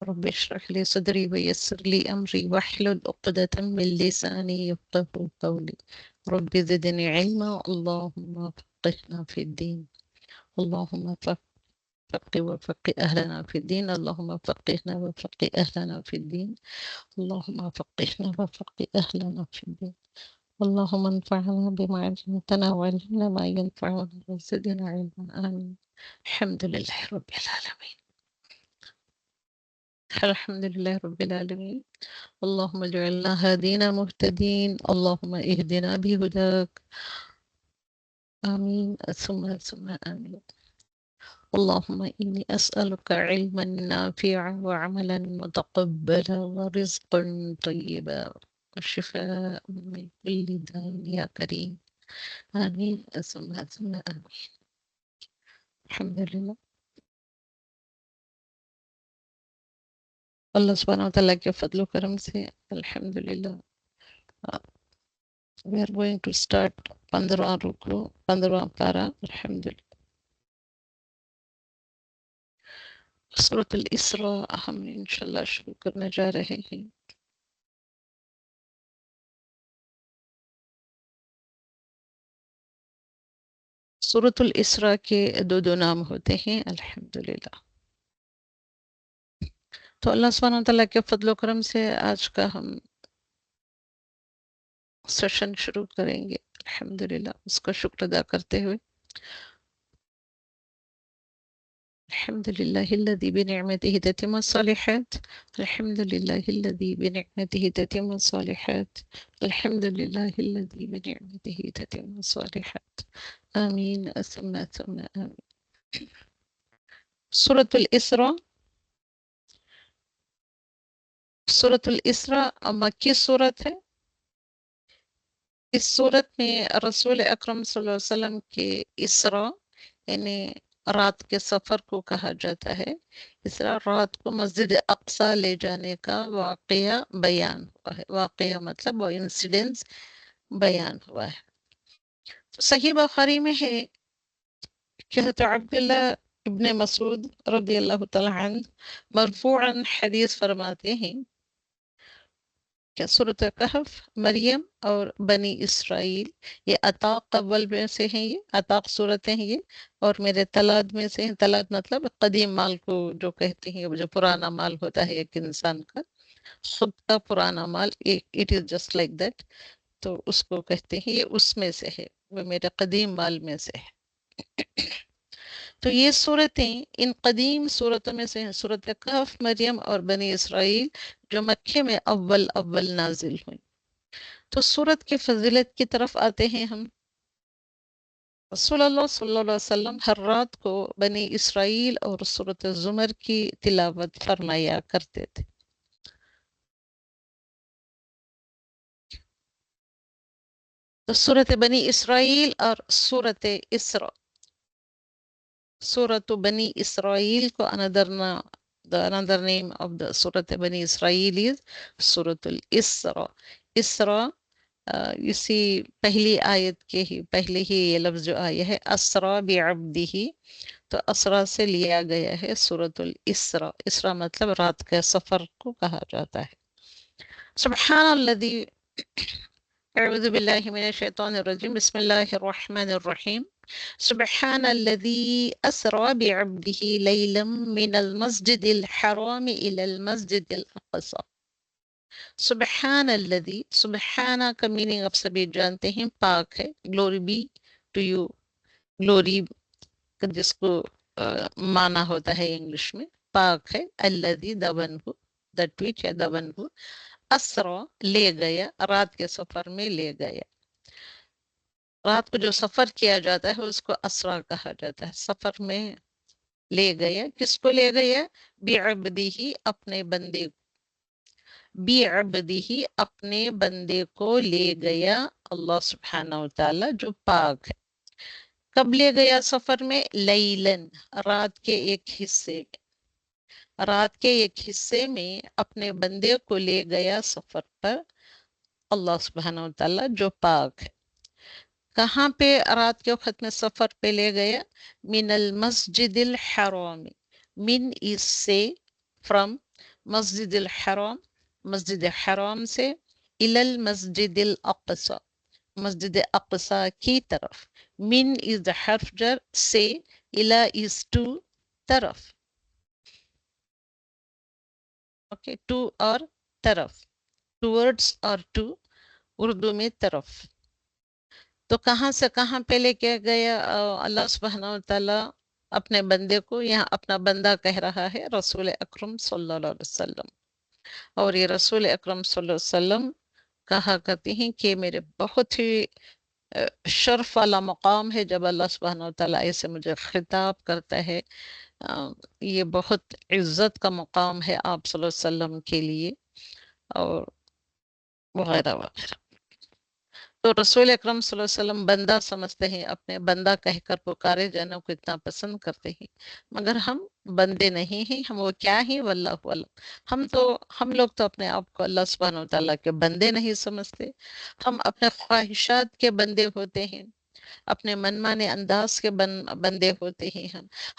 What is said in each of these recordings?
رب اشرح لي صدري ويسر لي أمري واحلل عقدة من لساني يفقهوا قولي. رب زدني علما. اللهم فقهنا في الدين. اللهم فقه وفقه أهلنا في الدين. اللهم فقهنا وفقه أهلنا في الدين. اللهم فقهنا وفقه أهلنا في الدين. اللهم انفعنا بما علمتنا وعلمنا ما ينفعنا وزدنا علما. آمين. الحمد لله رب العالمين. الحمد لله رب العالمين. اللهم اجعلنا هادين مهتدين. اللهم اهدنا بهداك. آمين ثم آمين. اللهم إني أسألك علما نافعا وعملا متقبلا ورزقا طيبا وشفاء من كل داء يا كريم. آمين ثم آمين. الحمد لله. اللہ سبحانہ وتعالیٰ کے فضل و کرم سے الحمد للہ we are going to start 15 رکو 15 پارہ الحمد للہ. سورۃ الاسراء ہم انشاءاللہ شروع کرنے جا رہے ہیں. سورۃ الاسراء کے دو نام ہوتے ہیں الحمدللہ. تو اللہ سبحانہ وتعالیٰ کے فضل و کرم سے آج کا ہم سیشن شروع کریں گے الحمدللہ. اس کا شکر ادا کرتے ہوئے الحمدللہ الذی بنعمته تتم الصالحات. الحمدللہ الذی بنعمته تتم الصالحات. الحمدللہ الذی بنعمته تتم الصالحات. آمین ثم آمین. سورۃ الاسراء. سورۃ الاسراء مکی سورت ہے. اس صورت میں رسول اکرم صلی اللہ علیہ وسلم کے اسراء یعنی رات کے سفر کو کہا جاتا ہے. اسراء رات کو مسجد اقصی لے جانے کا واقعہ بیان ہوا ہے. واقعہ مطلب وہ انسیڈنس بیان ہوا ہے. تو صحیح بخاری میں ہے کہ حضرت عبداللہ ابن مسعود رضی اللہ تعالی عنہ مرفوعا حدیث فرماتے ہیں کہ سورۃ کہف مریم اور بنی اسرائیل یہ عتاق اول میں سے ہیں. یہ عتاق صورتیں ہیں یہ اور میرے تلاد میں سے ہیں. تلاد مطلب قدیم مال کو جو کہتے ہیں جو پرانا مال ہوتا ہے ایک انسان کا خود کا پرانا مال. It is just like that. تو اس کو کہتے ہیں یہ اس میں سے ہے. وہ میرے قدیم مال میں سے ہے. تو یہ صورتیں ان قدیم صورتوں میں سے ہیں. سورۃ کہف مریم اور بنی اسرائیل جو مکے میں اول نازل ہوئی. تو سورت کی فضیلت کی طرف آتے ہیں ہم. رسول اللہ صلی اللہ علیہ وسلم ہر رات کو بنی اسرائیل اور سورۃ زمر کی تلاوت فرمایا کرتے تھے. تو سورۃ بنی اسرائیل اور سورۃ اسراء. سورۃ بنی اسرائیل کو another name of the سورۃ بنی اسرائیل is سورۃ الاسراء. اسراء you see پہلی آیت کے ہی پہلے ہی یہ لفظ جو آیا ہے اسرا بعبدہ تو اسرا سے لیا گیا ہے سورۃ الاسراء. اسراء مطلب رات کے سفر کو کہا جاتا ہے. سبحان الذی اعوذ باللہ من الشیطان الرجیم بسم اللہ الرحمن الرحیم. سبحان الذي أسرى بعبده ليلا من المسجد الحرام إلى المسجد الأقصى. سبحان الذي سبحانہ کا میننگ آپ سبھی جانتے ہیں پاک ہے. Glory be to you. Glory جس کو معنی ہوتا ہے انگلش میں پاک ہے. الذي دبن ہو that which یا دبن ہو اسرا لے گیا رات کے سفر میں لے گیا. رات کو جو سفر کیا جاتا ہے اس کو اسرا کہا جاتا ہے. سفر میں لے گیا. کس کو لے گیا؟ بعبدہ اپنے بندے کو. بعبدہ اپنے بندے کو لے گیا اللہ سبحانہ وتعالی جو پاک ہے. کب لے گیا سفر میں؟ لیلن رات کے ایک حصے میں. رات کے ایک حصے میں اپنے بندے کو لے گیا سفر پر اللہ سبحانہ وتعالی جو پاک ہے. کہاں پہ رات کے وقت میں سفر پہ لے گیا؟ من المسجد الحرام. من is سے from مسجد الحرام، مسجد حرام سے الی المسجد الاقصی، مسجد اقصی کی طرف. من از حرف جر، سے الی از ٹو، طرف. اوکے، ٹو اور طرف، ٹورڈز اور ٹو، اردو میں طرف. تو کہاں سے کہاں پہ لے کے گیا اللہ سبحانہ و تعالیٰ اپنے بندے کو؟ یہاں اپنا بندہ کہہ رہا ہے رسول اکرم صلی اللہ علیہ وسلم. اور یہ رسول اکرم صلی اللہ علیہ وسلم کہا کرتے ہیں کہ میرے بہت ہی شرف والا مقام ہے جب اللہ سبحانہ و تعالیٰ ایسے مجھے خطاب کرتا ہے. یہ بہت عزت کا مقام ہے آپ صلی اللہ علیہ وسلم کے لیے، اور وغیرہ وغیرہ. تو رسول اکرم صلی اللہ علیہ وسلم بندہ سمجھتے ہیں، اپنے بندہ کہہ کر پکارے جانے کو اتنا پسند کرتے ہیں. مگر ہم بندے نہیں ہیں، ہم وہ کیا ہیں؟ واللہ علم. ہم لوگ تو اپنے آپ کو اللہ سبحانہ و تعالیٰ کے بندے نہیں سمجھتے. ہم اپنے خواہشات کے بندے ہوتے ہیں، اپنے من مانے انداز کے بندے ہوتے ہیں.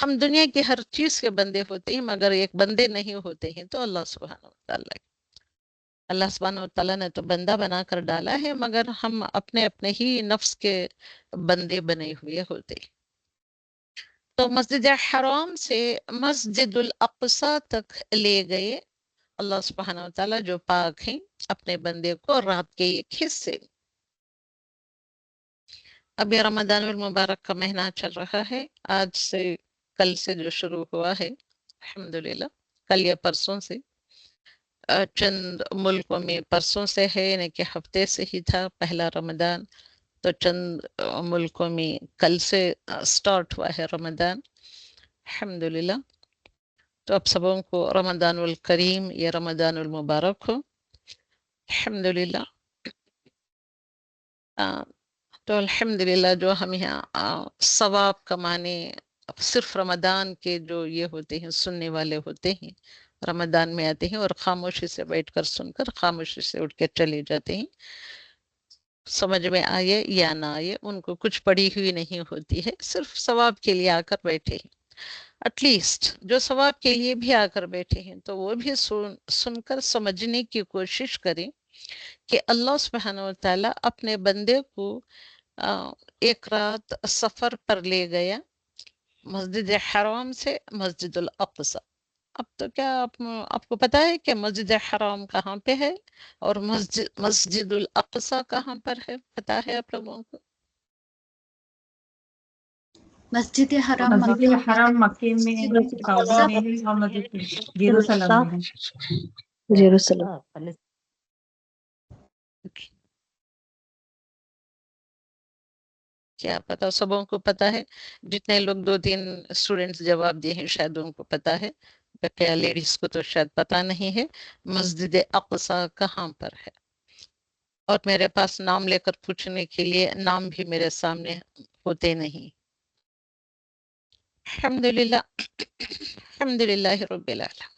ہم دنیا کی ہر چیز کے بندے ہوتے ہیں، مگر ایک بندے نہیں ہوتے ہیں تو اللہ سبحانہ و تعالیٰ. اللہ سبحانہ و تعالیٰ نے تو بندہ بنا کر ڈالا ہے، مگر ہم اپنے اپنے ہی نفس کے بندے بنے ہوئے ہوتے. تو مسجد حرام سے مسجد الاقصی تک لے گئے اللہ سبحانہ و تعالیٰ جو پاک ہیں اپنے بندے کو رات کے ایک حصے. اب یہ رمضان المبارک کا مہینہ چل رہا ہے، آج سے کل سے جو شروع ہوا ہے الحمدللہ، کل یا پرسوں سے. چند ملکوں میں پرسوں سے ہے، یعنی کہ ہفتے سے ہی تھا پہلا رمضان. تو چند ملکوں میں کل سے سٹارٹ ہوا ہے رمضان الحمدللہ. تو اب سبوں کو رمضان الکریم یا رمضان المبارک ہو الحمدللہ. تو الحمدللہ جو ہم یہاں ثواب کمانے صرف رمضان کے جو یہ ہوتے ہیں سننے والے ہوتے ہیں، رمضان میں آتے ہیں اور خاموشی سے بیٹھ کر سن کر خاموشی سے اٹھ کے چلے جاتے ہیں. سمجھ میں آئے یا نہ آئے، ان کو کچھ پڑی ہوئی نہیں ہوتی ہے، صرف ثواب کے لیے آ کر بیٹھے ہیں. ایٹ لیسٹ جو ثواب کے لیے بھی آ کر بیٹھے ہیں تو وہ بھی سن کر سمجھنے کی کوشش کریں کہ اللہ سبحانہ و تعالیٰ اپنے بندے کو ایک رات سفر پر لے گیا مسجد حرام سے مسجد الاقصی. اب تو کیا آپ کو پتا ہے کہ مسجد حرام کہاں پہ ہے اور مسجد الاقصی کہاں پر ہے؟ پتا ہے آپ لوگوں کو؟ مسجد حرام مسجد حرام مکے میں ہے، سعودی میں ہے، اور مسجد یروشلم میں ہے. یروشلم. کیا پتا سبوں کو پتا ہے؟ جتنے لوگ 2-3 اسٹوڈنٹس جواب دیے ہیں شاید ان کو پتا ہے، بقیہ لیڈیز کو تو شاید پتا نہیں ہے مسجد اقصی کہاں پر ہے. اور میرے پاس نام لے کر پوچھنے کے لیے نام بھی میرے سامنے ہوتے نہیں. الحمدللہ الحمدللہ رب العالمین.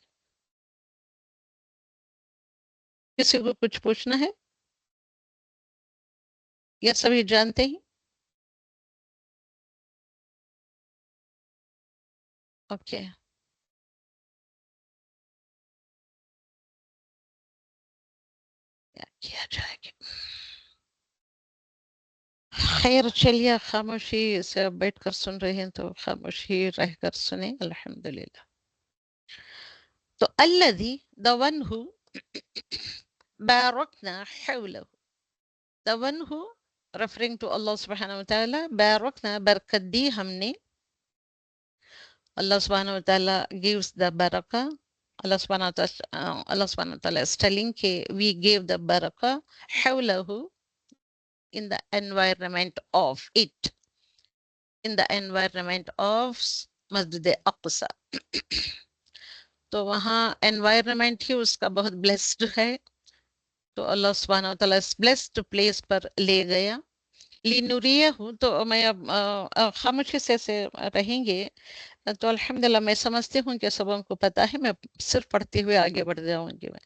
کسی کو کچھ پوچھنا ہے یا سبھی جانتے ہیں؟ اوکے. کیا جائے گی. خیر چلیے، خاموشی سے بیٹھ کر سن رہے ہیں تو خاموشی رہ کر سنیں الحمدللہ. تو الذی the one who بارکنا حوله، the one who referring to Allah سبحانہ وتعالی، بارکنا برکت دی ہم نے. Allah subhanahu wa ta'ala gives the barakah. Allah subhanahu wa ta'ala is telling we gave the barakah حوله, in the environment of it, in the environment of مسجد اقصی. تو وہاں environment ہی اس کا بہت blessed ہے. تو اللہ سبحانہ وتعالی اس blessed place پر لے گیا. لینوریہ ہوں تو میں اب خاموشی سے رہیں گے. تو الحمدللہ میں سمجھتی ہوں کہ سب ان کو پتا ہے، میں صرف پڑھتے ہوئے آگے بڑھ جاؤں گی. میں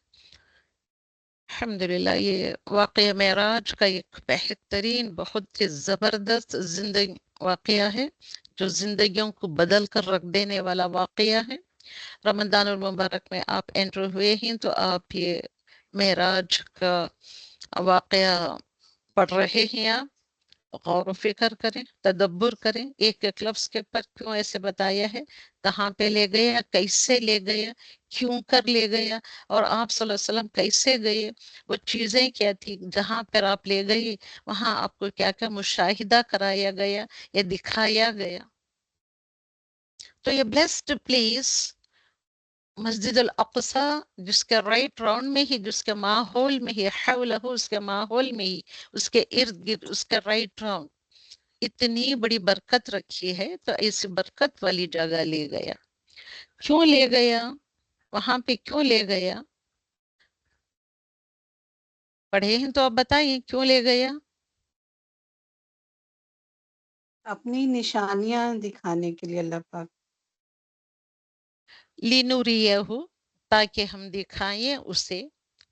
الحمدللہ یہ واقعہ معراج کا ایک بہترین بہت ہی زبردست زندگی واقعہ ہے جو زندگیوں کو بدل کر رکھ دینے والا واقعہ ہے. رمضان المبارک میں آپ انٹر ہوئے ہیں تو آپ یہ معراج کا واقعہ پڑھ رہے ہیں، آپ غور و فکر کریں، تدبر کریں، ایک ایک لفظ کے پر کیوں ایسے بتایا ہے، کہاں پہ لے گیا، کیسے لے گیا، کیوں کر لے گیا، اور آپ صلی اللہ علیہ وسلم کیسے گئے، وہ چیزیں کیا تھی، جہاں پر آپ لے گئے وہاں آپ کو کیا کیا مشاہدہ کرایا گیا یا دکھایا گیا۔ تو یہ بلیسڈ پلیس مسجد الاقصی، جس کے رائٹ راؤنڈ میں ہی، جس کے ماحول میں ہی، حولہ، اس کے ماحول میں ہی، اس کے ارد گرد، اس کے رائٹ راؤنڈ اتنی بڑی برکت رکھی ہے، تو اس برکت والی جگہ لے گیا۔ کیوں لے گیا، وہاں پہ کیوں لے گیا، پڑھے ہیں تو آپ بتائیں کیوں لے گیا۔ اپنی نشانیاں دکھانے کے لیے اللہ پاک۔ لِنُرِيَهُ، تاکہ ہم دکھائیں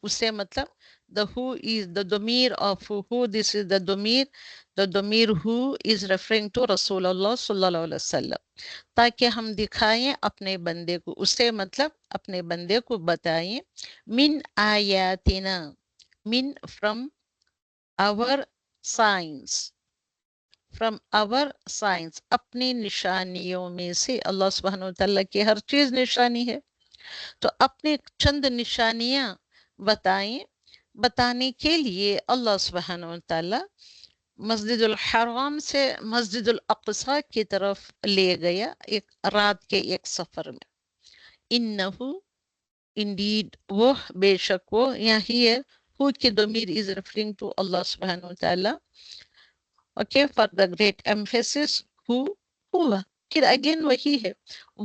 اسے مطلب the who is the domir of who, this is the domir who is referring to رسول اللہ صلی اللہ علیہ وسلم، تاکہ ہم دکھائیں اپنے بندے کو، اسے مطلب اپنے بندے کو بتائیں، من آیاتنا، من from our signs، from our signs، اپنی نشانیوں میں سے، اللہ سبحانہ وتعالیٰ کی ہر چیز نشانی ہے، تو اپنے چند نشانیاں بتائیں، بتانے کے لیے اللہ سبحانہ وتعالیٰ مسجد الحرام سے مسجد الاقصی کی طرف لے گیا ایک رات کے ایک سفر میں۔ انہو، انڈیڈ، وہ، بے شک وہ، یہاں ہی ہے who کی ضمیر is referring to اللہ سبحانہ وتعالیٰ، okay, for the great emphasis, ہوا، پھر اگین وہی ہے،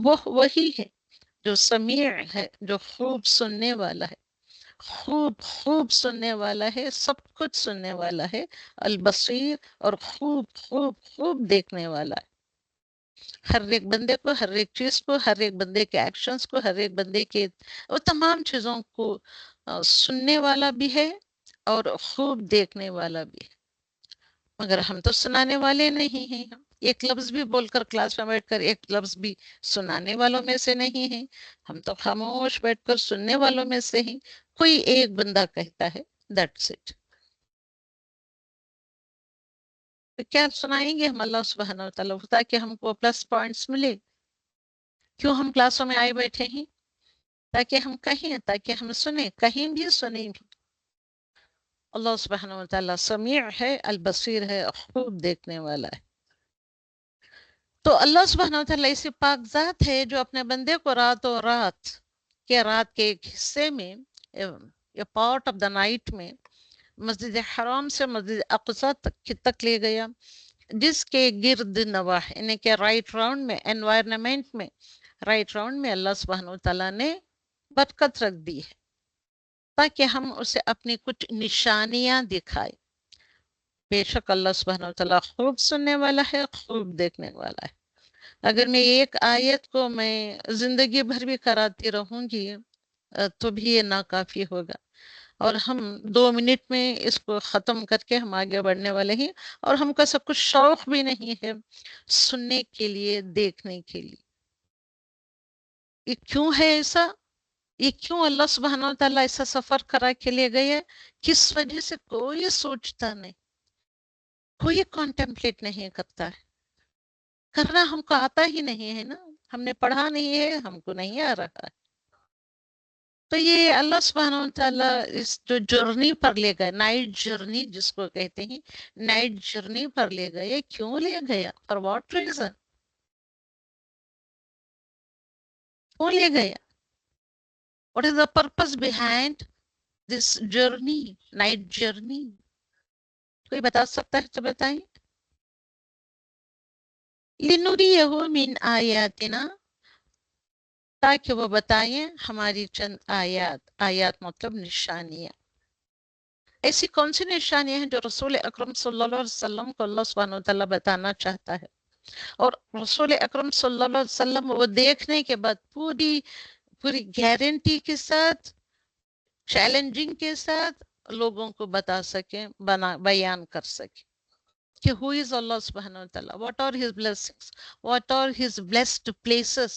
وہ وہی ہے جو سمیع ہے، جو خوب سننے والا ہے، خوب سننے والا ہے، سب کچھ سننے والا ہے، البصیر، اور خوب دیکھنے والا ہے، ہر ایک بندے کو، ہر ایک چیز کو، ہر ایک بندے کے ایکشنز کو، ہر ایک بندے کے وہ تمام چیزوں کو سننے والا بھی ہے اور خوب دیکھنے والا بھی ہے، مگر ہم تو سنانے والے نہیں ہیں، ایک لفظ بھی بول کر کلاس میں بیٹھ کر ایک لفظ بھی سنانے والوں میں سے نہیں ہیں، ہم تو خاموش بیٹھ کر سننے والوں میں سے ہیں، کوئی ایک بندہ کہتا ہے that's it۔ تو کیا سنائیں گے ہم اللہ سبحانہ وتعالیٰ، تاکہ ہم کو پلس پوائنٹس ملے، کیوں ہم کلاسوں میں آئے بیٹھے ہیں، تاکہ ہم کہیں، تاکہ ہم سنیں، کہیں بھی سنیں بھی۔ اللہ سبحانہ وتعالیٰ سمیع ہے، البصیر ہے، خوب دیکھنے والا ہے۔ تو اللہ سبحانہ وتعالیٰ ایسی پاک ذات ہے جو اپنے بندے کو رات کے ایک حصے میں، پارٹ آف دا نائٹ میں، مسجد حرام سے مسجد اقصی تک لے گیا، جس کے گرد نواح، یعنی کہ رائٹ راؤنڈ میں، انوائرنمنٹ میں، رائٹ راؤنڈ میں اللہ سبحانہ وتعالیٰ نے برکت رکھ دی ہے، تاکہ ہم اسے اپنی کچھ نشانیاں دکھائیں۔ بے شک اللہ سبحانہ وتعالیٰ خوب سننے والا ہے، خوب دیکھنے والا ہے۔ اگر میں ایک آیت کو میں زندگی بھر بھی کراتی رہوں گی تو بھی یہ ناکافی ہوگا، اور ہم 2 منٹ میں اس کو ختم کر کے ہم آگے بڑھنے والے ہیں، اور ہم کا سب کچھ شوق بھی نہیں ہے سننے کے لیے، دیکھنے کے لیے۔ یہ کیوں ہے ایسا، یہ کیوں اللہ سبحانہ وتعالیٰ ایسا سفر کرا کے لے گئے، کس وجہ سے، کوئی سوچتا نہیں، کوئی کانٹمپلیٹ نہیں کرتا ہے، کرنا ہم کو آتا ہی نہیں ہے نا، ہم نے پڑھا نہیں ہے، ہم کو نہیں آ رہا ہے۔ تو یہ اللہ سبحانہ وتعالیٰ اس جو جرنی پر لے گئے، نائٹ جرنی جس کو کہتے ہیں، نائٹ جرنی پر لے گئے، کیوں لے گیا، فار واٹ ریزن، کیوں لے گیا، what is the purpose behind this journey, night journey, کوئی بتا سکتا ہے تو بتائیں۔ لِنُرِيَهُ مِنْ آیاتنا، تاکہ وہ بتائیں ہماری چند آیات مطلب نشانیاں، ایسی کون سی نشانیاں ہیں جو رسول اکرم صلی اللہ علیہ وسلم کو اللہ سبحانہ وتعالیٰ بتانا چاہتا ہے، اور رسول اکرم صلی اللہ علیہ وسلم وہ دیکھنے کے بعد پوری گارنٹی کے ساتھ، چیلنجنگ کے ساتھ لوگوں کو بتا سکیں، بیان کر سکیں کہ who is Allah سبحانہ وتعالیٰ, what are his blessings, what are his blessed places,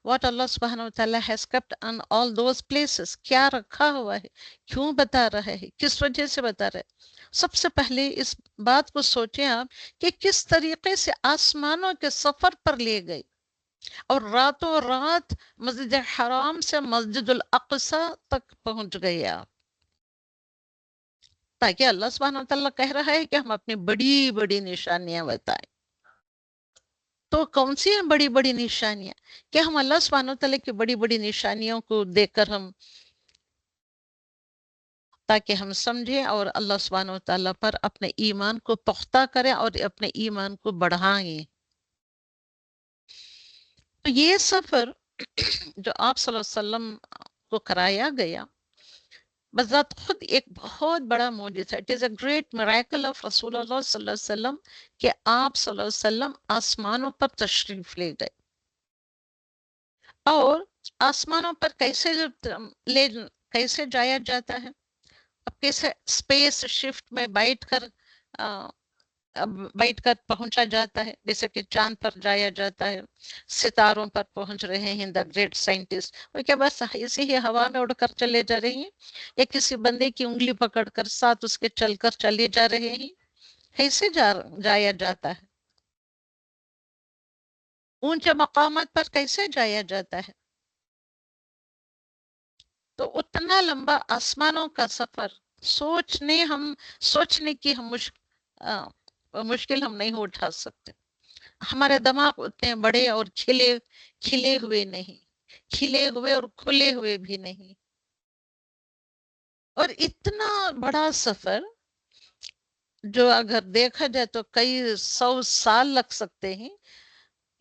what Allah subhanahu wa ta'ala has kept on all those places. کیا رکھا ہوا ہے، کیوں بتا رہا ہے، کس وجہ سے بتا رہا ہے. سب سے پہلے اس بات کو سوچیں آپ کہ کس طریقے سے آسمانوں کے سفر پر لے گئے اور راتوں رات مسجد حرام سے مسجد الاقصی تک پہنچ گئے آپ، تاکہ اللہ سبحانہ و تعالیٰ کہہ رہا ہے کہ ہم اپنی بڑی بڑی نشانیاں بتائیں. تو کون سی ہیں بڑی بڑی نشانیاں کہ ہم اللہ سبحانہ و تعالیٰ کی بڑی بڑی نشانیوں کو دیکھ کر ہم تاکہ ہم سمجھیں اور اللہ سبحانہ و تعالیٰ پر اپنے ایمان کو پختہ کریں اور اپنے ایمان کو بڑھائیں. تو یہ سفر جو آپ صلی اللہ علیہ وسلم کو کرایا گیا بذات خود ایک بہت بڑا معجزہ. It is a great miracle of رسول اللہ صلی اللہ علیہ وسلم کہ آپ صلی اللہ علیہ وسلم آسمانوں پر تشریف لے گئے. اور آسمانوں پر کیسے جایا جاتا ہے، اب کیسے اسپیس شفٹ میں بیٹھ کر پہنچا جاتا ہے، جیسے کہ چاند پر جایا جاتا ہے، ستاروں پر پہنچ رہے ہیں دا گریٹ سائنٹسٹ، وہ کیا بس اسی ہی ہوا میں اڑ کر چلے جا رہے ہیں یا کسی بندے کی انگلی پکڑ کر ساتھ اس کے چل کر چلے جا رہے ہیں. کیسے جایا جاتا ہے، اونچے مقامات پر کیسے جایا جاتا ہے. تو اتنا لمبا آسمانوں کا سفر سوچنے کی مشکل ہم نہیں اٹھا سکتے. ہمارے دماغ اتنے بڑے اور کھلے ہوئے نہیں، کھلے ہوئے اور کھلے ہوئے بھی نہیں. اور اتنا بڑا سفر جو اگر دیکھا جائے تو کئی 100 سال لگ سکتے ہیں.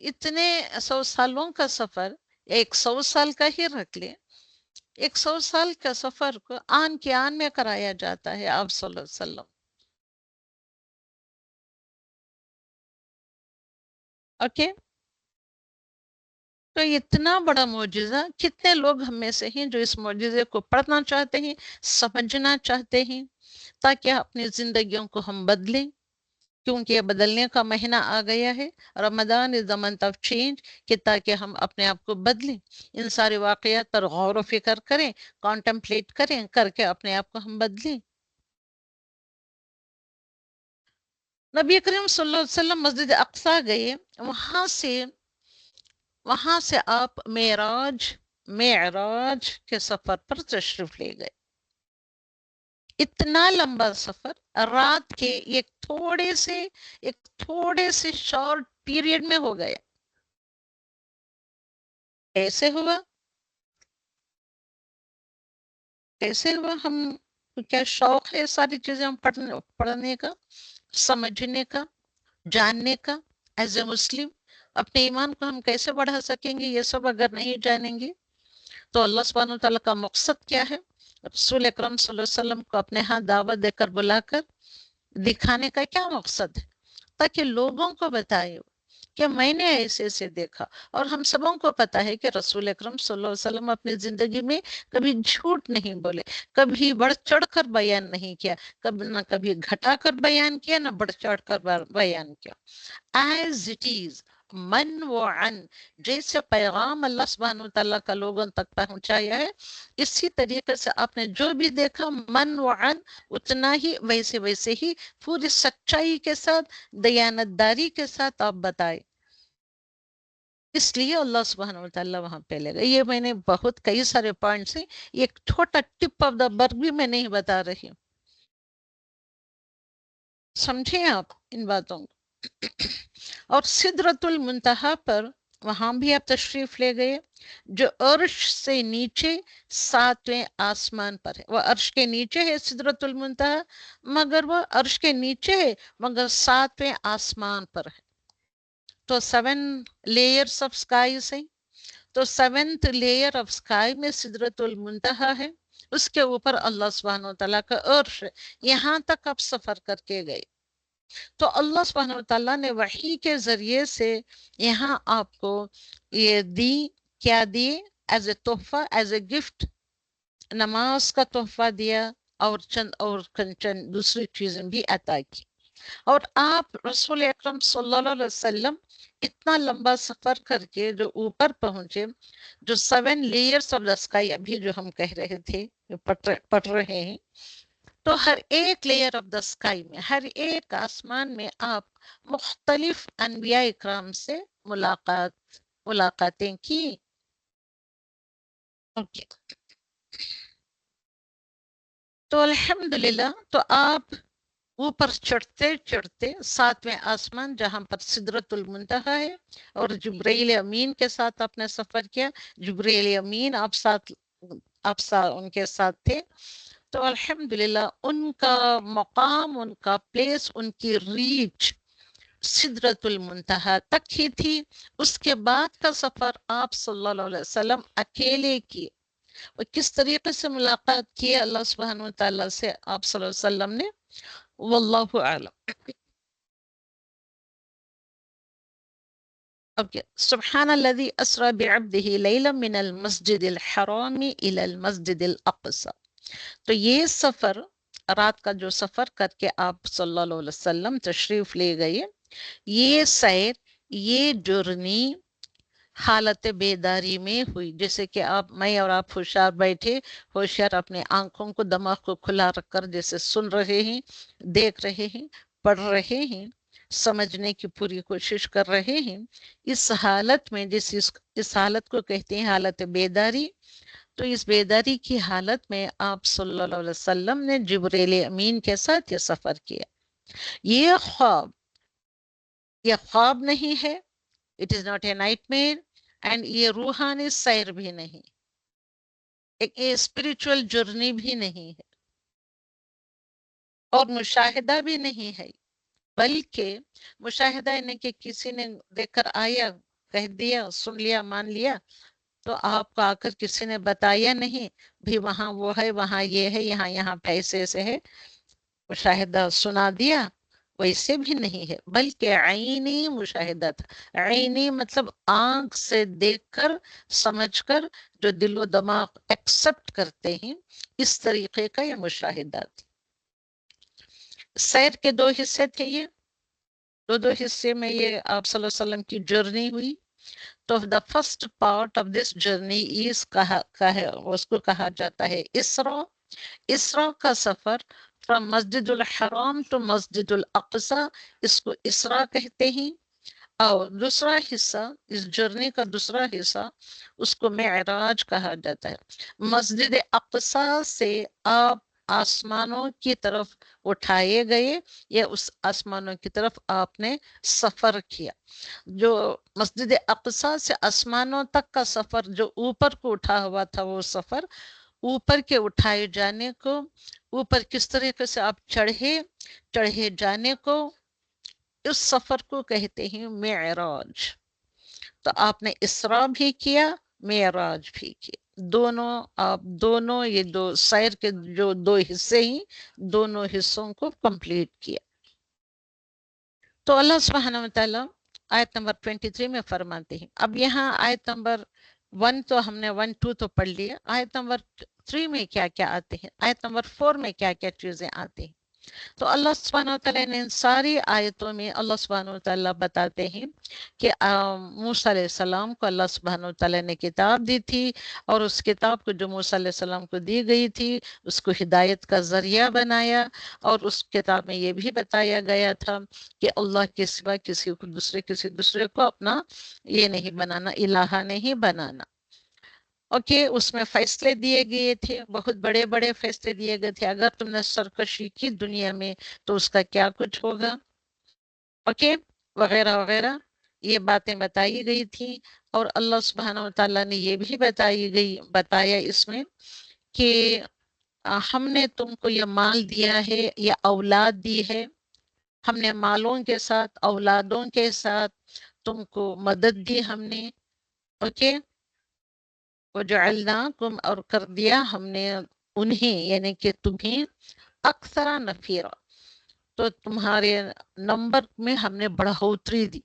اتنے 100 سالوں کا سفر 100 سال کا ہی رکھ لیں، 100 سال کا سفر کو آن کے آن میں کرایا جاتا ہے آپ صلی اللہ علیہ وسلم. اوکے، تو اتنا بڑا معجزہ، کتنے لوگ ہم میں سے ہیں جو اس معجزے کو پڑھنا چاہتے ہیں، سمجھنا چاہتے ہیں تاکہ اپنی زندگیوں کو ہم بدلیں، کیونکہ یہ بدلنے کا مہینہ آ گیا ہے. رمضان از the month of change، کہ تاکہ ہم اپنے آپ کو بدلیں، ان سارے واقعات پر غور و فکر کریں، کانٹمپلیٹ کریں، کر کے اپنے آپ کو ہم بدلیں. نبی کریم صلی اللہ علیہ وسلم مسجد اقصی گئے، وہاں سے آپ معراج کے سفر پر تشریف لے گئے. اتنا لمبا سفر رات کے ایک تھوڑے سے شارٹ پیریڈ میں ہو گیا. کیسے ہوا ہم کیا شوق ہے ساری چیزیں ہم پڑھنے کا، سمجھنے کا، جاننے کا. ایز اے مسلم اپنے ایمان کو ہم کیسے بڑھا سکیں گے یہ سب اگر نہیں جانیں گے؟ تو اللہ سبحانہ وتعالیٰ کا مقصد کیا ہے؟ رسول اکرم صلی اللہ علیہ وسلم کو اپنے ہاں دعوت دے کر بلا کر دکھانے کا کیا مقصد ہے؟ تاکہ لوگوں کو بتائے کہ میں نے ایسے دیکھا. اور ہم سبوں کو پتا ہے کہ رسول اکرم صلی اللہ علیہ وسلم اپنی زندگی میں کبھی جھوٹ نہیں بولے، کبھی بڑھ چڑھ کر بیان نہیں کیا، کبھی گھٹا کر بیان کیا، نہ بڑھ چڑھ کر بیان کیا. ایز اٹ از، من و عن، جیسے پیغام اللہ سبحانہ وتعالیٰ کا لوگوں تک پہنچایا ہے اسی طریقے سے آپ نے جو بھی دیکھا من و عن اتنا ہی ویسے ہی پوری سچائی کے ساتھ، دیانتداری کے ساتھ آپ بتائے. اس لیے اللہ سبحانہ وتعالیٰ وہاں پہ لے گئے. یہ میں نے کئی سارے پوائنٹس ہیں، ایک چھوٹا ٹپ آف دا برگ بھی میں نہیں بتا رہی ہوں. سمجھیں آپ ان باتوں کو. اور سدرۃ المنتہا پر وہاں بھی آپ تشریف لے گئے، جو عرش سے نیچے 7ویں آسمان پر ہے. وہ عرش کے نیچے ہے سدرۃ المنتہا، مگر وہ عرش کے نیچے ہے مگر 7ویں آسمان پر ہے. تو 7 لیئرز آف سکائیز ہیں، تو 7th لیئر آف سکائی میں سدرۃ المنتہا ہے، اس کے اوپر اللہ سبحانہ وتعالیٰ کا عرش ہے. یہاں تک آپ سفر کر کے گئے تو اللہ سبحانہ وتعالیٰ نے وحی کے ذریعے سے یہاں آپ کو یہ کیا دی ایز اے تحفہ، ایز اے گفٹ. نماز کا تحفہ دیا اور چند دوسری چیزیں بھی عطا کی. اور آپ رسول اکرم صلی اللہ علیہ وسلم اتنا لمبا سفر کر کے جو اوپر پہنچے، جو 7 لیئرس آف دا اسکائی ابھی جو ہم کہہ رہے تھے، جو پڑھ رہے ہیں، تو ہر ایک لیئر آف دا اسکائی میں، ہر ایک آسمان میں آپ مختلف انبیاء اکرام سے ملاقاتیں کی. اوکے، تو الحمدللہ، تو آپ اوپر چڑھتے چڑھتے 7ویں آسمان جہاں پر سدرۃ المنتہا ہے، اور جبرائیل امین کے ساتھ آپ نے سفر کیا. جبرائیل امین آپ ان کے ساتھ تھے. تو الحمدللہ ان کا مقام، ان کا پلیس، ان کی ریچ سدرۃ المنتہا تک ہی تھی. اس کے بعد کا سفر آپ صلی اللہ علیہ وسلم اکیلے کیے. وہ کس طریقے سے ملاقات کی اللہ سبحانہ وتعالیٰ سے آپ صلی اللہ علیہ وسلم نے، واللہ اعلم. اوکے، سبحان الذی اسری بعبدہ لیلا من المسجد الحرام الی المسجد الاقصی. تو یہ سفر، رات کا جو سفر کر کے آپ صلی اللہ علیہ وسلم تشریف لے گئے، یہ سیر، یہ جرنی حالت بیداری میں ہوئی. جیسے کہ میں اور آپ ہوشیار بیٹھے، ہوشیار اپنے آنکھوں کو، دماغ کو کھلا رکھ کر جیسے سن رہے ہیں، دیکھ رہے ہیں، پڑھ رہے ہیں، سمجھنے کی پوری کوشش کر رہے ہیں. اس حالت میں، اس حالت کو کہتے ہیں حالت بیداری. تو اس بیداری کی حالت میں آپ صلی اللہ علیہ وسلم نے جبرائیل امین کے ساتھ یہ سفر کیا. یہ خواب نہیں ہے، it is not a nightmare، and یہ روحانی سیر بھی نہیں، ایک اسپریچول جرنی بھی نہیں ہے، اور مشاہدہ بھی نہیں ہے. بلکہ مشاہدہ یعنی کہ کسی نے دیکھ کر آیا، کہہ دیا، سن لیا، مان لیا، تو آپ کو آ کر کسی نے بتایا نہیں بھی وہاں وہ ہے، وہاں یہ ہے، یہاں پیسے سے ہے، مشاہدہ سنا دیا، ویسے بھی نہیں ہے. بلکہ عینی مشاہدہ تھا. عینی مطلب آنکھ سے دیکھ کر، سمجھ کر، جو دل و دماغ ایکسپٹ کرتے ہیں، اس طریقے کا یہ مشاہدہ تھا. سیر کے 2 حصے تھے. یہ دو حصے میں یہ آپ صلی اللہ علیہ وسلم کی جرنی ہوئی. تو the first part of this journey is اس کو کہا جاتا ہے اسرا. اسرا کا سفر from مسجد الحرام to مسجد الاقصی، اس کو اسرا کہتے ہیں. اور دوسرا حصہ، اس جرنی کا دوسرا حصہ، اس کو معراج کہا جاتا ہے. مسجد اقصی سے آپ آسمانوں کی طرف اٹھائے گئے، یا اس آسمانوں کی طرف آپ نے سفر کیا. جو مسجد اقصی سے آسمانوں تک کا سفر، جو اوپر کو اٹھا ہوا تھا، وہ سفر اوپر کے اٹھائے جانے کو، اوپر کس طریقے سے آپ چڑھے جانے کو، اس سفر کو کہتے ہیں معراج. تو آپ نے اسراء بھی کیا، معراج بھی کیا. دونوں یہ 2 سیر کے جو 2 حصے ہیں، دونوں حصوں کو کمپلیٹ کیا. تو اللہ سبحانہ وتعالی آیت نمبر 23 میں فرماتے ہیں. اب یہاں آیت نمبر 1 تو ہم نے 1 2 تو پڑھ لیا. آیت نمبر 3 میں کیا کیا آتے ہیں، آیت نمبر 4 میں کیا کیا چیزیں آتے ہیں. تو اللہ سبحانہ وتعالی نے ان ساری آیتوں میں اللہ سبحانہ وتعالی بتاتے ہیں کہ موسیٰ علیہ السلام کو اللہ سبحانہ وتعالی نے کتاب دی تھی، اور اس کتاب کو جو موسیٰ علیہ السلام کو دی گئی تھی، اس کو ہدایت کا ذریعہ بنایا. اور اس کتاب میں یہ بھی بتایا گیا تھا کہ اللہ کے سوا کسی دوسرے کو اپنا یہ نہیں بنانا، الہ نہیں بنانا. اوکے، اس میں فیصلے دیے گئے تھے، بہت بڑے بڑے فیصلے دیے گئے تھے. اگر تم نے سرکشی کی دنیا میں تو اس کا کیا کچھ ہوگا، اوکے، وغیرہ وغیرہ، یہ باتیں بتائی گئی تھی. اور اللہ سبحانہ وتعالیٰ نے یہ بھی بتایا اس میں کہ ہم نے تم کو یہ مال دیا ہے، یہ اولاد دی ہے، ہم نے مالوں کے ساتھ، اولادوں کے ساتھ تم کو مدد دی ہم نے. اوکے، وَجَعَلْنَاكُمْ، اور کر دیا ہم نے انہیں، یعنی کہ تمہیں، اکثر نفیرا، تو تمہارے نمبر میں ہم نے بڑھوتری دی.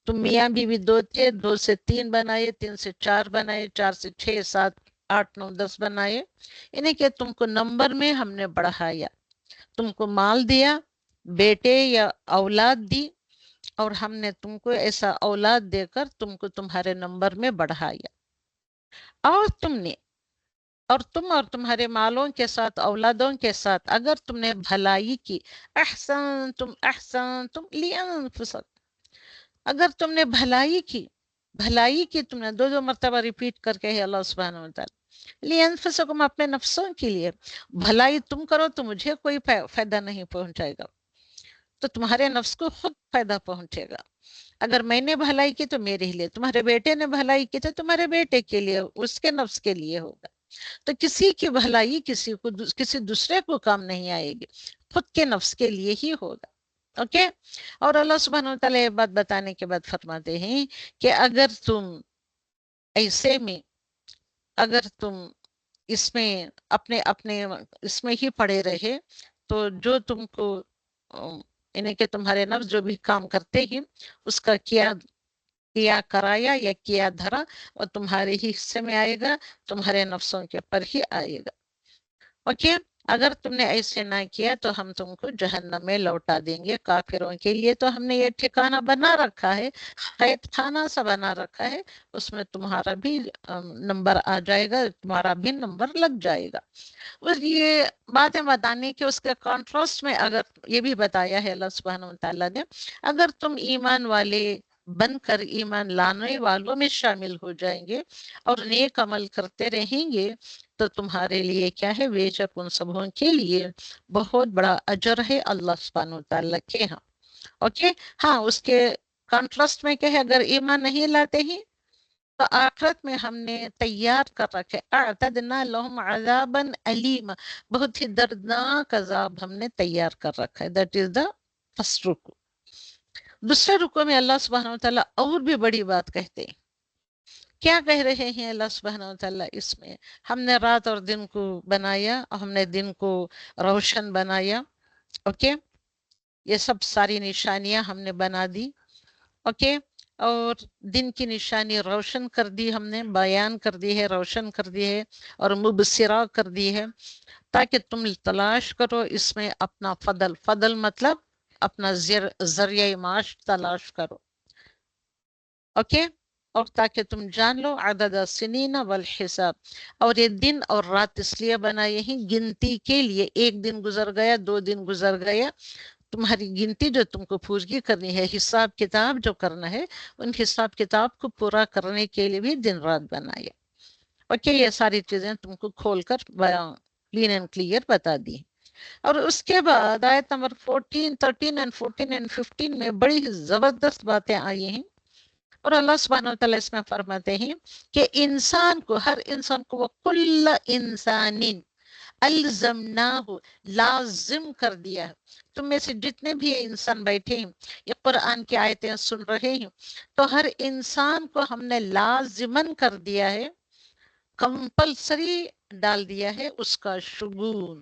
تم میاں بیوی 2 تھے، 2 سے 3 بنائے، 3 سے 4 بنائے، 4 سے 6 7 8 9 10 بنائے. یعنی کہ تم کو نمبر میں ہم نے بڑھایا، تم کو مال دیا، بیٹے یا اولاد دی، اور ہم نے تم کو ایسا اولاد دے کر تم کو تمہارے نمبر میں بڑھایا، اور تم نے اور تم اور تمہارے مالوں کے ساتھ اولادوں کے ساتھ اگر تم نے بھلائی کی، احسنتم لانفسکم، اگر تم نے بھلائی کی تم نے دو مرتبہ ریپیٹ کر کے ہے اللہ سبحانہ وتعالی، لانفسکم اپنے نفسوں کے لیے، بھلائی تم کرو تو مجھے کوئی فائدہ نہیں پہنچائے گا، تو تمہارے نفس کو خود فائدہ پہنچے گا، اگر میں نے بھلائی کی تو میرے لیے، تمہارے بیٹے نے بھلائی کی تو تمہارے بیٹے کے لیے، اس کے نفس کے لیے ہوگا، تو کسی کی بھلائی کسی دوسرے کو کام نہیں آئے گی، خود کے نفس کے لیے ہی ہوگا، اوکے۔ اور اللہ سبحانہ وتعالی یہ بات بتانے کے بعد فرماتے ہیں کہ اگر تم ایسے میں، اگر تم اس میں اپنے اس میں ہی پڑے رہے، تو جو تم کو یعنی کہ تمہارے نفس جو بھی کام کرتے ہیں اس کا کیا کرایا یا کیا دھرا اور تمہارے ہی حصے میں آئے گا، تمہارے نفسوں کے پر ہی آئے گا، اوکے۔ اگر تم نے ایسے نہ کیا تو ہم تم کو جہنم میں لوٹا دیں گے، کافروں کے لیے تو ہم نے یہ ٹھکانہ بنا رکھا ہے، قید خانہ سا بنا رکھا ہے، اس میں تمہارا بھی نمبر آ جائے گا، تمہارا بھی نمبر لگ جائے گا۔ یہ باتیں بتانے کے اس کے کانٹراسٹ میں اگر یہ بھی بتایا ہے اللہ سبحانہ وتعالیٰ نے، اگر تم ایمان والے بن کر ایمان لانے والوں میں شامل ہو جائیں گے اور نیک عمل کرتے رہیں گے تو تمہارے لیے کیا ہے، بے شک ان سبوں کے لیے بہت بڑا اجر ہے اللہ سبحانہ وتعالیٰ کے ہاں، اوکے۔ ہاں، اس کے کانٹراسٹ میں کیا ہے، اگر ایمان نہیں لاتے ہیں تو آخرت میں ہم نے تیار کر رکھے، اعتدنا لهم عذابا علیما، بہت ہی دردناک عذاب ہم نے تیار کر رکھا ہے، دیٹ از دا فرسٹ رکو۔ دوسرے رکو میں اللہ سبحانہ وتعالیٰ اور بھی بڑی بات کہتے ہیں، کیا کہہ رہے ہیں اللہ سبحانہ وتعالیٰ اس میں، ہم نے رات اور دن کو بنایا اور ہم نے دن کو روشن بنایا، اوکے، یہ سب ساری نشانیاں ہم نے بنا دی، اوکے، اور دن کی نشانی روشن کر دی، ہم نے بیان کر دی ہے، روشن کر دی ہے اور مبصرہ کر دی ہے، تاکہ تم تلاش کرو اس میں اپنا فضل مطلب اپنا ذریعہ معاش تلاش کرو، اوکے، اور تاکہ تم جان لو عدد سنین والحساب، اور یہ دن اور رات اس لیے بنائے ہیں گنتی کے لیے، ایک دن گزر گیا، 2 دن گزر گیا، تمہاری گنتی جو تم کو پوری کرنی ہے، حساب کتاب جو کرنا ہے، ان حساب کتاب کو پورا کرنے کے لیے بھی دن رات بنائے، اوکے، یہ ساری چیزیں تم کو کھول کر کلین اینڈ کلیئر بتا دی۔ اور اس کے بعد آیت نمبر 14، 13 and 14 and 15 میں بڑی زبردست باتیں آئی ہیں، اور اللہ سبحانہ وتعالی اس میں فرماتے ہیں کہ انسان کو، ہر انسان کو، وَكُلَّ إِنسَانٍ الزمناہ، لازم کر دیا ہے، تم میں سے جتنے بھی انسان بیٹھے ہیں یہ قرآن کی آیتیں سن رہے ہیں، تو ہر انسان کو ہم نے لازمن کر دیا ہے، کمپلسری ڈال دیا ہے اس کا شگون،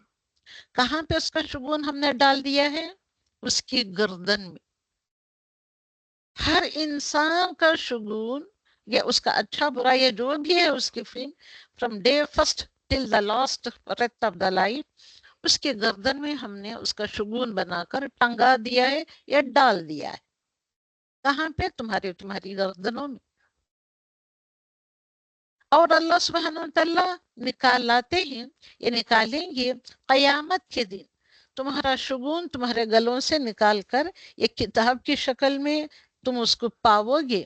کہاں پہ اس کا شگون ہم نے ڈال دیا ہے، اس کی گردن میں، ہر انسان کا شگون، یا اس کا اچھا برا یا جو بھی ہے اس کی film, from day first till the last ریت آف دا لائف، اس کے گردن میں ہم نے اس کا شگون بنا کر ٹنگا دیا ہے یا ڈال دیا ہے، کہاں پہ، تمہاری گردنوں میں، اور اللہ سبحانہ وتعالی نکالاتے ہیں، یہ نکالیں گے قیامت کے دن، تمہارا شگون تمہارے گلوں سے نکال کر ایک کتاب کی شکل میں تم اس کو پاؤ گے،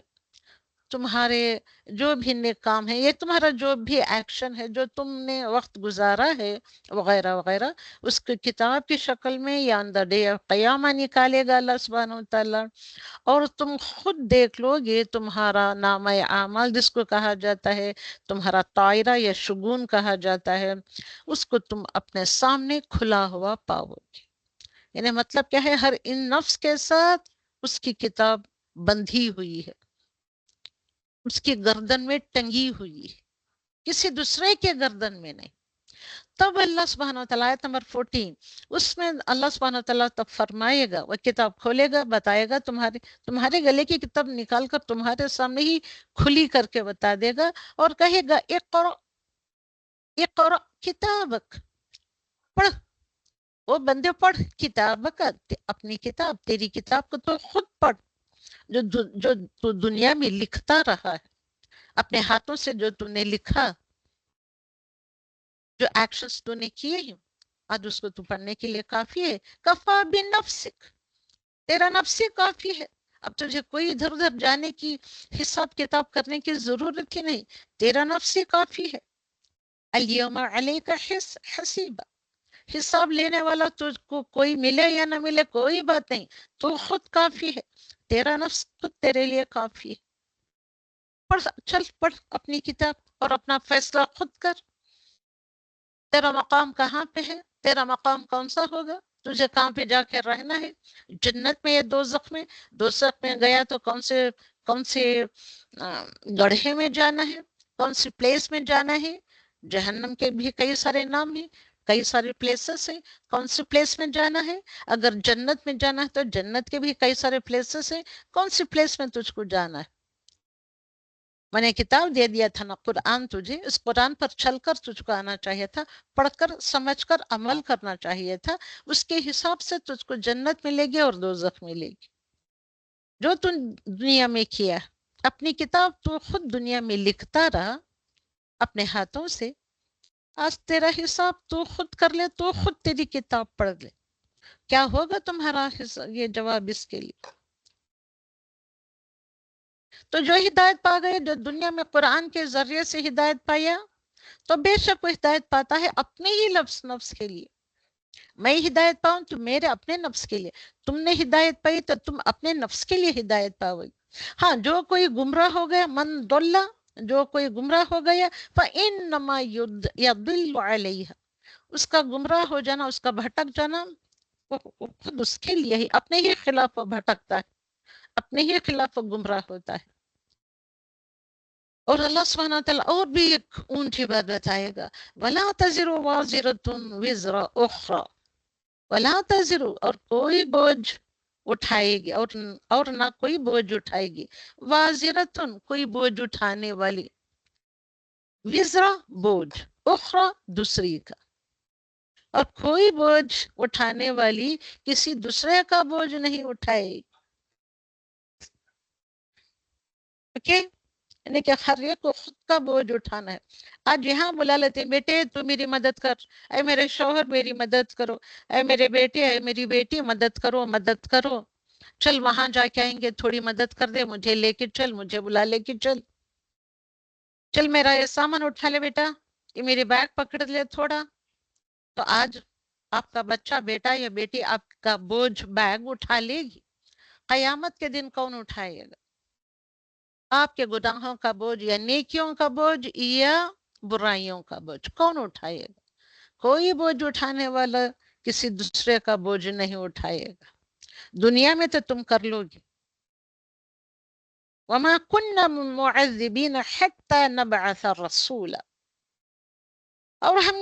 تمہارے جو بھی نیک کام ہے، یہ تمہارا جو بھی ایکشن ہے، جو تم نے وقت گزارا ہے وغیرہ وغیرہ، اس کی کتاب کی شکل میں یا آن دا ڈے آف قیامہ نکالے گا اللہ سبحانہ وتعالی، اور تم خود دیکھ لو گے تمہارا نامہ اعمال جس کو کہا جاتا ہے، تمہارا طائرہ یا شگون کہا جاتا ہے، اس کو تم اپنے سامنے کھلا ہوا پاؤ گے، یعنی مطلب کیا ہے، ہر ان نفس کے ساتھ اس کی کتاب بندھی ہوئی ہے، اس کی گردن میں ٹنگی ہوئی ہے، کسی دوسرے کے گردن میں نہیں۔ تب اللہ سبحانہ وتعالیٰ آیت نمبر 14، اس میں اللہ سبحانہ وتعالیٰ تب فرمائے گا، وہ کتاب کھولے گا، بتائے گا، تمہارے گلے کی کتاب نکال کر تمہارے سامنے ہی کھلی کر کے بتا دے گا، اور کہے گا اقرأ، اقرأ کتابک، پڑھ، وہ بندے پڑھ کتاب کا، اپنی کتاب، تیری کتاب کو تو خود پڑھ، جو تو دنیا میں لکھتا رہا ہے، اپنے ہاتھوں سے جو تو نے لکھا، جو ایکشنز تو نے کیے ہیں، آج اس کو تو پڑھنے کے لیے کافی ہے. کفا بنفسک، تیرا نفس ہی کافی ہے. اب تجھے کوئی ادھر ادھر جانے کی، حساب کتاب کرنے کی ضرورت ہی نہیں، تیرا نفس ہی کافی ہے. الیوم علیک حسیبا، حساب لینے والا تجھ کو کوئی ملے یا نہ ملے کوئی بات نہیں، تو خود کافی ہے، تیرا نفس خود تیرے لیے کافی ہے. پڑھ، چل پڑھ اپنی کتاب اور اپنا فیصلہ خود کر. تیرا مقام کہاں پہ ہے، تیرا مقام کون سا ہوگا، تجھے کہاں پہ جا کے رہنا ہے، جنت میں یا دوزخ میں. دوزخ میں گیا تو کون سے گڑھے میں جانا ہے، کون سی پلیس میں جانا ہے. جہنم کے بھی کئی سارے نام ہیں، کئی سارے پلیسز ہیں، کون سی پلیس میں جانا ہے. اگر جنت میں جانا ہے تو جنت کے بھی کئی سارے پلیسز ہیں، کون سی پلیس میں تجھ کو جانا ہے. میں نے کتاب دے دیا تھا نا قرآن تجھے، اس قرآن پر چل کر تجھ کو آنا چاہیے تھا، پڑھ کر سمجھ کر عمل کرنا چاہیے تھا. اس کے حساب سے تجھ کو جنت ملے گی اور دوزخ ملے گی. جو تم دنیا میں کیا، اپنی کتاب تو خود دنیا میں لکھتا رہا اپنے ہاتھوں سے. آج تیرا حساب تو خود کر لے، تو خود تیری کتاب پڑھ لے. کیا ہوگا تمہارا یہ جواب اس کے لیے؟ تو جو ہدایت پا گئے، جو دنیا میں قرآن کے ذریعے سے ہدایت پایا، تو بے شک وہ ہدایت پاتا ہے اپنے ہی نفس کے لیے. میں ہدایت پاؤں تو میرے اپنے نفس کے لیے، تم نے ہدایت پائی تو تم اپنے نفس کے لیے ہدایت پاؤ. ہاں، جو کوئی گمراہ ہو گیا، من ضل، جو کوئی گمراہ ہو گیا، فإنما يضل علیہ، اس کا گمراہ ہو جانا، اس کا بھٹک جانا، وہ خود اس کے لیے ہی، اپنے ہی خلاف وہ بھٹکتا ہے، اپنے ہی خلاف وہ گمراہ ہوتا ہے. اور اللہ سبحانہ وتعالی اور بھی ایک اونچی بات بتائے گا، وَلَا تَزِرُ وَازِرَةٌ وِزْرَ أُخْرَى، وَلَا تَزِرُ، اور کوئی بوجھ اٹھائے گی، اور نہ کوئی بوجھ اٹھائے گی، وَازِرَةٌ، کوئی بوجھ اٹھانے والی، وِزْرَ بوجھ، اخرى دوسری کا، اور کوئی بوجھ اٹھانے والی کسی دوسرے کا بوجھ نہیں اٹھائے گی. اوکے، یعنی کہ ہر ایک کو خود کا بوجھ اٹھانا ہے. آج یہاں بلا لیتے ہیں، بیٹے تو میری مدد کر، اے میرے شوہر میری مدد کرو، اے میرے بیٹے، اے میری بیٹی مدد کرو، مدد کرو. چل وہاں جا کے آئیں گے، تھوڑی مدد کر دے، مجھے لے کے چل، مجھے بلا لے کے چل، چل میرا یہ سامان اٹھا لے بیٹا، یہ میری بیگ پکڑ لے تھوڑا. تو آج آپ کا بچہ، بیٹا یا بیٹی آپ کا بوجھ بیگ اٹھا لے گی. قیامت کے دن کون اٹھائے گا آپ کے گناہوں کا بوجھ، یا نیکیوں کا بوجھ یا برائیوں کا بوجھ؟ کون اٹھائے گا؟ کوئی بوجھ اٹھانے والا کسی دوسرے کا بوجھ نہیں اٹھائے گا. دنیا میں تو تم کر لو گے. وَمَا كُنَّا مُعَذِّبِينَ حَتَّى نَبْعَثَ رَسُولًا، اور ہم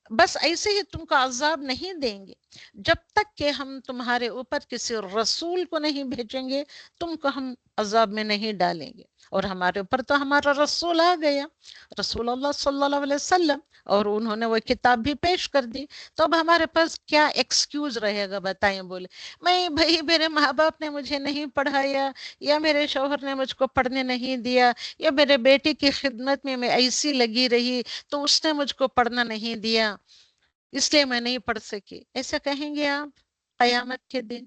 بس ایسے ہی تم کو عذاب نہیں دیں گے جب تک کہ ہم تمہارے اوپر کسی رسول کو نہیں بھیجیں گے، تم کو ہم عذاب میں نہیں ڈالیں گے. اور ہمارے اوپر تو ہمارا رسول آ گیا، رسول اللہ صلی اللہ علیہ وسلم، اور انہوں نے وہ کتاب بھی پیش کر دی. تو اب ہمارے پاس کیا ایکسکیوز رہے گا بتائیں؟ بولے میں بھائی میرے ماں باپ نے مجھے نہیں پڑھایا، یا میرے شوہر نے مجھ کو پڑھنے نہیں دیا، یا میرے بیٹے کی خدمت میں میں ایسی لگی رہی تو اس نے مجھ کو پڑھنا نہیں دیا، اس لیے میں نہیں پڑھ سکی. ایسا کہیں گے آپ قیامت کے دن؟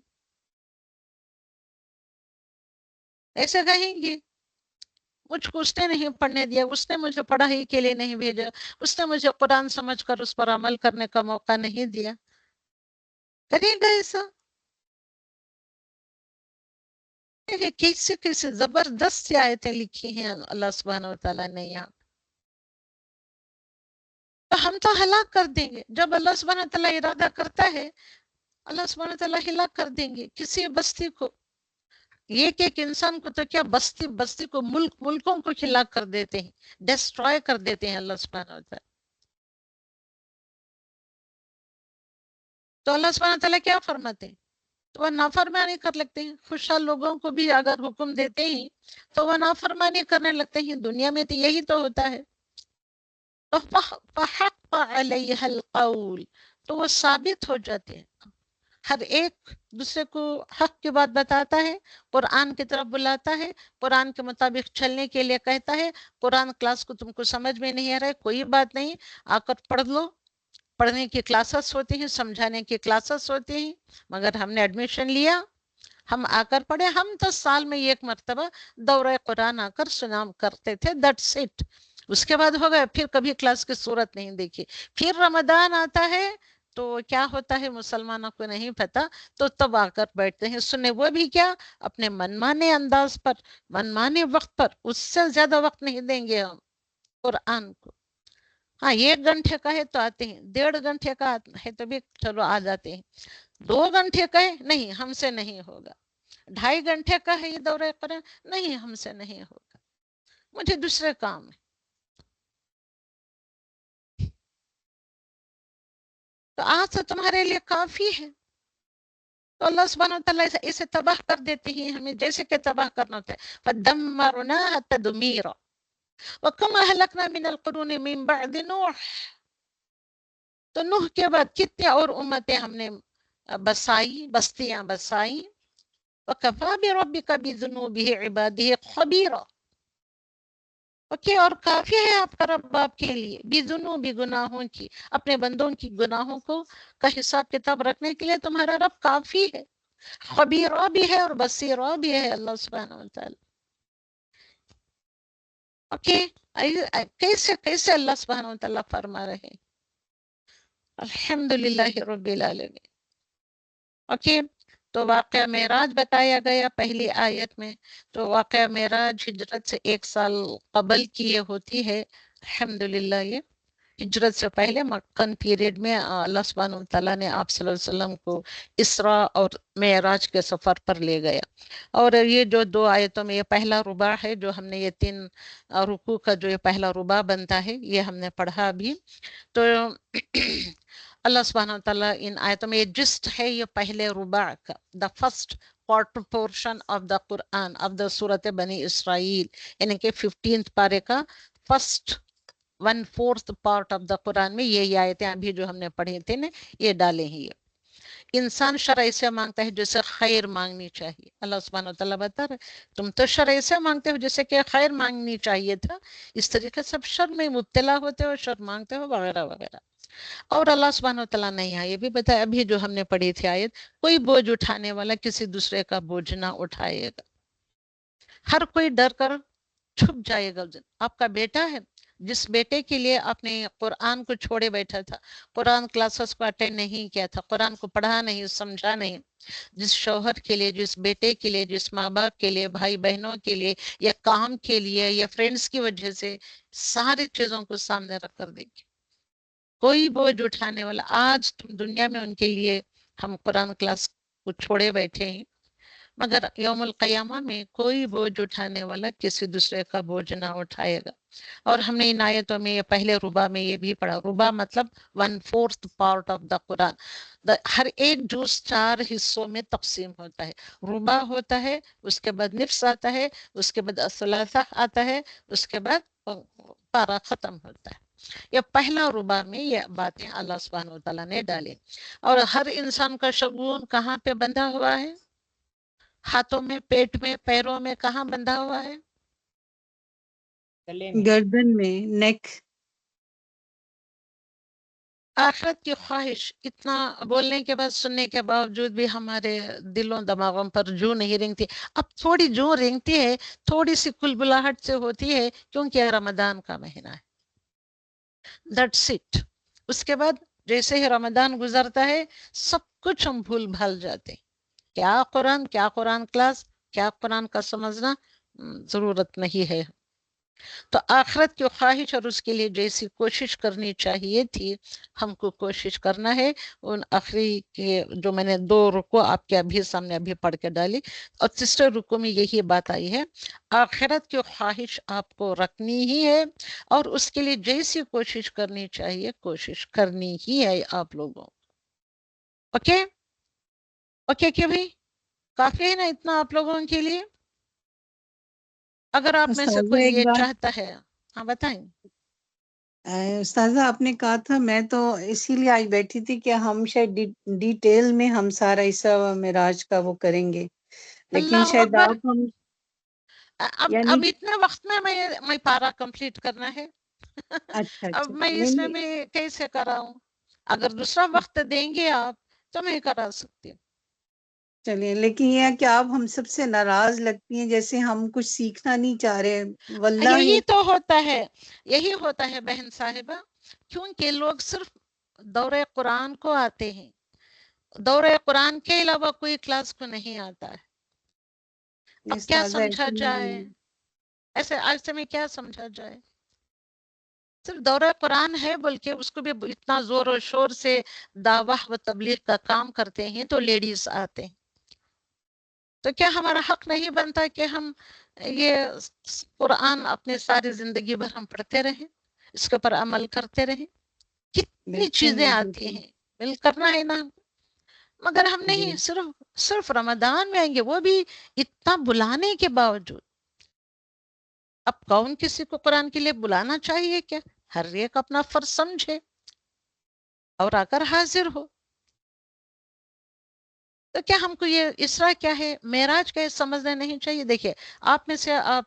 ایسا کہیں گے؟ مجھ کو اس نے نہیں پڑھنے دیا، اس نے مجھے پڑھائی کے لیے نہیں بھیجا، اس نے مجھے قرآن سمجھ کر اس پر عمل کرنے کا موقع نہیں دیا. کرے گا ایسا؟ کیسے کیسے زبردست سی آیتیں لکھی ہیں اللہ سبحانہ وتعالیٰ نے یہاں. تو ہم تو ہلاک کر دیں گے. جب اللہ سبحانہ وتعالیٰ ارادہ کرتا ہے، اللہ سبحانہ وتعالیٰ ہلاک کر دیں گے کسی بستی کو. ایک ایک انسان کو تو کیا، بستی بستی کو، ملکوں کو ہلاک کر دیتے ہیں، ڈسٹروائے کر دیتے ہیں اللہ سبحانہ وتعالیٰ. تو اللہ سبحانہ وتعالیٰ کیا فرماتے ہیں؟ تو وہ نافرمانی کر لگتے ہیں. خوشحال لوگوں کو بھی اگر حکم دیتے ہیں تو وہ نافرمانی کرنے لگتے ہیں. دنیا میں تو یہی تو ہوتا ہے. فحق علیہ القول، تو وہ ثابت ہو جاتے ہیں. ہر ایک دوسرے کو حق کی بات بتاتا ہے، قرآن کی طرف بلاتا ہے، قرآن کے مطابق چلنے کے لیے کہتا ہے. قرآن کلاس کو تم کو سمجھ میں نہیں آ رہا ہے، کوئی بات نہیں، آ کر پڑھ لو. پڑھنے کی کلاسز ہوتی ہیں، سمجھانے کی کلاسز ہوتی ہیں. مگر ہم نے ایڈمیشن لیا، ہم آ کر پڑھے. ہم 10 سال میں ایک مرتبہ دورہ قرآن آ کر سنا کرتے تھے، دیٹس اٹ. اس کے بعد ہو گیا، پھر کبھی کلاس کی صورت نہیں دیکھی. پھر رمضان آتا ہے تو کیا ہوتا ہے مسلمانوں کو نہیں پتا، تو تب آ کر بیٹھتے ہیں سننے. وہ بھی کیا، اپنے منمانے انداز پر، منمانے وقت پر. اس سے زیادہ وقت نہیں دیں گے ہم قرآن کو. ہاں 1 گھنٹے کا ہے تو آتے ہیں، 1.5 گھنٹے کا ہے تو بھی چلو آ جاتے ہیں. 2 گھنٹے کا ہے نہیں، ہم سے نہیں ہوگا. 2.5 گھنٹے کا ہے یہ دورہ قرآن، نہیں ہم سے نہیں ہوگا، مجھے دوسرے کام ہے. تو آج تو تمہارے لیے کافی ہے. تو اللہ سبحانہ وتعالیٰ اسے تباہ کر دیتے ہیں، ہمیں جیسے کہ تباہ کرنا ہوتا ہے. فَدَمَّرْنَاهَا تَدْمِيرًا وَكَمْ أَهْلَكْنَا مِنَ الْقُرُونِ مِنْ بَعْدِ نُوحٍ. تو نوح کے بعد کتنے اور امتیں ہم نے بسائی، بستیاں بسائی. وَكَفَى بِرَبِّكَ بِذُنُوبِهِ عِبَادِهِ خَبِيرًا. اوکے، اور کافی ہے آپ کا رب آپ کے لیے بِذُنُوبِ گناہوں کی، اپنے بندوں کی گناہوں کو کا حساب کتاب رکھنے کے لیے تمہارا رب کافی ہے. خبیرہ بھی ہے اور بصیرہ بھی ہے اللہ سبحانہ وتعالی. اوکے، کیسے کیسے اللہ سبحانہ وتعالی فرما رہے ہیں الحمدللہ رب العالمین. اوکے، تو واقعہ معراج بتایا گیا پہلی آیت میں. تو واقعہ معراج ہجرت سے 1 سال قبل کی یہ ہوتی ہے. الحمدللہ یہ ہجرت سے پہلے مکن پیریڈ میں اللہ سبحانہ وتعالیٰ نے آپ صلی اللہ علیہ وسلم کو اسراء اور معراج کے سفر پر لے گیا. اور یہ جو 2 آیتوں میں یہ پہلا رباع ہے، جو ہم نے یہ 3 رکوع کا جو یہ پہلا رباع بنتا ہے، یہ ہم نے پڑھا بھی. تو اللہ سبحانہ وتعالیٰ ان آیتوں میں یہ جسٹ ہے یہ پہلے رباع کا، the first quarter portion of the Quran of the سورت بنی اسرائیل، یعنی کہ 15th پارے کا فرسٹ 1/4 پارٹ آف دا قرآن میں یہ آیتیں ابھی جو ہم نے پڑھی تھے نا، یہ ڈالے ہیں. یہ انسان شرع سے مانگتا ہے جیسے خیر مانگنی چاہیے. اللہ سبحانہ وتعالیٰ بتا رہے تم تو شرع سے مانگتے ہو جیسے کہ خیر مانگنی چاہیے تھا، اس طریقے سے سب شر میں مبتلا ہوتے ہو، شر مانگتے ہو وغیرہ وغیرہ. اور اللہ سبحانہ وتعالیٰ نے یہاں یہ بھی بتایا ابھی جو ہم نے پڑھی تھی آیت، کوئی بوجھ اٹھانے والا کسی دوسرے کا بوجھ نہ اٹھائے گا. ہر کوئی ڈر کر چھپ جائے گا. آپ کا بیٹا ہے، جس بیٹے کے لیے آپ نے قرآن کو چھوڑے بیٹھا تھا، قرآن کلاسز کو اٹینڈ نہیں کیا تھا، قرآن کو پڑھا نہیں، سمجھا نہیں، جس شوہر کے لیے، جس بیٹے کے لیے، جس ماں باپ کے لیے، بھائی بہنوں کے لیے، یا کام کے لیے، یا فرینڈز کی وجہ سے ساری چیزوں کو سامنے رکھ کر دیکھیں، کوئی بوجھ اٹھانے والا. آج دنیا میں ان کے لیے ہم قرآن کلاس کو چھوڑے بیٹھے ہیں، مگر یوم القیامہ میں کوئی بوجھ اٹھانے والا کسی دوسرے کا بوجھ نہ اٹھائے گا. اور ہم نے ان آیتوں میں یہ پہلے ربا میں یہ بھی پڑھا. ربا مطلب 1/4 پارٹ آف دا قرآن. ہر ایک جز 4 حصوں میں تقسیم ہوتا ہے. ربا ہوتا ہے، اس کے بعد نفس آتا ہے، اس کے بعد الثلاثہ آتا ہے، اس کے بعد پارا ختم ہوتا ہے. یہ پہلا ربا میں یہ باتیں اللہ سبحانہ وتعالیٰ نے ڈالیں. اور ہر انسان کا شگون کہاں پہ بندھا ہوا ہے؟ ہاتھوں میں، پیٹ میں، پیروں میں. کہاں بندھا ہوا ہے؟ گردن میں، نیک. آخرت کی خواہش اتنا بولنے کے بعد، سننے کے باوجود بھی ہمارے دلوں دماغوں پر جو نہیں رینگتی. اب تھوڑی جو رینگتی ہے، تھوڑی سی کلبلاہٹ سے ہوتی ہے، کیونکہ رمضان کا مہینہ ہے. That's it. اس کے بعد جیسے ہی رمضان گزرتا ہے سب کچھ ہم بھول بھال جاتے ہیں. کیا قرآن کلاس، کیا قرآن کا سمجھنا، ضرورت نہیں ہے. تو آخرت کی خواہش اور اس کے لیے جیسی کوشش کرنی چاہیے تھی، ہم کو کوشش کرنا ہے. ان آخری کے جو میں نے 2 رکوع آپ کے ابھی سامنے ابھی پڑھ کے ڈالی، اور تیسرے رکوع میں یہی بات آئی ہے، آخرت کی خواہش آپ کو رکھنی ہی ہے، اور اس کے لیے جیسی کوشش کرنی چاہیے کوشش کرنی ہی ہے آپ لوگوں. اوکے اوکے کہ بھی کافی ہے نا اتنا آپ لوگوں کے لیے؟ اگر آپ میں سے استاذہ کوئی ایک یہ بات، چاہتا ہے، ہاں بتائیں. استاذہ آپ نے کہا تھا، میں تو اسی لیے آج بیٹھی تھی کہ ہم شاید ڈیٹیل میں ہم سارا اسراء و معراج کا وہ کریں گے، لیکن اللہ شاید اکبر. آپ ہم اب یعنی اتنے وقت میں میں پارا کمپلیٹ کرنا ہے. اچھا اب اچھا میں نہیں اس نہیں میں کیسے کراؤں؟ اگر دوسرا وقت دیں گے آپ تو میں کرا سکتی ہوں. چلیے، لیکن یہ ہے کہ آپ ہم سب سے ناراض لگتی ہیں، جیسے ہم کچھ سیکھنا نہیں چاہ رہے واللہ. یہی تو ہوتا ہے، یہی ہوتا ہے بہن صاحبہ، کیونکہ لوگ صرف دورہ قرآن کو آتے ہیں، دورہ قرآن کے علاوہ کوئی کلاس کو نہیں آتا ہے. اب کیا استاذہ سمجھا ایسے جائے؟ نہیں ایسے میں کیا سمجھا جائے؟ صرف دورہ قرآن ہے بلکہ اس کو بھی اتنا زور و شور سے دعویٰ و تبلیغ کا کام کرتے ہیں تو لیڈیز آتے ہیں. تو کیا ہمارا حق نہیں بنتا کہ ہم یہ قرآن اپنے ساری زندگی بھر ہم پڑھتے رہیں، اس کے اوپر عمل کرتے رہیں؟ کتنی بالکل چیزیں آتی بالکل ہیں، مل کرنا ہے نا. مگر ہم جی نہیں، صرف رمضان میں آئیں گے، وہ بھی اتنا بلانے کے باوجود. اب کون کسی کو قرآن کے لیے بلانا چاہیے؟ کیا ہر ایک اپنا فرض سمجھے اور آ کر حاضر ہو؟ تو کیا ہم کو یہ اسراء کیا ہے، معراج کیا ہے سمجھنا نہیں چاہیے؟ دیکھیے، آپ میں سے آپ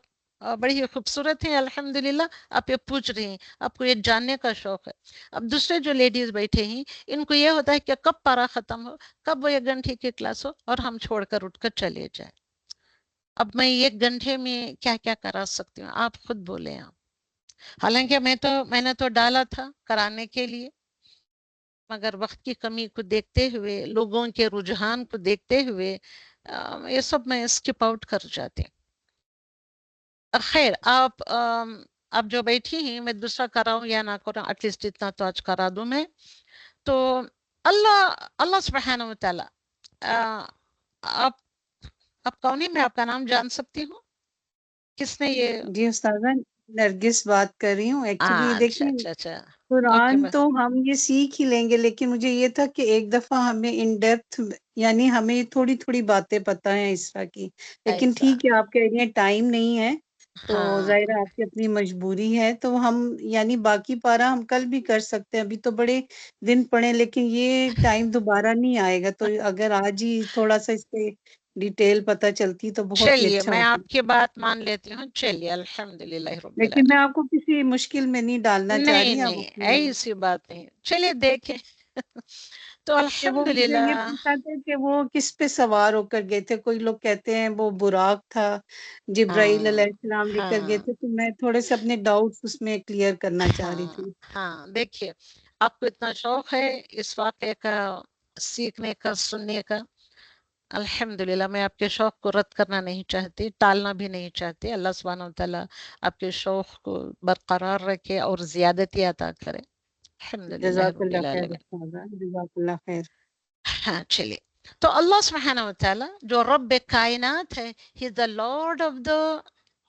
بڑی ہی خوبصورت ہیں الحمدللہ، آپ یہ پوچھ رہی ہیں، آپ کو یہ جاننے کا شوق ہے. اب دوسرے جو لیڈیز بیٹھے ہیں ان کو یہ ہوتا ہے کہ کب پارا ختم ہو، کب وہ 1 گھنٹے کی کلاس ہو اور ہم چھوڑ کر اٹھ کر چلے جائیں. اب میں 1 گھنٹے میں کیا کیا کرا سکتی ہوں؟ آپ خود بولیں. حالانکہ میں نے تو ڈالا تھا کرانے کے لیے، مگر وقت کی کمی کو دیکھتے ہوئے، لوگوں کے رجحان کو دیکھتے ہوئے یہ سب میں اسکپ آؤٹ کر جاتے. خیر، آپ جو بیٹھی ہیں، میں دوسرا کراؤں یا نہ کراؤں، ایٹ لیسٹ اتنا تو آج کرا دوں میں. تو اللہ سبحانہ و تعالی، آپ کون ہیں؟ میں آپ کا نام جان سکتی ہوں؟ کس نے یہ جی استاذہ، نرگس بات کر رہی ہوں. ایکچولی اچھا دیکھیں، اچھا اچھا. اوکے. قرآن تو ہم یہ سیکھ ہی لیں گے، لیکن مجھے یہ تھا کہ ایک دفعہ ہمیں ان ڈیپتھ، یعنی ہمیں تھوڑی تھوڑی باتیں پتہ ہیں اس طرح کی. لیکن ایسا. ٹھیک ہے، آپ کہہ رہی ہیں ٹائم نہیں ہے، تو ہاں. ظاہر ہے آپ کی اپنی مجبوری ہے. تو ہم یعنی باقی پارا ہم کل بھی کر سکتے ہیں، ابھی تو بڑے دن پڑے، لیکن یہ ٹائم دوبارہ نہیں آئے گا. تو اگر آج ہی تھوڑا سا اس پہ ڈیٹیل پتہ چلتی تو بہت ہی چلیے، اچھا میں ہوتا. آپ کی بات مان لیتی ہوں. چلیے، الحمدللہ رب لیکن میں العالمین. آپ کو کسی مشکل میں نہیں ڈالنا چاہ نہیں رہی، آپ نہیں، اپنی ایسی بات نہیں. چلیے دیکھیں. تو کہ وہ مجھے الحمدللہ. یہ پوچھا تھا کہ وہ کس پہ سوار ہو کر گئے تھے. کوئی لوگ کہتے ہیں وہ براق تھا، جبرائیل ہاں علیہ السلام لے کر گئے ہاں تھے. تو میں تھوڑے سے اپنے ڈاؤٹس اس میں کلیئر کرنا چاہ رہی ہاں تھی. ہاں. دیکھیے، آپ کو اتنا شوق ہے اس واقعے کا سیکھنے کا، سننے کا. الحمدللہ، میں آپ کے شوق کو رد کرنا نہیں چاہتی، ٹالنا بھی نہیں چاہتی. اللہ سبحانہ وتعالی آپ کے شوق کو برقرار رکھے اور زیادتی عطا کرے. الحمدللہ جزاک رب اللہ خیر العالمین. استاذہ، جزاک اللہ خیر. ہاں چلیے. تو اللہ سبحانہ وتعالی جو رب کائنات ہے، ہی از دا لارڈ آف دا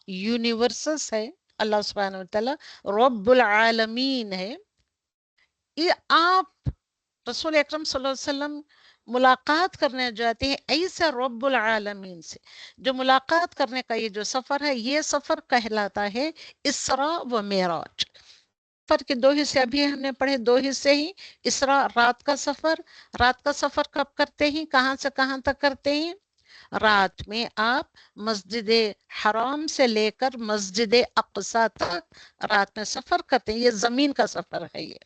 یونیورسز ہے. اللہ سبحانہ وتعالی رب العالمین ہے. یہ آپ رسول اکرم صلی اللہ علیہ وسلم ملاقات کرنے جاتے ہیں ایسا رب العالمین سے. جو ملاقات کرنے کا یہ جو سفر ہے، یہ سفر کہلاتا ہے اسراء و معراج. سفر کے 2 حصے ابھی ہم نے پڑھے، 2 حصے ہی. اسراء رات کا سفر. رات کا سفر کب کرتے ہیں؟ کہاں سے کہاں تک کرتے ہیں؟ رات میں آپ مسجد حرام سے لے کر مسجد اقصی تک رات میں سفر کرتے ہیں. یہ زمین کا سفر ہے یہ.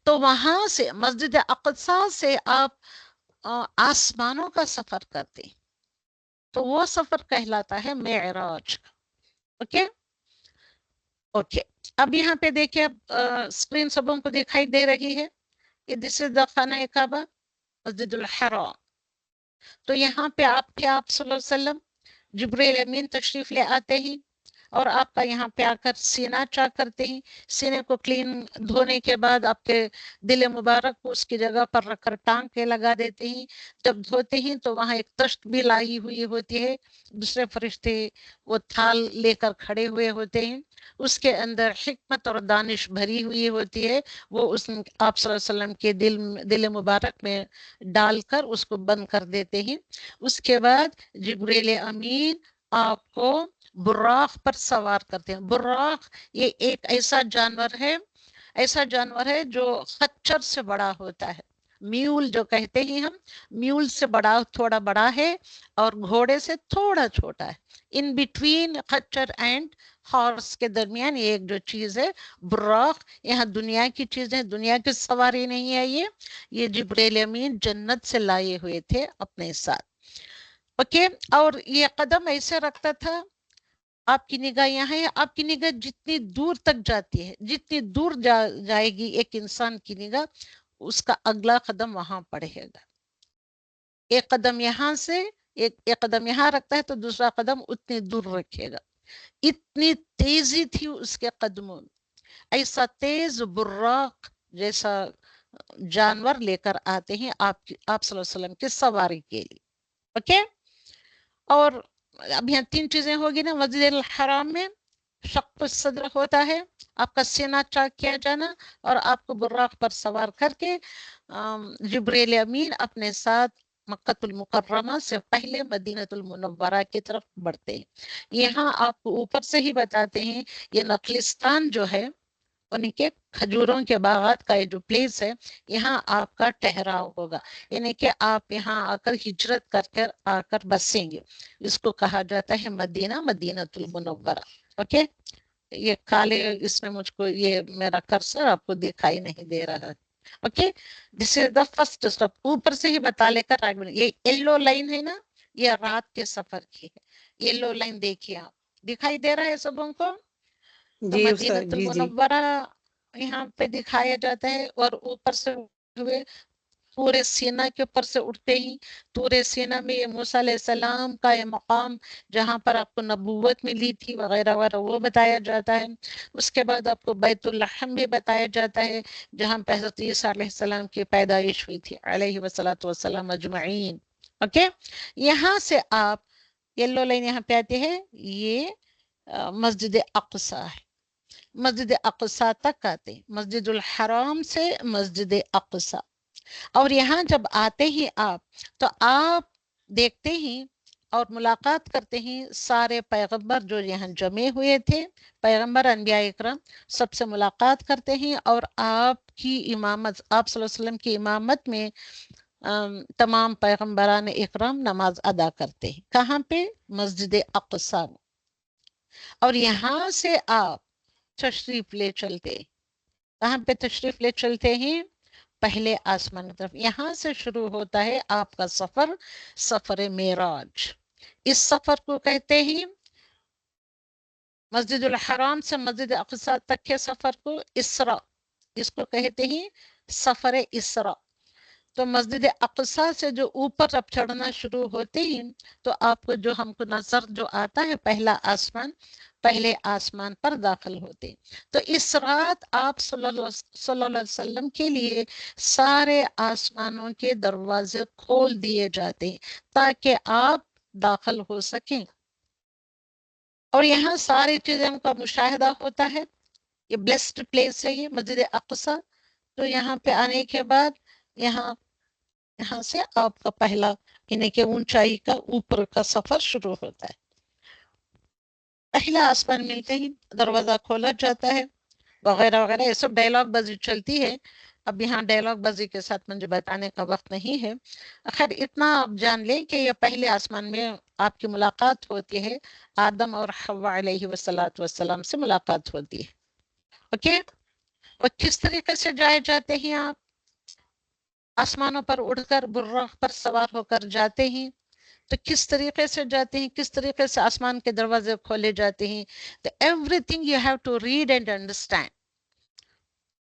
تو وہاں سے مسجد اقصی سے آپ آسمانوں کا سفر کرتے ہیں، تو وہ سفر کہلاتا ہے معراج. Okay okay. اب یہاں پہ دیکھیں، اسکرین سبوں کو دکھائی دے رہی ہے کہ دس از دا خانہ کعبہ، مسجد الحرام. تو یہاں پہ آپ کے آپ صلی اللہ علیہ وسلم جبریل امین تشریف لے آتے ہیں اور آپ کا یہاں پہ آ کر سینہ چاک کرتے ہیں. سینے کو کلین دھونے کے بعد آپ کے دل مبارک کو اس کی جگہ پر رکھ کر ٹانگ کے لگا دیتے ہیں. جب دھوتے ہیں تو وہاں ایک تشت بھی لائی ہوئی ہوتی ہے. دوسرے فرشتے وہ تھال لے کر کھڑے ہوئے ہوتے ہیں. اس کے اندر حکمت اور دانش بھری ہوئی ہوتی ہے. وہ اس آپ صلی اللہ علیہ وسلم کے دل مبارک میں ڈال کر اس کو بند کر دیتے ہیں. اس کے بعد جبریل امین آپ کو براق پر سوار کرتے ہیں. براق یہ ایک ایسا جانور ہے ایسا جانور ہے جو خچر سے بڑا ہوتا ہے، میول جو کہتے ہیں ہم، میول سے بڑا، تھوڑا بڑا ہے، اور گھوڑے سے تھوڑا چھوٹا ہے. ان بٹوین خچر اینڈ ہارس کے درمیان یہ ایک جو چیز ہے براق، یہاں دنیا کی چیز ہے، دنیا کی سواری نہیں ہے یہ جبریل امین جنت سے لائے ہوئے تھے اپنے ساتھ. اوکے، اور یہ قدم ایسے رکھتا تھا، آپ کی نگاہ یہاں ہے، آپ کی نگاہ جتنی دور تک جاتی ہے، جتنی دور جائے گی ایک انسان کی نگاہ، اس کا اگلا قدم وہاں پڑے گا. ایک قدم یہاں سے ایک قدم یہاں رکھتا ہے تو دوسرا قدم اتنی دور رکھے گا. اتنی تیزی تھی اس کے قدموں میں، ایسا تیز براق جیسا جانور لے کر آتے ہیں آپ صلی اللہ علیہ وسلم کی سواری کے لیے. اوکے، اور اب یہاں 3 چیزیں ہوگی نا. مسجد الحرام میں شق الصدر ہوتا ہے، آپ کا سینہ چاک کیا جانا، اور آپ کو براق پر سوار کر کے جبریل امین اپنے ساتھ مکہ المکرمہ سے پہلے مدینہ المنورہ کی طرف بڑھتے ہیں. یہاں آپ کو اوپر سے ہی بتاتے ہیں یہ نخلستان جو ہے، ان کے کھجوروں کے باغات کا جو پلیس ہے، یہاں آپ کا ٹھہراؤ ہوگا، یعنی کہ آپ یہاں آ کر ہجرت کر آ کر بسیں گے. اس کو کہا جاتا ہے مدینہ المنورہ. اوکے، یہ کالے اس میں مجھ کو یہ میرا کرسر آپ کو دکھائی نہیں دے رہا ہے. Okay, this is the first step. اوپر سے ہی بتا لے کر آگے. یہ یلو لائن ہے نا، یہ رات کے سفر کی ہے. یلو لائن دیکھیے آپ، دکھائی دے رہا ہے سبوں کو؟ تو جی مدینہ استاد، جی جی. المنورہ یہاں پہ دکھایا جاتا ہے. اور اوپر سے ہوئے پورے سینہ کے اوپر سے اٹھتے ہی پورے سینہ میں یہ موسیٰ علیہ السلام کا یہ مقام جہاں پر آپ کو نبوت ملی تھی وغیرہ وغیرہ وہ بتایا جاتا ہے. اس کے بعد آپ کو بیت اللحم بھی بتایا جاتا ہے جہاں پہ حضرت عیسیٰ علیہ السلام کی پیدائش ہوئی تھی علیہ والسلام اجمعین. اوکے، یہاں سے آپ یلو لائن یہاں پہ آتے ہیں، یہ مسجد اقصی ہے. مسجد اقصی تک آتے ہیں، مسجد الحرام سے مسجد اقصی. اور یہاں جب آتے ہی آپ تو آپ دیکھتے ہی اور ملاقات کرتے ہیں سارے پیغمبر جو یہاں جمع ہوئے تھے، پیغمبر انبیاء اکرام سب سے ملاقات کرتے ہیں. اور آپ کی امامت، آپ صلی اللہ علیہ وسلم کی امامت میں تمام پیغمبران اکرام نماز ادا کرتے ہیں. کہاں پہ؟ مسجد اقصی. اور یہاں سے آپ تشریف لے چلتے، کہاں پہ تشریف لے چلتے ہیں؟ پہلے آسمان کی طرف. یہاں سے شروع ہوتا ہے آپ کا سفر، سفر معراج. اس سفر کو کہتے ہیں مسجد الحرام سے مسجد اقصی تک کے سفر کو اسراء، اس کو کہتے ہیں سفر اسراء. تو مسجد اقصی سے جو اوپر اب چڑھنا شروع ہوتے ہیں تو آپ کو جو ہم کو نظر جو آتا ہے پہلا آسمان، پہلے آسمان پر داخل ہوتے. تو اس رات آپ صلی اللہ علیہ وسلم کے لیے سارے آسمانوں کے دروازے کھول دیے جاتے ہیں تاکہ آپ داخل ہو سکیں. اور یہاں ساری چیزوں کا مشاہدہ ہوتا ہے. یہ بلیسڈ پلیس ہے یہ مسجد اقصی. تو یہاں پہ آنے کے بعد یہاں سے آپ کا پہلا یعنی کہ اونچائی کا اوپر کا سفر شروع ہوتا ہے. پہلا آسمان ملتے ہی دروازہ کھولا جاتا ہے وغیرہ وغیرہ. یہ سب ڈائلاگ بازی چلتی ہے. اب یہاں ڈائلاگ بازی کے ساتھ مجھے بتانے کا وقت نہیں ہے. خیر اتنا آپ جان لیں کہ یہ پہلے آسمان میں آپ کی ملاقات ہوتی ہے، آدم اور حوا علیہ والسلام سے ملاقات ہوتی ہے. اوکے، اور کس طریقے سے جائے جاتے ہیں آپ؟ آسمانوں پر اڑ کر براق پر سوار ہو کر جاتے ہیں. تو کس طریقے سے جاتے ہیں، کس طریقے سے آسمان کے دروازے کھولے جاتے ہیں؟ تو everything you have to read and understand.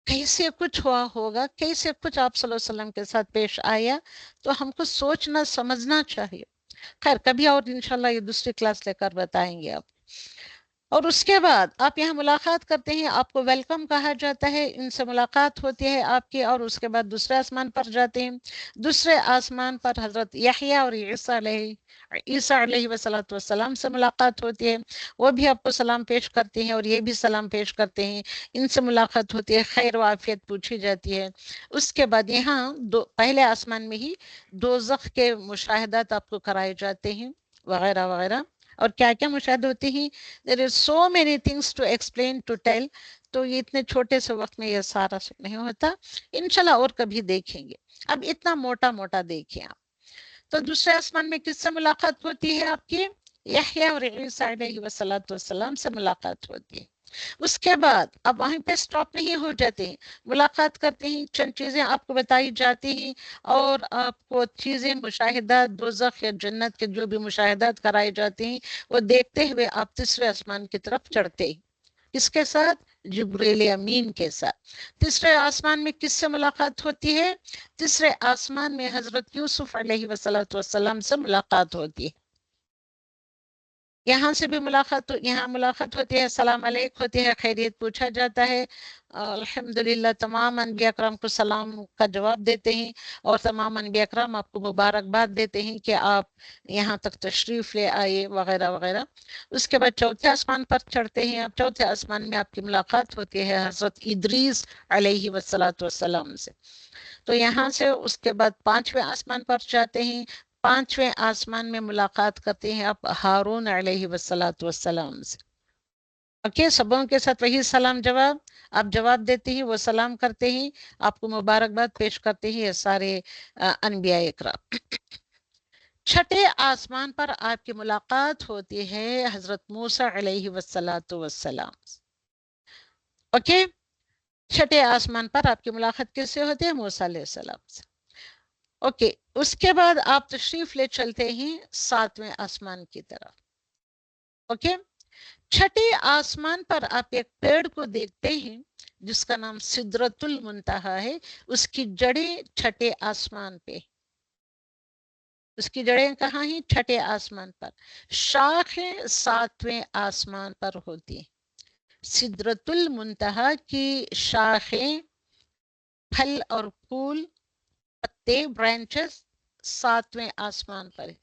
کیسے کچھ ہوا ہوگا، کیسے کچھ آپ صلی اللہ علیہ وسلم کے ساتھ پیش آیا، تو ہم کو سوچنا سمجھنا چاہیے. خیر کبھی اور انشاءاللہ یہ دوسری کلاس لے کر بتائیں گے آپ. اور اس کے بعد آپ یہاں ملاقات کرتے ہیں، آپ کو ویلکم کہا جاتا ہے، ان سے ملاقات ہوتی ہے آپ کی. اور اس کے بعد دوسرے آسمان پر جاتے ہیں. دوسرے آسمان پر حضرت یحییٰ اور عیسیٰ علیہ والسلام سے ملاقات ہوتی ہے. وہ بھی آپ کو سلام پیش کرتے ہیں اور یہ بھی سلام پیش کرتے ہیں. ان سے ملاقات ہوتی ہے، خیر و عافیت پوچھی جاتی ہے. اس کے بعد یہاں پہلے آسمان میں ہی دوزخ کے مشاہدات آپ کو کرائے جاتے ہیں وغیرہ وغیرہ. اور کیا کیا مشاہدے ہوتے ہیں. There is so many things to explain to tell. تو یہ اتنے چھوٹے سے وقت میں یہ سارا نہیں ہوتا. انشاءاللہ اور کبھی دیکھیں گے. اب اتنا موٹا موٹا دیکھیں آپ. تو دوسرے آسمان میں کس سے ملاقات ہوتی ہے آپ کی؟ یحییٰ اور عیسیٰ علیہ والسلام سے ملاقات ہوتی ہے. اس کے بعد اب وہیں پہ سٹاپ نہیں ہو جاتے ہیں, ملاقات کرتے ہیں, چند چیزیں آپ کو بتائی جاتی ہیں, اور آپ کو چیزیں مشاہدات دوزخ یا جنت کے جو بھی مشاہدات کرائے جاتے ہیں وہ دیکھتے ہوئے آپ تیسرے آسمان کی طرف چڑھتے ہیں. کس کے ساتھ؟ جبریل امین کے ساتھ. تیسرے آسمان میں کس سے ملاقات ہوتی ہے؟ تیسرے آسمان میں حضرت یوسف علیہ والسلام سے ملاقات ہوتی ہے. یہاں سے بھی یہاں ملاقات ہوتی ہے, السلام علیکم ہوتی ہے, خیریت پوچھا جاتا ہے. الحمدللہ تمام انبیاء اکرام کو سلام کا جواب دیتے ہیں, اور تمام انبیاء اکرام آپ کو مبارکباد دیتے ہیں کہ آپ یہاں تک تشریف لے آئے وغیرہ وغیرہ. اس کے بعد چوتھے آسمان پر چڑھتے ہیں. اب چوتھے آسمان میں آپ کی ملاقات ہوتی ہے حضرت ادریس علیہ والسلام سے. تو یہاں سے اس کے بعد پانچویں آسمان پر جاتے ہیں. پانچویں آسمان میں ملاقات کرتے ہیں آپ ہارون علیہ والسلام سے. اوکے, سبوں کے ساتھ وہی سلام جواب آپ جواب دیتے ہیں, وہ سلام کرتے ہیں, آپ کو مبارکباد پیش کرتے ہیں یہ سارے انبیاء اکرام. چھٹے آسمان پر آپ کی ملاقات ہوتی ہے حضرت موسیٰ علیہ والسلام. اوکے, چھٹے آسمان پر آپ کی ملاقات کس سے ہوتی ہے؟ موسیٰ علیہ السلام سے. اوکے, اس کے بعد آپ تشریف لے چلتے ہیں ساتویں آسمان کی طرف. اوکے, چھٹے آسمان پر آپ ایک پیڑ کو دیکھتے ہیں جس کا نام سدرۃ المنتہا ہے. اس کی جڑیں چھٹے آسمان پہ, اس کی جڑیں کہاں ہیں؟ چھٹے آسمان پر. شاخیں ساتویں آسمان پر ہوتی ہیں. سدرۃ المنتہا کی شاخیں, پھل اور پھول, پتے, برانچز ساتویں آسمان پر ہے.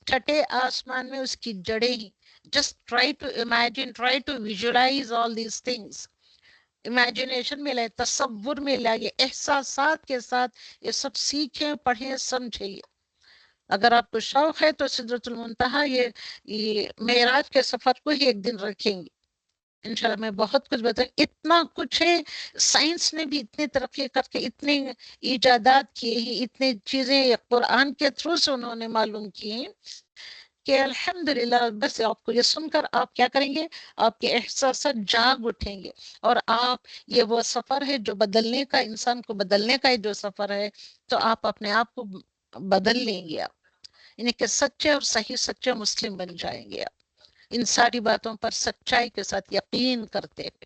چھٹے آسمان میں اس کی جڑیں ہیں. Just try to imagine, try to visualize all these things. Imagination میں لائے, تصور میں لائے, احساسات کے ساتھ یہ سب سیکھیں, پڑھیں, سمجھیں. اگر آپ کو شوق ہے تو سدرۃ المنتہا یہ معراج کے سفر کو ہی ایک دن رکھیں گے انشاءاللہ. میں بہت کچھ بتاؤں, اتنا کچھ ہے. سائنس نے بھی اتنی ترقی کر کے اتنے ایجادات کیے ہیں, اتنے چیزیں قرآن کے تھرو سے انہوں نے معلوم کی ہیں کہ الحمدللہ. بس آپ کو یہ سن کر آپ کیا کریں گے؟ آپ کے احساسات جاگ اٹھیں گے, اور آپ یہ وہ سفر ہے جو بدلنے کا, انسان کو بدلنے کا جو سفر ہے, تو آپ اپنے آپ کو بدل لیں گے. آپ یعنی کہ سچے اور صحیح سچے مسلم بن جائیں گے آپ, ان ساری باتوں پر سچائی کے ساتھ یقین کرتے ہوئے.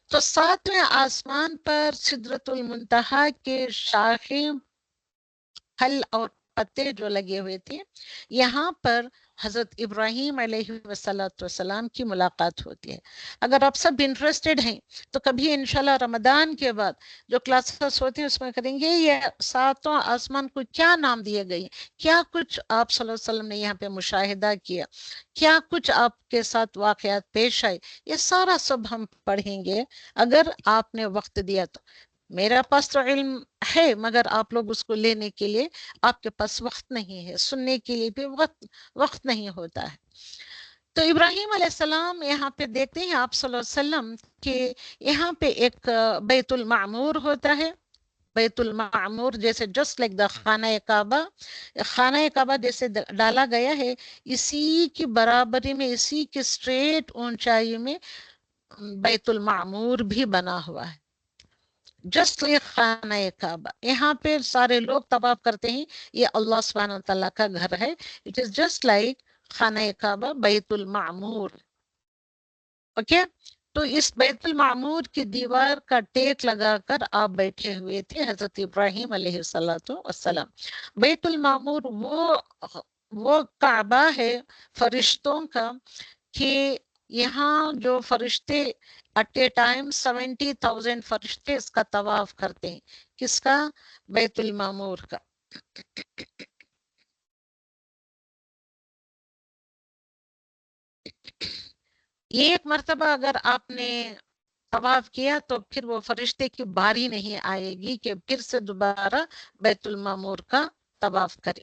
تو ساتویں آسمان پر سدرۃ المنتہا کے شاخیں, پھل اور پتے جو لگے ہوئے تھے, یہاں پر حضرت ابراہیم علیہ والسلام کی ملاقات ہوتی ہے. اگر آپ سب انٹرسٹڈ ہیں تو کبھی انشاءاللہ رمضان کے بعد جو کلاسز ہوتے ہیں اس میں کریں گے یہ ساتوں آسمان کو کیا نام دیے گئے, کیا کچھ آپ صلی اللہ علیہ وسلم نے یہاں پہ مشاہدہ کیا, کیا کچھ آپ کے ساتھ واقعات پیش آئے, یہ سارا سب ہم پڑھیں گے اگر آپ نے وقت دیا تو. میرا پاس تو علم ہے مگر آپ لوگ اس کو لینے کے لیے آپ کے پاس وقت نہیں ہے, سننے کے لیے بھی وقت نہیں ہوتا ہے. تو ابراہیم علیہ السلام یہاں پہ دیکھتے ہیں آپ صلی اللہ علیہ وسلم کہ یہاں پہ ایک بیت المعمور ہوتا ہے. بیت المعمور جیسے جسٹ لائک دا خانہ کعبہ, خانہ کعبہ جیسے ڈالا گیا ہے اسی کی برابری میں, اسی کی اسٹریٹ اونچائی میں بیت المعمور بھی بنا ہوا ہے. جسٹ لائک خانہ کعبہ, یہاں پہ سارے لوگ طواف کرتے ہیں, یہ اللہ سبحانہ تعالیٰ کا گھر ہے. اٹ از جسٹ لائک خانہ کعبہ, بیت المعمور. اوکے, تو اس بیت المعمور کی دیوار کا ٹیک لگا کر آپ بیٹھے ہوئے تھے حضرت ابراہیم علیہ السلام. بیت المعمور وہ کعبہ ہے فرشتوں کا کہ یہاں جو فرشتے ایٹ اے ٹائم 70,000 فرشتے اس کا طواف کرتے ہیں. کس کا؟ بیت المعمور کا. یہ ایک مرتبہ اگر آپ نے طواف کیا تو پھر وہ فرشتے کی باری نہیں آئے گی کہ پھر سے دوبارہ بیت المعمور کا طواف کرے.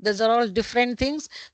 These are all different things.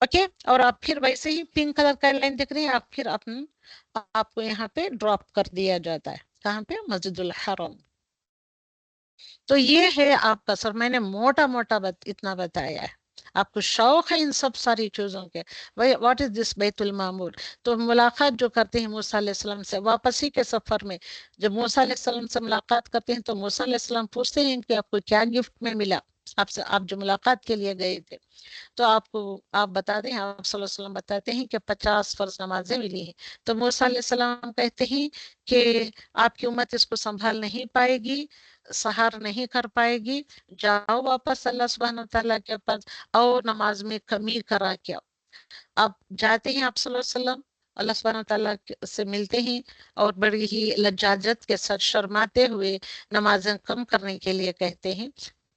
Okay. اور آپ پھر ویسے ہی پنک کلر کا لائن دیکھ رہے ہیں آپ, پھر آپ کو یہاں پہ ڈراپ کر دیا جاتا ہے. کہاں پہ؟ مسجد الحرام. تو یہ ہے آپ کا سر, میں نے موٹا موٹا اتنا بتایا ہے. آپ کو شوق ہے ان سب ساری چیزوں کے. واٹ از دس بیت المعمور؟ تو ملاقات جو کرتے ہیں موسیٰ علیہ السلام سے واپسی کے سفر میں, جب موسیٰ علیہ السلام سے ملاقات کرتے ہیں تو موسیٰ علیہ السلام پوچھتے ہیں کہ آپ کو کیا گفٹ میں ملا آپ جو ملاقات کے لیے گئے تھے. تو آپ بتا دیں, آپ صلی اللہ علیہ وسلم بتاتے ہیں کہ 50 فرض نمازیں ملی ہیں. تو موسیٰ علیہ السلام کہتے ہیں کہ آپ کی امت اس کو سنبھال نہیں پائے گی, سہار نہیں کر پائے گی, جاؤ واپس اللہ سبحانہ تعالیٰ کے پاس اور نماز میں کمی کرا کے آؤ. آپ جاتے ہیں, آپ صلی اللہ علیہ وسلم اللہ سبحانہ تعالیٰ سے ملتے ہیں اور بڑی ہی لجاجت کے ساتھ شرماتے ہوئے نمازیں کم کرنے کے لیے کہتے ہیں.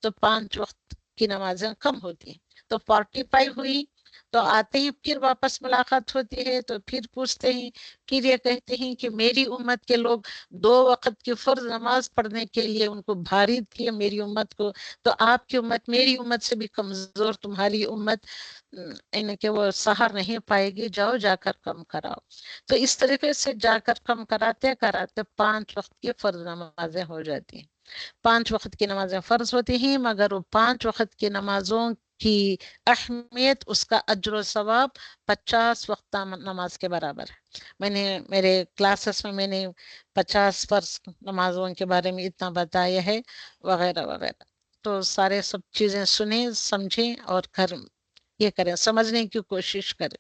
تو 5 وقت کی نمازیں کم ہوتی ہیں. تو 45 ہوئی تو آتے ہیں, پھر واپس ملاقات ہوتی ہے تو پھر پوچھتے ہیں, پھر یہ کہتے ہیں کہ میری امت کے لوگ 2 وقت کی فرض نماز پڑھنے کے لیے ان کو بھاری تھی میری امت کو, تو آپ کی امت میری امت سے بھی کمزور, تمہاری امت ان کے وہ سہار نہیں پائے گی, جاؤ جا کر کم کراؤ. تو اس طریقے سے جا کر کم کراتے کراتے 5 وقت کی فرض نمازیں ہو جاتی ہیں. 5 وقت کی نمازیں فرض ہوتی ہیں, مگر وہ 5 وقت کی نمازوں کی اہمیت, اس کا اجر و ثواب 50 وقت نماز کے برابر ہے. میں نے میرے کلاسز میں 50 فرض نمازوں کے بارے میں اتنا بتایا ہے وغیرہ وغیرہ. تو سارے سب چیزیں سنیں, سمجھیں اور یہ کریں, سمجھنے کی کوشش کریں.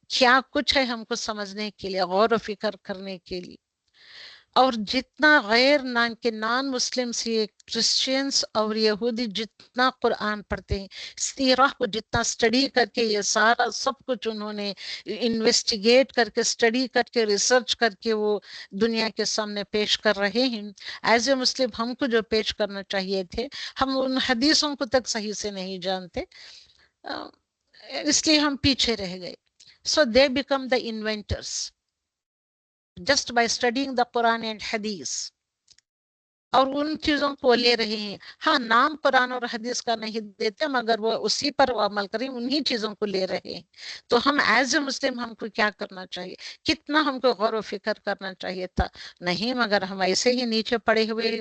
کیا کچھ ہے ہم کو سمجھنے کے لیے, غور و فکر کرنے کے لیے. اور جتنا غیر نان مسلم سے کرسچینس اور یہودی جتنا قرآن پڑھتے ہیں, سیرہ کو جتنا سٹڈی کر کے, یہ سارا سب کچھ انہوں نے انویسٹیگیٹ کر کے, سٹڈی کر کے, ریسرچ کر کے وہ دنیا کے سامنے پیش کر رہے ہیں. ایز اے مسلم ہم کو جو پیش کرنا چاہیے تھے, ہم ان حدیثوں کو تک صحیح سے نہیں جانتے, اس لیے ہم پیچھے رہ گئے. So they become the inventors just by studying the Quran and Hadith. اور ان چیزوں کو لے رہے ہیں. ہاں, نام قرآن اور حدیث کا نہیں دیتے, مگر وہ اسی پر عمل کریں, انہی چیزوں کو لے رہے ہیں. تو ہم ایز اے مسلم ہم کو کیا کرنا چاہیے, کتنا ہم کو غور و فکر کرنا چاہیے تھا. نہیں, مگر ہم ایسے ہی نیچے پڑے ہوئے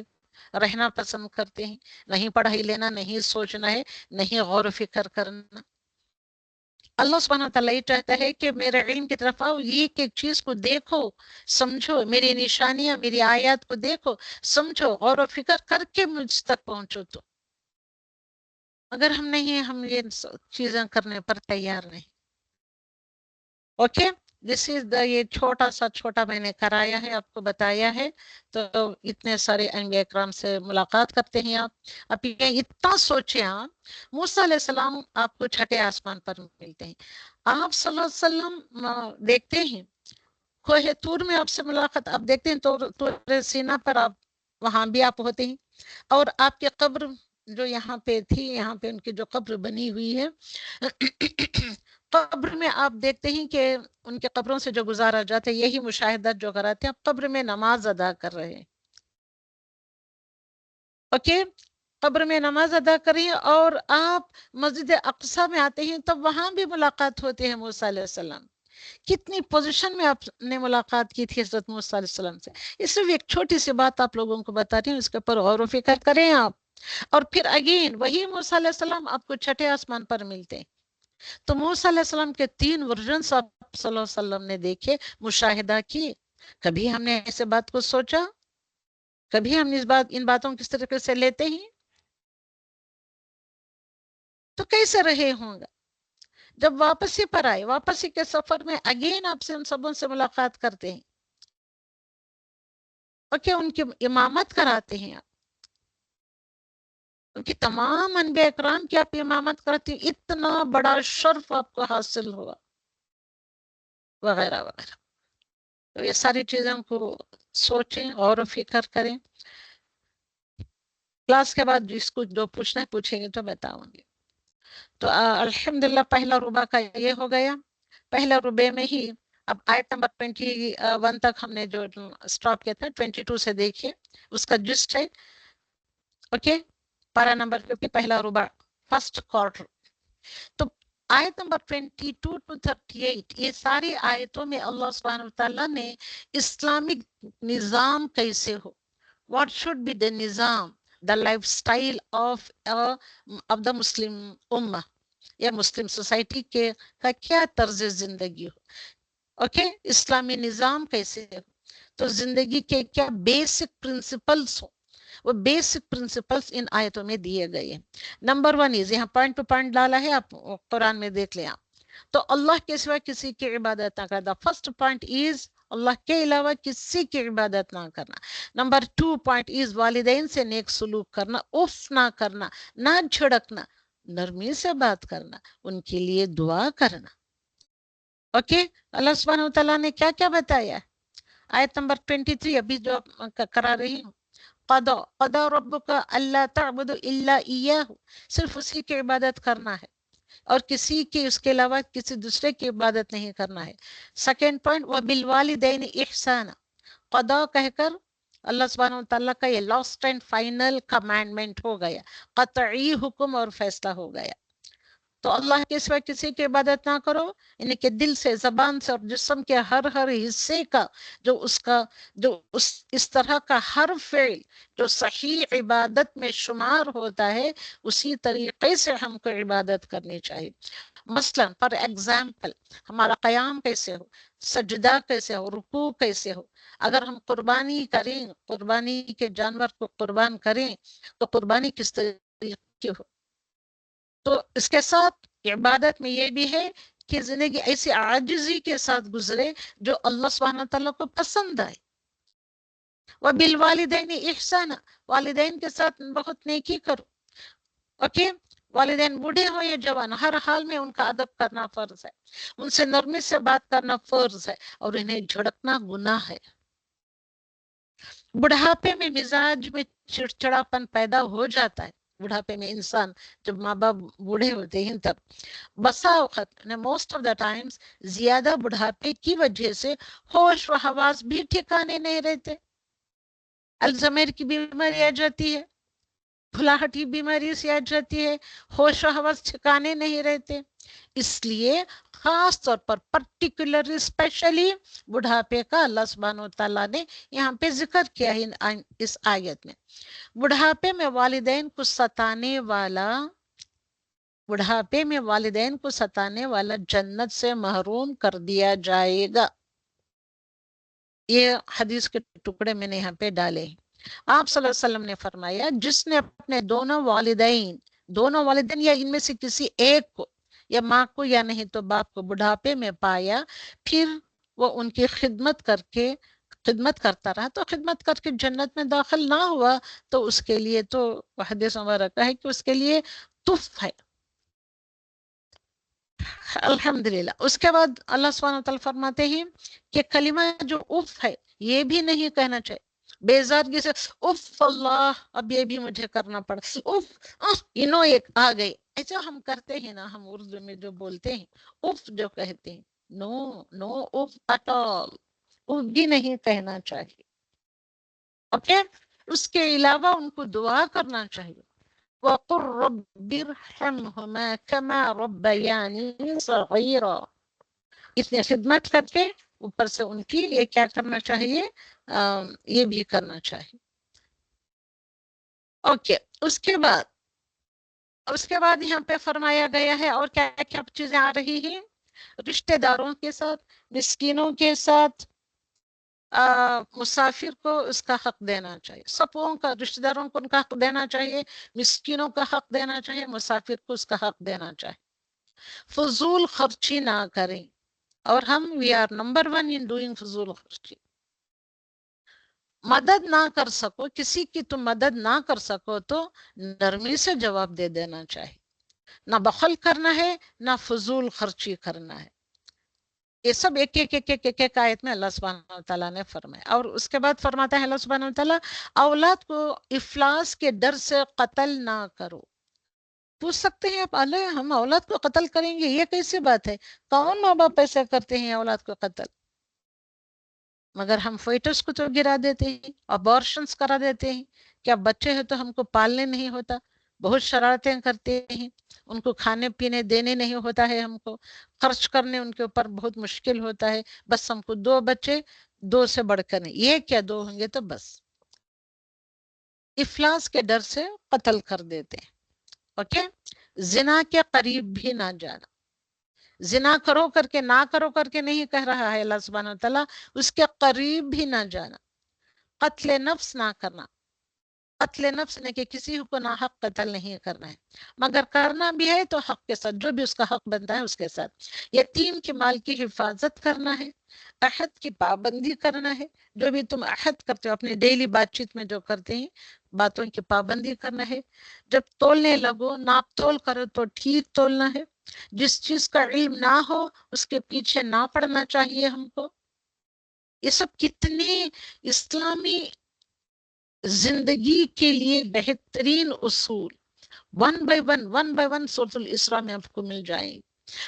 رہنا پسند کرتے ہیں. نہیں پڑھائی لینا, نہیں سوچنا ہے, نہیں غور و فکر کرنا. اللہ سبحانہ تعالیٰ یہ چاہتا ہے کہ میرے علم کی طرف آؤ, یہ ایک چیز کو دیکھو, سمجھو, میری نشانیاں, میری آیات کو دیکھو, سمجھو, غور و فکر کر کے مجھ تک پہنچو. تو اگر ہم نہیں, ہم یہ چیزیں کرنے پر تیار نہیں. اوکے, دس از یہ چھوٹا میں نے کرایا ہے, آپ کو بتایا ہے. تو اتنے سارے انبیاء کرام سے ملاقات کرتے ہیں آپ. اب یہ اتنا سوچیں, آپ موسیٰ علیہ السلام آپ کو چھٹے آسمان پر ملتے ہیں. آپ صلی اللہ علیہ وسلم دیکھتے ہیں کوہ طور میں آپ سے ملاقات, آپ دیکھتے ہیں طور سینا پر, آپ وہاں بھی آپ ہوتے ہیں. اور آپ کی قبر جو یہاں پہ تھی, یہاں پہ ان کی جو قبر بنی ہوئی ہے, قبر میں آپ دیکھتے ہیں کہ ان کے قبروں سے جو گزارا جاتا ہے, یہی مشاہدات جو کراتے ہیں, آپ قبر میں نماز ادا کر رہے ہیں. اوکے, قبر میں نماز ادا کریں, اور آپ مسجد اقصی میں آتے ہیں تب وہاں بھی ملاقات ہوتے ہیں موسیٰ علیہ السلام. کتنی پوزیشن میں آپ نے ملاقات کی تھی حضرت موسیٰ علیہ السلام سے. اس میں ایک چھوٹی سی بات آپ لوگوں کو بتا رہی ہوں, اس کے اوپر غور و فکر کریں آپ. اور پھر اگین وہی موسیٰ علیہ السلام آپ کو چھٹے آسمان پر ملتے ہیں. تو موسیٰ علیہ السلام کے 3 ورژنس آپ صلی اللہ علیہ وسلم نے دیکھے, مشاہدہ کی. کبھی ہم نے ایسے بات کو سوچا, کبھی ہم ان باتوں کس طریقے سے لیتے ہیں, تو کیسے رہے ہوں گا. جب واپسی پر آئے, واپسی کے سفر میں اگین آپ سے ان سبوں سے ملاقات کرتے ہیں. اوکے, ان کی امامت کراتے ہیں آپ, ان کی تمام انبیاء کرام کی آپ امامت کرتے ہیں, اتنا بڑا شرف آپ کو حاصل ہوا, وغیرہ وغیرہ. تو یہ ساری چیزوں کو سوچیں, غور و فکر کریں. کلاس کے بعد جس کو جو پوچھنا ہے پوچھیں گے تو بتاؤں گے. تو الحمدللہ پہلا ربع کا یہ ہو گیا. پہلا ربع میں ہی اب آیت نمبر 21 تک ہم نے جو سٹاپ کیا تھا, 22 سے دیکھیے, اس کا جسٹ ہے. اوکے, پارا نمبر 50, پہلا ربع, فرسٹ کوارٹر. تو آیت نمبر 22 to 38 یہ ساری آیتوں میں اللہ سبحانہ وتعالیٰ نے اسلامک نظام کیسے ہو, what should be the نظام, the lifestyle of the Muslim ummah یا مسلم سوسائٹی کے کا کیا طرز زندگی ہو, اوکے اسلامی نظام کیسے ہو, تو زندگی کے کیا بیسک پرنسپلز ہو, وہ بیسک پرنسپلز ان آیتوں میں دیے گئے ہیں. نمبر 1 از, یہاں پوائنٹ پہ پوائنٹ ڈالا ہے, آپ قرآن میں دیکھ لیں آپ, تو اللہ کے سوا کسی کی عبادت نہ کرنا. فرسٹ پوائنٹ از اللہ کے علاوہ کسی کی عبادت نہ کرنا. نمبر 2 پوائنٹ از والدین سے نیک سلوک کرنا, اف نہ کرنا, نہ جھڑکنا, نرمی سے بات کرنا, ان کے لیے دعا کرنا. اوکے اللہ سبحانہ وتعالیٰ نے کیا کیا بتایا. آیت نمبر 23 ابھی جو کرا رہی ہوں, قضا ربک الا تعبدوا الا ایاہ, صرف اسی کی عبادت کرنا ہے اور کسی کی اس کے علاوہ کسی دوسرے کی عبادت نہیں کرنا ہے. سیکنڈ پوائنٹ وبالوالدین احسانا, قضا کہہ کر اللہ سبحانہ وتعالیٰ کا یہ لاسٹ اینڈ فائنل کمانڈمنٹ ہو گیا, قطعی حکم اور فیصلہ ہو گیا. تو اللہ کے سوا کسی کی عبادت نہ کرو, یعنی کہ دل سے, زبان سے اور جسم کے ہر حصے کا جو اس طرح کا ہر فعل جو صحیح عبادت میں شمار ہوتا ہے اسی طریقے سے ہم کو عبادت کرنی چاہیے. مثلا فار ایگزامپل ہمارا قیام کیسے ہو, سجدہ کیسے ہو, رکوع کیسے ہو. اگر ہم قربانی کریں, قربانی کے جانور کو قربان کریں تو قربانی کس طریقے کی ہو. تو اس کے ساتھ عبادت میں یہ بھی ہے کہ زندگی ایسی عاجزی کے ساتھ گزرے جو اللہ سبحانہ تعالیٰ کو پسند آئے. وبالوالدین احسانا, والدین کے ساتھ بہت نیکی کرو. اوکے والدین بوڑھے ہو یا جوان, ہر حال میں ان کا ادب کرنا فرض ہے, ان سے نرمی سے بات کرنا فرض ہے, اور انہیں جھڑکنا گناہ ہے. بڑھاپے میں مزاج میں چڑچڑاپن پیدا ہو جاتا ہے. بڑھاپے میں انسان جب ماں باپ بوڑھے ہوتے ہیں تب بسا اوقات موسٹ آف دا ٹائمز زیادہ بڑھاپے کی وجہ سے ہوش و حواس بھی ٹھکانے نہیں رہتے. الزائمر کی بیماری آ جاتی ہے, بھلاہٹی بیماری سے آ جاتی ہے, ہوش و حواس ٹھکانے نہیں رہتے. اس لیے خاص طور پر پرٹیکولرلی اسپیشلی بڑھاپے کا اللہ سبحانہ وتعالیٰ نے یہاں پہ ذکر کیا ہے اس آیت میں. بڑھاپے میں والدین کو ستانے والا جنت سے محروم کر دیا جائے گا. یہ حدیث کے ٹکڑے میں نے یہاں پہ ڈالے. آپ صلی اللہ علیہ وسلم نے فرمایا جس نے اپنے دونوں والدین یا ان میں سے کسی ایک کو, یا ماں کو یا نہیں تو باپ کو بڑھاپے میں پایا, پھر وہ ان کی خدمت کرتا رہا, تو خدمت کر کے جنت میں داخل نہ ہوا تو اس کے لیے تو حدیث مبارکہ ہے کہ اس کے لیے تف ہے. الحمدللہ. اس کے بعد اللہ سبحانہ وتعالیٰ فرماتے ہیں کہ کلمہ جو اف ہے یہ بھی نہیں کہنا چاہیے بیزارگی سے, اف اللہ اب یہ بھی مجھے کرنا پڑا, اف ایک آ گئی. ایسا ہم کرتے ہیں نا, ہم اردو میں جو بولتے ہیں اف جو کہتے ہیں, نو اف ایٹ آل, اف بھی نہیں کہنا چاہیے. اوکے اس کے علاوہ ان کو دعا کرنا چاہیے. وَقُلْ رَبِّ ارْحَمْهُمَا كَمَا رَبَّيَانِي صَغِيرًا. اتنے خدمت کر کے اوپر سے ان کی یہ کیا کرنا چاہیے, یہ بھی کرنا چاہیے. اوکے اس کے بعد یہاں پہ فرمایا گیا ہے اور کیا کیا چیزیں آ رہی ہیں. رشتہ داروں کے ساتھ, مسکینوں کے ساتھ, مسافر کو اس کا حق دینا چاہیے. سبوں کا, رشتہ داروں کو ان کا حق دینا چاہیے, مسکینوں کا حق دینا چاہیے, مسافر کو اس کا حق دینا چاہیے. فضول خرچی نہ کریں, اور ہم we are number 1 in doing فضول خرچی. مدد نہ کر سکو, کسی کی تم مدد نہ کر سکو تو نرمی سے جواب دے دینا چاہیے. نہ بخل کرنا ہے, نہ فضول خرچی کرنا ہے. یہ سب ایک آیت میں اللہ سبحانہ وتعالیٰ نے فرمایا. اور اس کے بعد فرماتا ہے اللہ سبحانہ وتعالیٰ اولاد کو افلاس کے ڈر سے قتل نہ کرو. پوچھ سکتے ہیں آپ, ہم اولاد کو قتل کریں گے, یہ کیسی بات ہے؟ کون ماں باپ ایسا کرتے ہیں اولاد کو قتل؟ مگر ہم فیٹس کو تو گرا دیتے ہیں, ابارشنز کرا دیتے ہیں. کیا بچے ہیں تو ہم کو پالنے نہیں ہوتا؟ بہت شرارتیں کرتے ہیں، ان کو کھانے پینے دینے نہیں ہوتا ہے، ہم کو خرچ کرنے ان کے اوپر بہت مشکل ہوتا ہے، بس ہم کو 2 بچے، 2 سے بڑھ کر نہیں، یہ کیا 2 ہوں گے تو بس افلاس کے ڈر سے قتل کر دیتے ہیں. اوکے، زنا کے قریب بھی نہ جانا. زنا کرو کر کے، نہ کرو کر کے نہیں کہہ رہا ہے اللہ سبحانہ وتعالیٰ، اس کے قریب بھی نہ جانا. قتل نفس نہ کرنا. قتل نفس نے کہ کسی کو ناحق قتل نہیں کرنا ہے، مگر کرنا بھی ہے تو حق کے ساتھ، جو بھی اس کا حق بنتا ہے اس کے ساتھ. یتیم کے مال کی حفاظت کرنا ہے، عہد کی پابندی کرنا ہے. جو بھی تم عہد کرتے ہو اپنی ڈیلی بات چیت میں جو کرتے ہیں، باتوں کی پابندی کرنا ہے. جب تولنے لگو، ناپ تول کرو تو ٹھیک تولنا ہے. جس چیز کا علم نہ ہو اس کے پیچھے نہ پڑنا چاہیے ہم کو. یہ سب کتنے اسلامی زندگی کے لیے بہترین اصول، ون بائی ون سورۃ الاسراء میں آپ کو مل جائیں گے.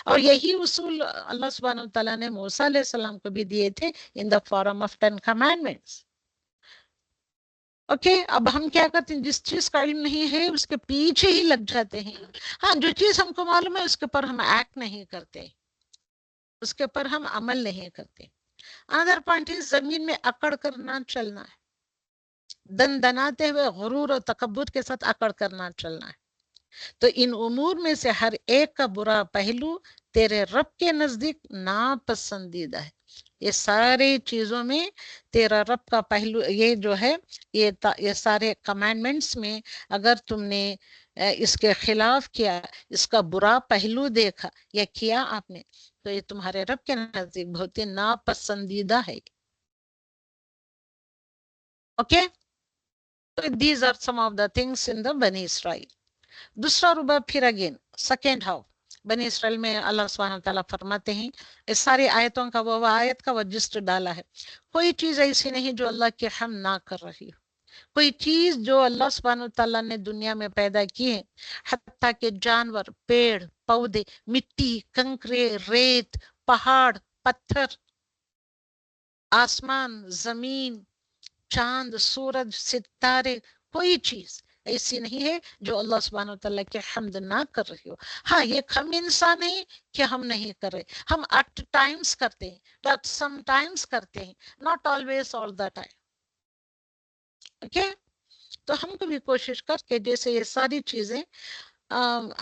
اور یہی اصول اللہ سبحانہ وتعالیٰ نے موسیٰ علیہ السلام کو بھی دیے تھے in the form of 10 commandments. Okay, اب ہم کیا کرتے ہیں، جس چیز کا علم نہیں ہے اس کے پیچھے ہی لگ جاتے ہیں. ہاں، جو چیز ہم کو معلوم ہے اس کے پر ہم ایکٹ نہیں کرتے، اس کے پر ہم عمل نہیں کرتے. اندر پوائنٹ is زمین میں اکڑ کر نہ چلنا ہے، دن دناتے ہوئے غرور اور تکبر کے ساتھ اکڑ کر نہ چلنا ہے. تو ان امور میں سے ہر ایک کا برا پہلو تیرے رب کے نزدیک ناپسندیدہ ہے. یہ سارے چیزوں میں تیرا رب کا پہلو، یہ جو ہے یہ سارے کمانڈمنٹس میں اگر تم نے اس کے خلاف کیا، اس کا برا پہلو دیکھا یا کیا آپ نے، تو یہ تمہارے رب کے نزدیک بہت ہی ناپسندیدہ ہے. اوکے، تو these are some of the things in the بنی اسرائیل. دوسرا ربع پھر اگین سیکنڈ ہاؤ بنی اسرائیل میں اللہ سبحانہ وتعالیٰ فرماتے ہیں، اس ساری آیتوں کا وہ آیت کا وجسٹ ڈالا ہے. کوئی چیز ایسی نہیں جو اللہ کی حمد نہ کر رہی ہو. کوئی چیز جو اللہ سبحانہ وتعالیٰ نے دنیا میں پیدا کی ہے، حتیٰ کہ جانور، پیڑ پودے، مٹی، کنکرے، ریت، پہاڑ، پتھر، آسمان، زمین، چاند، سورج، ستارے، کوئی چیز ایسی نہیں ہے جو اللہ سبحانہ وتعالیٰ کی حمد نہ کر رہی ہو. ہاں، یہ ہم انسان ہیں کہ ہم نہیں کر رہے، ہم ایٹ ٹائمز کرتے ہیں، بٹ سم ٹائمز کرتے ہیں، not always all the time. Okay, تو ہم کو بھی کوشش کر کے جیسے یہ ساری چیزیں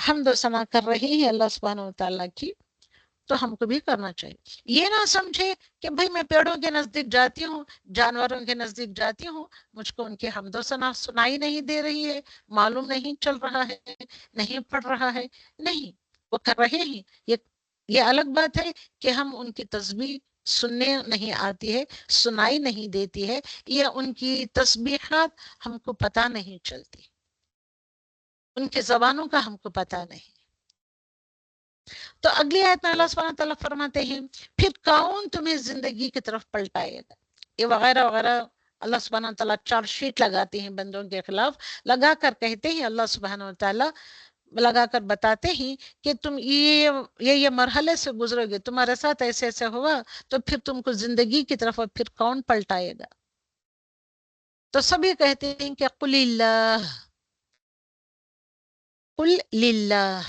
حمد و ثنا کر رہی ہیں اللہ سبحانہ وتعالیٰ کی، تو ہم کو بھی کرنا چاہیے. یہ نہ سمجھے کہ بھائی میں پیڑوں کے نزدیک جاتی ہوں، جانوروں کے نزدیک جاتی ہوں، مجھ کو ان کی حمد و ثنا سنائی نہیں دے رہی ہے، معلوم نہیں چل رہا ہے، نہیں پڑھ رہا ہے. نہیں، وہ کر رہے ہیں. یہ الگ بات ہے کہ ہم ان کی تسبیح سننے نہیں آتی ہے، سنائی نہیں دیتی ہے، یا ان کی تسبیحات ہم کو پتہ نہیں چلتی، ان کے زبانوں کا ہم کو پتہ نہیں. تو اگلی آیت میں اللہ سبحانہ تعالیٰ فرماتے ہیں، پھر کون تمہیں زندگی کی طرف پلٹائے گا. یہ وغیرہ وغیرہ اللہ سبحانہ تعالیٰ چارج شیٹ لگاتے ہیں بندوں کے خلاف، لگا کر کہتے ہیں اللہ سبحانہ تعالیٰ لگا کر بتاتے ہیں کہ تم یہ مرحلے سے گزرو گے، تمہارے ساتھ ایسے ایسے ہوا، تو پھر تم کو زندگی کی طرف اور پھر کون پلٹائے گا. تو سبھی کہتے ہیں کہ قل اللہ، قل للہ.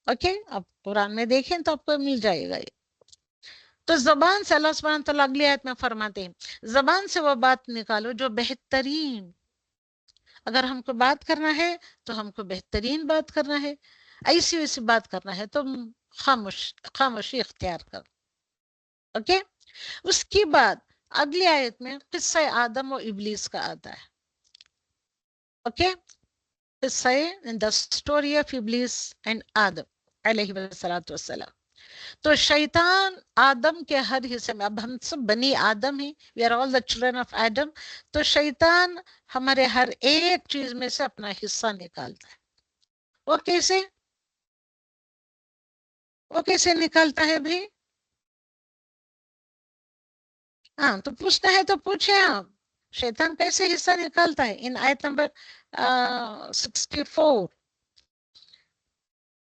اوکے، اب قرآن میں دیکھیں تو آپ کو مل جائے گا یہ. تو زبان سے اللہ سبحانہ تعالیٰ اگلی آیت میں فرماتے ہیں، زبان سے وہ بات نکالو جو بہترین. اگر ہم کو بات کرنا ہے تو ہم کو بہترین بات کرنا ہے، ایسی ویسی بات کرنا ہے تو خاموشی اختیار کر. اوکے، اس کی بعد اگلی آیت میں قصہ آدم و ابلیس کا آتا ہے. اوکے، قصہ the story of ابلیس and آدم علیہ السلام. تو شیطان آدم کے ہر حصے میں، اب ہم سب بنی آدم ہیں، we are all the children of Adam. تو شیطان ہمارے ہر ایک چیز میں سے اپنا حصہ نکالتا ہے. وہ کیسے نکالتا ہے بھی؟ ہاں، تو پوچھنا ہے تو پوچھیں آپ، شیطان کیسے حصہ نکالتا ہے؟ ان آیت نمبر 64،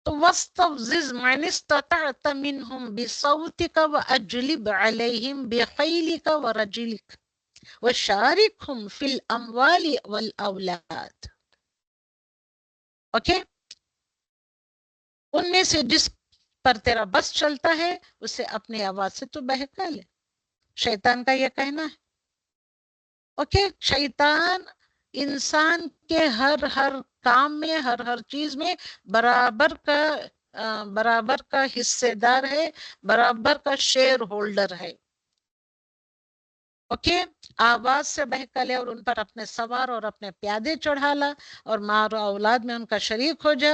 تو وَاسْتَفْزِزْ مَنِ اسْتَطَعْتَ مِنْهُمْ بِصَوْتِكَ وَأَجْلِبْ عَلَيْهِمْ بِخَيْلِكَ وَرَجِلِكَ وَشَارِكْهُمْ فِي الْأَمْوَالِ وَالْأَوْلَادِ. اوکے، ان میں سے جس پر تیرا بس چلتا ہے اسے اپنی آواز سے تو بہکا لے، شیطان کا یہ کہنا ہے. اوکے، شیطان انسان کے ہر کام میں، ہر چیز میں برابر کا حصے دار ہے، برابر کا شیئر ہولڈر ہے. اوکے، آواز سے بہکا لے اور ان پر اپنے سوار اور اپنے پیادے چڑھا لا، اور ماں اور اولاد میں ان کا شریک ہو جا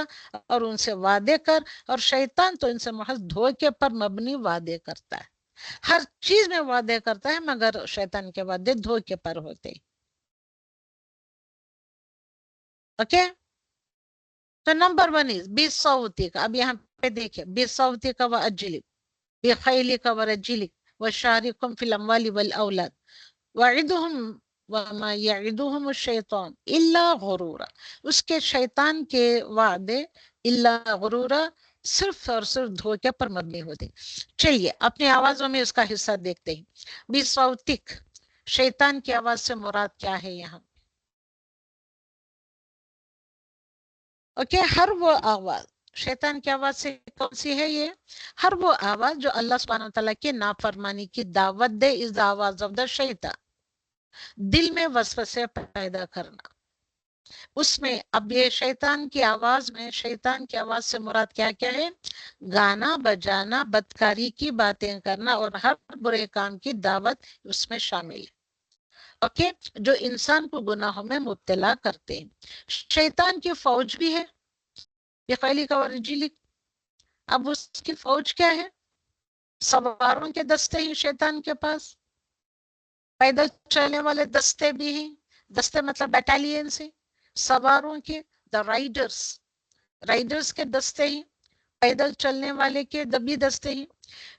اور ان سے وعدے کر. اور شیطان تو ان سے محض دھوکے پر مبنی وعدے کرتا ہے، ہر چیز میں وعدے کرتا ہے، مگر شیطان کے وعدے دھوکے پر ہوتے. اوکے، تو نمبر 1 از بی صوتی کا. اب یہاں پہ دیکھیں، بی صوتی کا وَأَجْلِبْ بِخَيْلِكَ وَرَجِلِكَ وَشَارِكْهُمْ فِي الْأَمْوَالِ وَالْأَوْلَادِ وَعِدُهُمْ وَمَا يَعِدُهُمُ الشَّيْطَانُ إِلَّا غُرُورًا. اس کے شیطان کے وعدے الا غرورا، صرف اور صرف دھوکے پر مبنی ہوتے. چلیے اپنی آوازوں میں اس کا حصہ دیکھتے ہیں. بی صوتک، شیطان کی آواز سے مراد کیا ہے یہاں؟ اوکے، ہر وہ آواز، شیطان کی آواز سے کون سی ہے یہ؟ ہر وہ آواز جو اللہ سبحانہ وتعالیٰ کی نافرمانی کی دعوت دے. از the آواز آف دا شیطان. دل میں وسوسے پیدا کرنا، اس میں اب یہ شیطان کی آواز میں، شیطان کی آواز سے مراد کیا کیا ہے؟ گانا بجانا، بدکاری کی باتیں کرنا اور ہر برے کام کی دعوت اس میں شامل ہے. اوکے، جو انسان کو گناہوں میں مبتلا کرتے ہیں. شیطان کی فوج بھی ہے، بِخَيْلِكَ وَرَجِلِكَ. اب اس کی فوج کیا ہے؟ سواروں کے دستے ہیں شیطان کے پاس، پیدل چلنے والے دستے بھی ہیں. دستے مطلب بیٹالین سے، سواروں کے دا رائڈرز کے دستے ہیں، پیدل چلنے والے کے دبی دستے ہیں.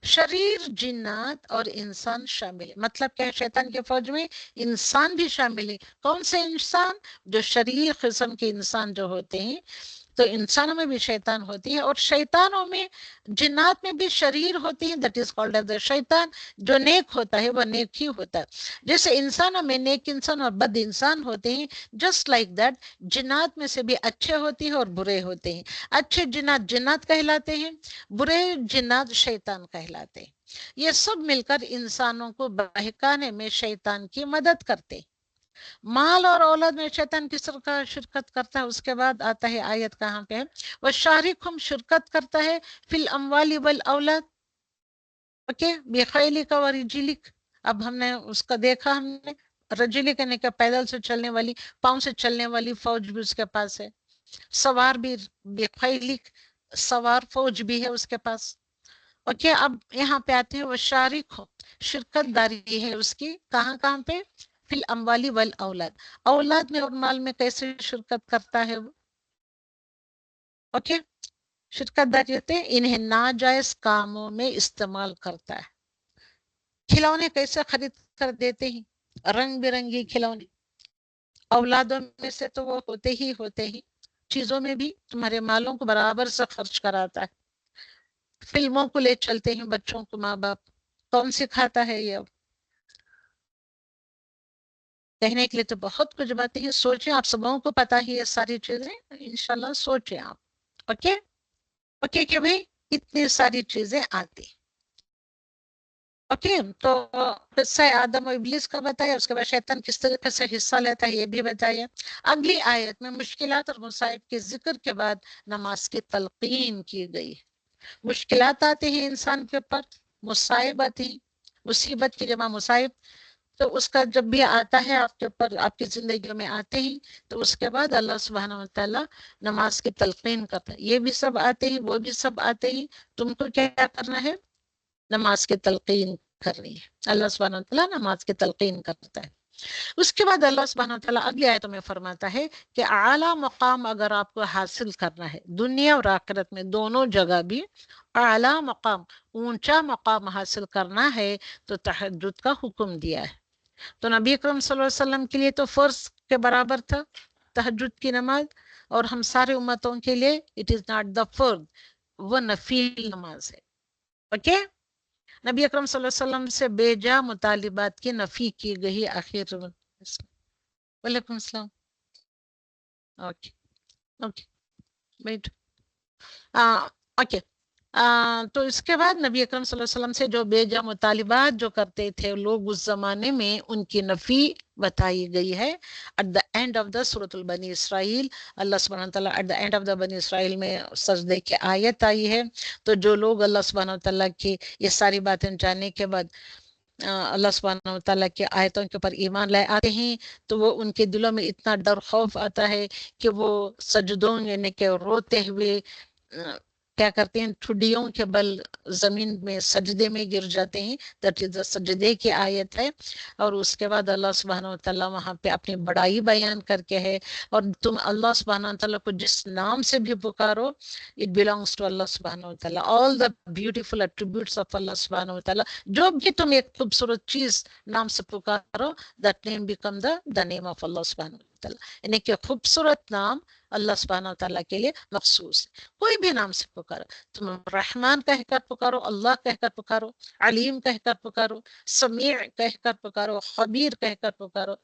شریر جنات اور انسان شامل ہے. مطلب کیا ہے؟ شیطان کے فوج میں انسان بھی شامل ہے. کون سے انسان؟ جو شریر قسم کے انسان جو ہوتے ہیں. تو انسانوں میں بھی شیطان ہوتی ہے، اور شیطانوں میں، جنات میں بھی شریر ہوتی ہیں. دیٹ از کالڈ ایز شیطان. جو نیک ہوتا ہے وہ نیک ہی ہوتا ہے. جیسے انسانوں میں نیک انسان اور بد انسان ہوتے ہیں، جسٹ لائک دیٹ جنات میں سے بھی اچھے ہوتے ہیں اور برے ہوتے ہیں. اچھے جنات جنات کہلاتے ہیں، برے جنات شیطان کہلاتے ہیں. یہ سب مل کر انسانوں کو بہکانے میں شیطان کی مدد کرتے. مال اور اولاد میں شیطان کس طرح کا شرکت کرتا ہے؟ اس کے بعد آتا ہے آیت کہاں پہ؟ وہ شارکہم، شرکت کرتا ہے، فی الاموال والاولاد. اوکے، بخیلک ورجلک. اب ہم نے اس کا دیکھا، ہم نے رجلک یعنی کہ پیدل سے چلنے والی، پاؤں سے چلنے والی فوج بھی اس کے پاس ہے. سوار بھی بخیلک، سوار فوج بھی ہے اس کے پاس. اوکے، اب یہاں پہ آتے ہیں وہ شارک ہو، شرکت داری ہے اس کی. کہاں کہاں پہ؟ فی الاموال والاولاد، اولاد میں اور مال میں کیسے شرکت کرتا ہے وہ؟ اوکے، شرکت داری ہوتے ہیں انہیں ناجائز کاموں میں استعمال کرتا ہے. کھلونے کیسے خرید کر دیتے ہیں؟ رنگ برنگی کھلونے. اولادوں میں سے تو وہ ہوتے ہی چیزوں میں بھی تمہارے مالوں کو برابر سے خرچ کراتا ہے. فلموں کو لے چلتے ہیں بچوں کو ماں باپ. کون سکھاتا ہے یہ؟ اب کہنے کے لیے تو بہت کچھ باتیں ہیں. سوچیں، آپ سبوں کو پتا ہی ہے ساری چیزیں. انشاءاللہ سوچیں آپ. اوکے اوکے کہ بھئی اتنی ساری چیزیں آتی. اوکے، تو قصہ آدم و ابلیس کا بتایا، اس کے بعد شیطان کس طریقے سے حصہ لیتا ہے یہ بھی بتایا. اگلی آیت میں مشکلات اور مصائب کے ذکر کے بعد نماز کی تلقین کی گئی. مشکلات آتے ہیں انسان کے اوپر، مصائب آتی ہیں، مصیبت کی جمع مصائب. تو اس کا جب بھی آتا ہے آپ کے اوپر، آپ کی زندگیوں میں آتے ہیں، تو اس کے بعد اللہ سبحانہ وتعالی نماز کی تلقین کرتا ہے. یہ بھی سب آتے ہیں، وہ بھی سب آتے ہیں، تم کو کیا کرنا ہے؟ نماز کی تلقین کرنی ہے. اللہ سبحانہ وتعالی نماز کی تلقین کرتا ہے. اس کے بعد اللہ سبحانہ وتعالی اگلی آیتوں میں فرماتا ہے کہ اعلیٰ مقام اگر آپ کو حاصل کرنا ہے دنیا اور آخرت میں دونوں جگہ بھی، اعلیٰ مقام، اونچا مقام حاصل کرنا ہے تو تہجد کا حکم دیا ہے. تو نبی اکرم صلی اللہ علیہ وسلم کے لیے تو فرض کے برابر تھا تہجد کی نماز، اور ہم سارے امتوں کے لیے اٹ از ناٹ دا فرض، وہ نفل نماز ہے. اوکے، نبی اکرم صلی اللہ علیہ وسلم سے بے جا مطالبات کی نفی کی گئی. آخر وعلیکم السلام. Okay okay wait. اوکے تو اس کے بعد نبی اکرم صلی اللہ علیہ وسلم سے جو بیجا مطالبات جو کرتے تھے لوگ اس زمانے میں ان کی نفی بتائی گئی ہے. At the end of the سورۃ البنی اسرائیل اللہ سبحانہ تعالیٰ at the end of the بنی اسرائیل میں سجدے کی آیت آئی ہے. تو جو لوگ اللہ سبحانہ تعالیٰ کی یہ ساری باتیں جاننے کے بعد اللہ سبحانہ تعالیٰ کی آیتوں کے اوپر ایمان لائے آتے ہیں تو وہ ان کے دلوں میں اتنا ڈر خوف آتا ہے کہ وہ سجدوں یعنی کہ روتے ہوئے کیا کرتے ہیں ٹھڈیوں کے بل زمین میں سجدے میں گر جاتے ہیں. دیٹ از سجدے کی آیت ہے. اور اس کے بعد اللہ سبحانہ وتعالیٰ وہاں پہ اپنی بڑائی بیان کر کے ہے اور تم اللہ سبحانہ وتعالیٰ کو جس نام سے بھی پکارو اٹ بلانگس ٹو اللہ سبحانہ وتعالیٰ. آل دا بیوٹیفل ایٹریبیوٹس آف اللہ سبحانہ وتعالیٰ. جو بھی تم ایک خوبصورت چیز نام سے پکارو that name became the name of اللہ سبحانہ وتعالیٰ. یعنی کہ خوبصورت نام اللہ سبحانہ وتعالیٰ کے لیے مخصوص ہے. کوئی بھی نام سے پکارو, تم رحمان کہہ کر پکارو, اللہ کہہ کر پکارو, علیم کہہ کر پکارو, سمیع کہہ کر پکارو, خبیر کہہ کر پکارو.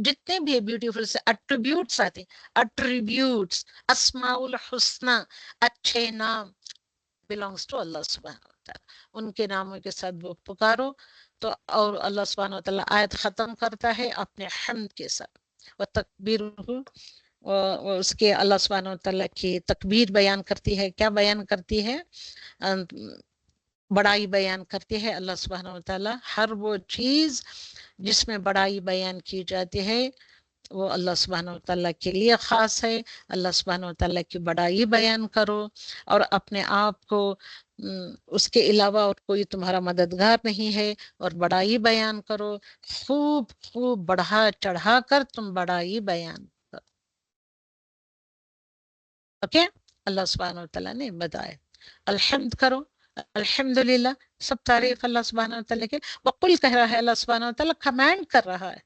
جتنے بھی بیوٹیفل سے ایٹریبیوٹس آتے ہیں, ایٹریبیوٹس اسماء الحسنى اچھے نام belongs to اللہ سبحانہ وتعالیٰ. ان کے ناموں کے ساتھ وہ پکارو تو اور اللہ سبحانہ وتعالیٰ آیت ختم کرتا ہے اپنے حمد کے ساتھ. وَتَكْبِيرُهُ اس کے اللہ سبحانہ وتعالیٰ کی تکبیر بیان کرتی ہے. کیا بیان کرتی ہے؟ بڑائی بیان کرتی ہے اللہ سبحانہ وتعالیٰ. ہر وہ چیز جس میں بڑائی بیان کی جاتی ہے وہ اللہ سبحانہ وتعالیٰ کے لیے خاص ہے. اللہ سبحانہ وتعالیٰ کی بڑائی بیان کرو اور اپنے آپ کو اس کے علاوہ اور کوئی تمہارا مددگار نہیں ہے اور بڑائی بیان کرو. خوب خوب بڑھا چڑھا کر تم بڑائی بیان کرو. اوکے اللہ سبحانہ وتعالیٰ نے بتایا الحمد کرو. الحمدللہ سب تعریف اللہ سبحانہ وتعالیٰ کے. وقل کہہ رہا ہے اللہ سبحانہ وتعالیٰ, کمانڈ کر رہا ہے.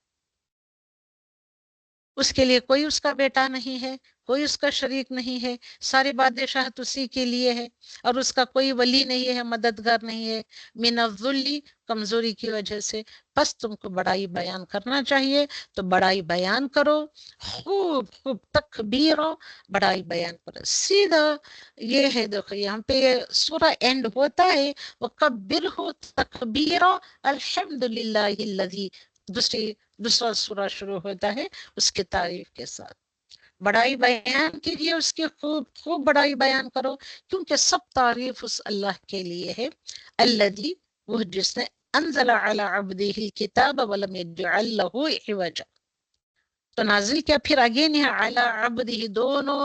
اس کے لیے کوئی اس کا بیٹا نہیں ہے, کوئی اس کا شریک نہیں ہے. ساری بادشاہت اسی کے لیے ہے اور اس کا کوئی ولی نہیں ہے, مددگار نہیں ہے. من الذل کمزوری کی وجہ سے. بس تم کو بڑائی بیان کرنا چاہیے تو بڑائی بیان کرو. خوب خوب تکبیرو بڑائی بیان کرو. سیدھا یہ ہے دیکھو یہاں پہ سورہ اینڈ ہوتا ہے وَكَبِّرْهُ تَكْبِيرًا الحمدللہ الذی. دوسرا سورہ شروع ہوتا ہے اس کی تعریف کے ساتھ. بڑائی بیان کیجیے اس کی, خوب خوب بڑائی بیان کرو کیونکہ سب تعریف اس اللہ کے لیے ہے. الذی وہ جس نے انزل علی عبدہ الکتاب ولم یجعل لہ عوجا. تو نازل کیا پھر اگین ہے علی عبدہ. دونوں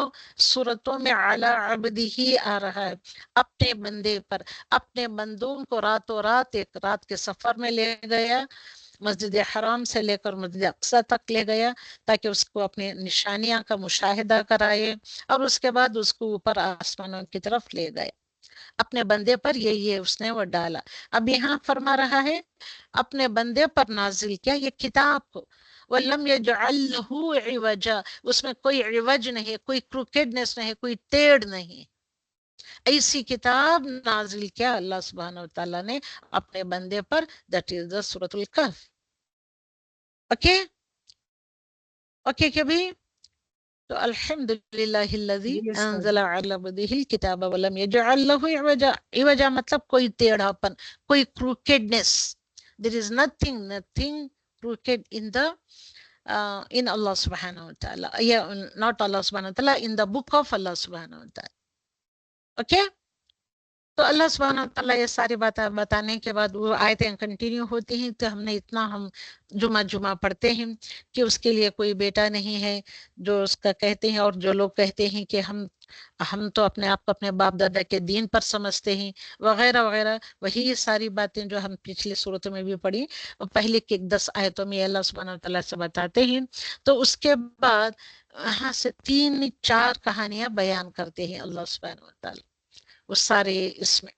صورتوں میں علی عبدہ آ رہا ہے, اپنے بندے پر. اپنے بندوں کو راتوں رات ایک رات کے سفر میں لے گیا, مسجد حرام سے لے کر مسجد اقصی تک لے گیا تاکہ اس کو اپنے نشانیاں کا مشاہدہ کرائے اور اس کے بعد اس کو اوپر آسمانوں کی طرف لے گیا. اپنے بندے پر یہ اس نے وہ ڈالا. اب یہاں فرما رہا ہے اپنے بندے پر نازل کیا یہ کتاب کو. وَلَمْ يَجْعَلْ لَهُ عِوَجًا. اس میں کوئی عوج نہیں, کوئی کروکیڈنس نہیں, کوئی ٹیڑھ نہیں. ایسی کتاب نازل کیا اللہ سبحانہ وتعالیٰ نے اپنے بندے پر. دیٹ از دا سورۃ الکہف. اوکے اوکے کہ بھی تو الحمدللہ الذی انزل علی عبدہ الکتاب ولم یجعل لہ عوجا. عوجا مطلب کوئی ٹیڑھا پن, کوئی کروکیڈنس. there is nothing crooked in the in Allah subhanahu wa ta'ala. Yeah, not Allah subhanahu wa ta'ala, in the book of Allah subhanahu wa ta'ala. Okay تو اللہ سبحانہ وتعالیٰ یہ ساری باتیں بتانے کے بعد وہ آیتیں کنٹینیو ہوتی ہیں. تو ہم نے اتنا ہم جمعہ پڑھتے ہیں کہ اس کے لیے کوئی بیٹا نہیں ہے جو اس کا کہتے ہیں, اور جو لوگ کہتے ہیں کہ ہم تو اپنے آپ کو اپنے باپ دادا کے دین پر سمجھتے ہیں وغیرہ وغیرہ. وہی ساری باتیں جو ہم پچھلے صورتوں میں بھی پڑھی اور پہلے کے 10 آیتوں میں اللہ سبحانہ وتعالیٰ سے بتاتے ہیں. تو اس کے بعد یہاں سے 3-4 کہانیاں بیان کرتے ہیں اللہ سبحانہ وتعالیٰ وہ سارے اس میں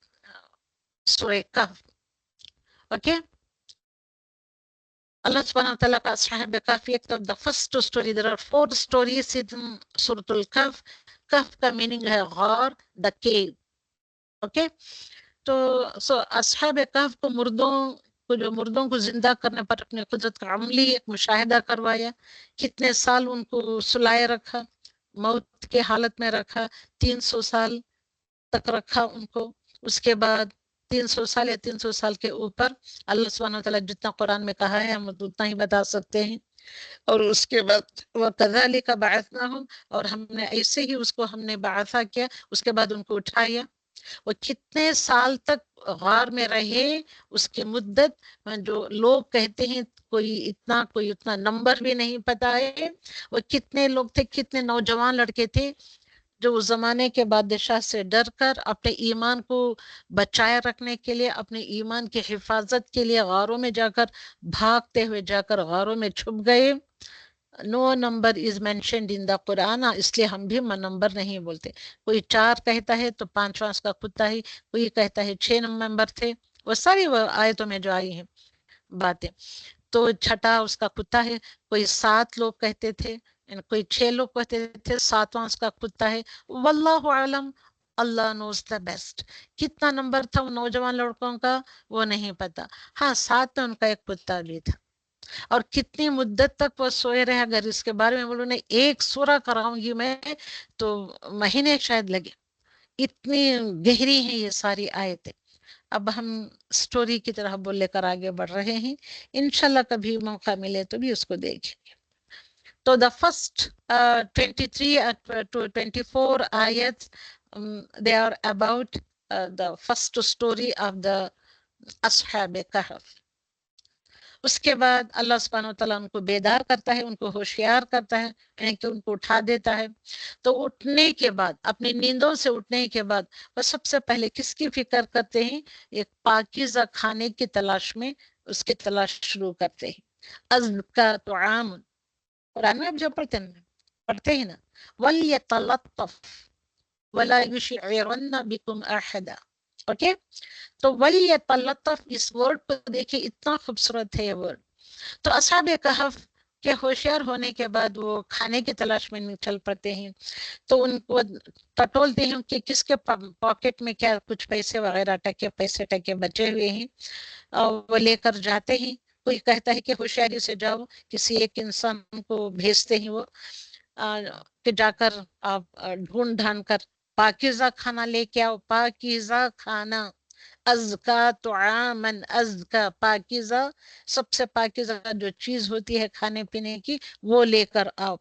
سورہ کہف. اوکے اللہ سبحانہ وتعالیٰ کا اصحاب کہف ایک تو the first story. there are 4 stories in سورۃ الکہف. کہف کا میننگ ہے غار, the cave. اوکے تو اصحاب کہف کو مردوں کو زندہ کرنے پر اپنے قدرت کا عملی ایک مشاہدہ کروایا. کتنے سال ان کو سلائے رکھا, موت کے حالت میں رکھا، 300 سال تک رکھا ان کو. اس کے بعد 300 سال یا 300 سال کے اوپر اللہ سبحانہ وتعالیٰ جتنا قرآن میں کہا ہے ہم اتنا ہی بتا سکتے ہیں. اور اس کے بعد وَكَذَلِكَ بَعَثْنَاهُمْ، اور ہم نے ایسے ہی اس کو ہم نے بعثہ کیا، اس کے بعد ان کو اٹھایا. وہ کتنے سال تک غار میں رہے، اس کی مدت جو لوگ کہتے ہیں کوئی اتنا نمبر بھی نہیں پتا ہے. وہ کتنے لوگ تھے، کتنے نوجوان لڑکے تھے جو اس زمانے کے بادشاہ سے ڈر کر اپنے ایمان کو بچائے رکھنے کے لیے، اپنے ایمان کی حفاظت کے لیے غاروں میں جا کر بھاگتے ہوئے جا کر غاروں میں چھپ گئے. نو نمبر از مینشنڈ ان دا قرآن، اس لیے ہم بھی نمبر نہیں بولتے. کوئی 4 کہتا ہے تو 5واں اس کا کتا ہی، کوئی کہتا ہے 6 نمبر تھے. وہ ساری وہ آیتوں میں جو آئی ہیں باتیں، تو 6 اس کا کتا ہے. کوئی 7 لوگ کہتے تھے، کوئی 6 لوگ کہتے تھے 7واں اس کا کتا ہے. واللہ عالم، اللہ نوز دا بیسٹ. کتنا نمبر تھا ان نوجوان لڑکوں کا وہ نہیں پتا. ہاں 7 میں ان کا ایک کتا بھی تھا. اور کتنی مدت تک وہ سوئے رہے، اگر اس کے بارے میں بولوں نے ایک سورہ کراؤں گی میں تو مہینے شاید لگے، اتنی گہری ہیں یہ ساری آیتیں. اب ہم سٹوری کی طرح بول لے کر آگے بڑھ رہے ہیں، انشاءاللہ کبھی موقع ملے تو بھی اس کو دیکھیں گے. تو the first 23 to 24 ayats, they are about the first story of the Ashab Kahf. اس کے بعد اللہ سبحانہ وتعالیٰ ان کو بیدار کرتا ہے، ان کو ہوشیار کرتا ہے، یعنی کہ ان کو اٹھا دیتا ہے. تو اٹھنے کے بعد، اپنی نیندوں سے اٹھنے کے بعد وہ سب سے پہلے کس کی فکر کرتے ہیں؟ ایک پاکیزہ کھانے کی تلاش میں اس کی تلاش شروع کرتے ہیں. ازکا طعام، قرآن میں اب جو پڑھتے ہیں نا، وَلْيَتَلَطَّفْ وَلَا يُشْعِرَنَّ بِكُمْ أَحَدًا. اوکے، تو وَلْيَتَلَطَّفْ اس ورڈ کو دیکھیں، اتنا خوبصورت ہے یہ ورڈ. تو اصحاب کہف کے ہوشیار ہونے کے بعد وہ کھانے کی تلاش میں چل پڑتے ہیں. تو ان کو ٹٹولتے ہیں کہ کس کے پاکٹ میں کیا کچھ پیسے وغیرہ پیسے ٹکے بچے ہوئے ہیں، اور وہ لے کر جاتے ہیں. کوئی کہتا ہے کہ ہوشیاری سے جاؤ، کسی ایک انسان کو بھیجتے ہیں وہ کہ جا کر آپ ڈھونڈ ڈھانڈ کر پاکیزہ کھانا لے کے آؤ. پاکیزہ کھانا، ازکا طعامن، ازکا پاکیزہ، سب سے پاکیزہ جو چیز ہوتی ہے کھانے پینے کی وہ لے کر آؤ.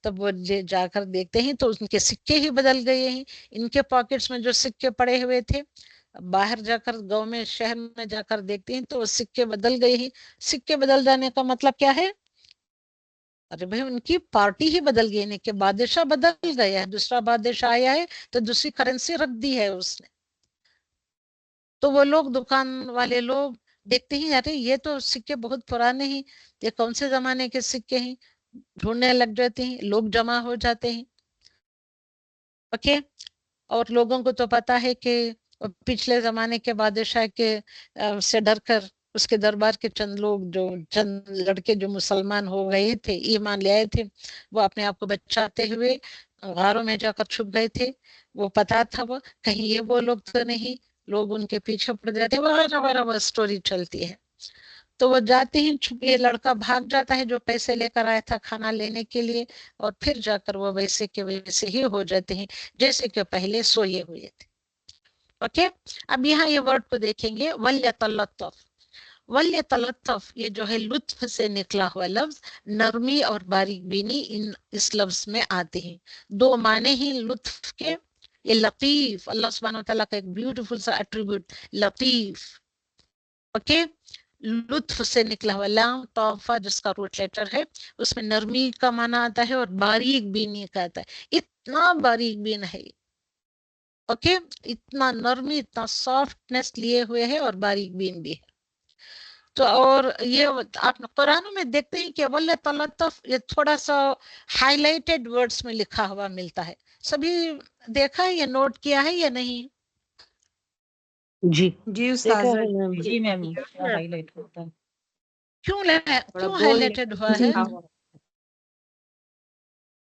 تب وہ جا کر دیکھتے ہیں تو ان کے سکے ہی بدل گئے ہیں. ان کے پاکٹس میں جو سکے پڑے ہوئے تھے، باہر جا کر گاؤں میں شہر میں جا کر دیکھتے ہیں تو وہ سکے بدل گئے ہیں. سکے بدل جانے کا مطلب کیا ہے؟ ارے بھائی ان کی پارٹی ہی بدل گئی، نہیں کہ بادشاہ بدل گیا ہے، دوسرا بادشاہ آیا ہے تو دوسری کرنسی رکھ دی ہے اس نے. تو وہ لوگ دکان والے لوگ دیکھتے ہیں، ارے یہ تو سکے بہت پرانے ہیں، یہ کون سے زمانے کے سکے ہیں، ڈھونڈنے لگ جاتے ہیں. لوگ جمع ہو جاتے ہیں. اوکے، اور لوگوں کو تو پتا ہے کہ پچھلے زمانے کے بادشاہ کے سے ڈر کر اس کے دربار کے چند لوگ، جو چند لڑکے جو مسلمان ہو گئے تھے، ایمان لے آئے تھے، وہ اپنے آپ کو بچاتے ہوئے غاروں میں جا کر چھپ گئے تھے. وہ پتا تھا وہ کہیں یہ وہ لوگ تو نہیں، لوگ ان کے پیچھے پڑ جاتے، وغیرہ وغیرہ وہ سٹوری چلتی ہے. تو وہ جاتے ہیں چھپے، لڑکا بھاگ جاتا ہے جو پیسے لے کر آیا تھا کھانا لینے کے لیے، اور پھر جا کر وہ ویسے کے ویسے ہی ہو جاتے ہیں جیسے کہ پہلے سوئے ہوئے تھے. اوکے، اب یہاں یہ ورڈ کو دیکھیں گے، وَلْيَتَلَطَّفْ. وَلْيَتَلَطَّفْ یہ جو ہے لطف سے نکلا ہوا لفظ، نرمی اور باریک بینی اس لفظ میں آتے ہیں. 2 معنی ہیں لطف کے. یہ لطیف، اللہ سبحانہ وتعالیٰ کا ایک بیوٹیفل سا ایٹریبیوٹ لطیف. اوکے، لطف سے نکلا ہوا لام طوفہ جس کا روٹ لیٹر ہے، اس میں نرمی کا معنی آتا ہے اور باریک بینی کا آتا ہے. اتنا باریک بین ہے، اوکے، اتنا نرمی، اتنا سافٹنس لیے ہوئے ہے اور باریک بین بھی ہے. تو اور یہ آپ قرآن میں دیکھتے ہیں کہ وَلْيَتَلَطَّفْ یہ تھوڑا سا ہائی لائٹڈ ورڈز میں لکھا ہوا ملتا ہے. سبھی دیکھا ہے یا نوٹ کیا ہے یا نہیں؟ جی جی استاذ، جی میم ہائی لائٹ ہوتا ہے. کیوں ہائی لائٹڈ ہوا ہے؟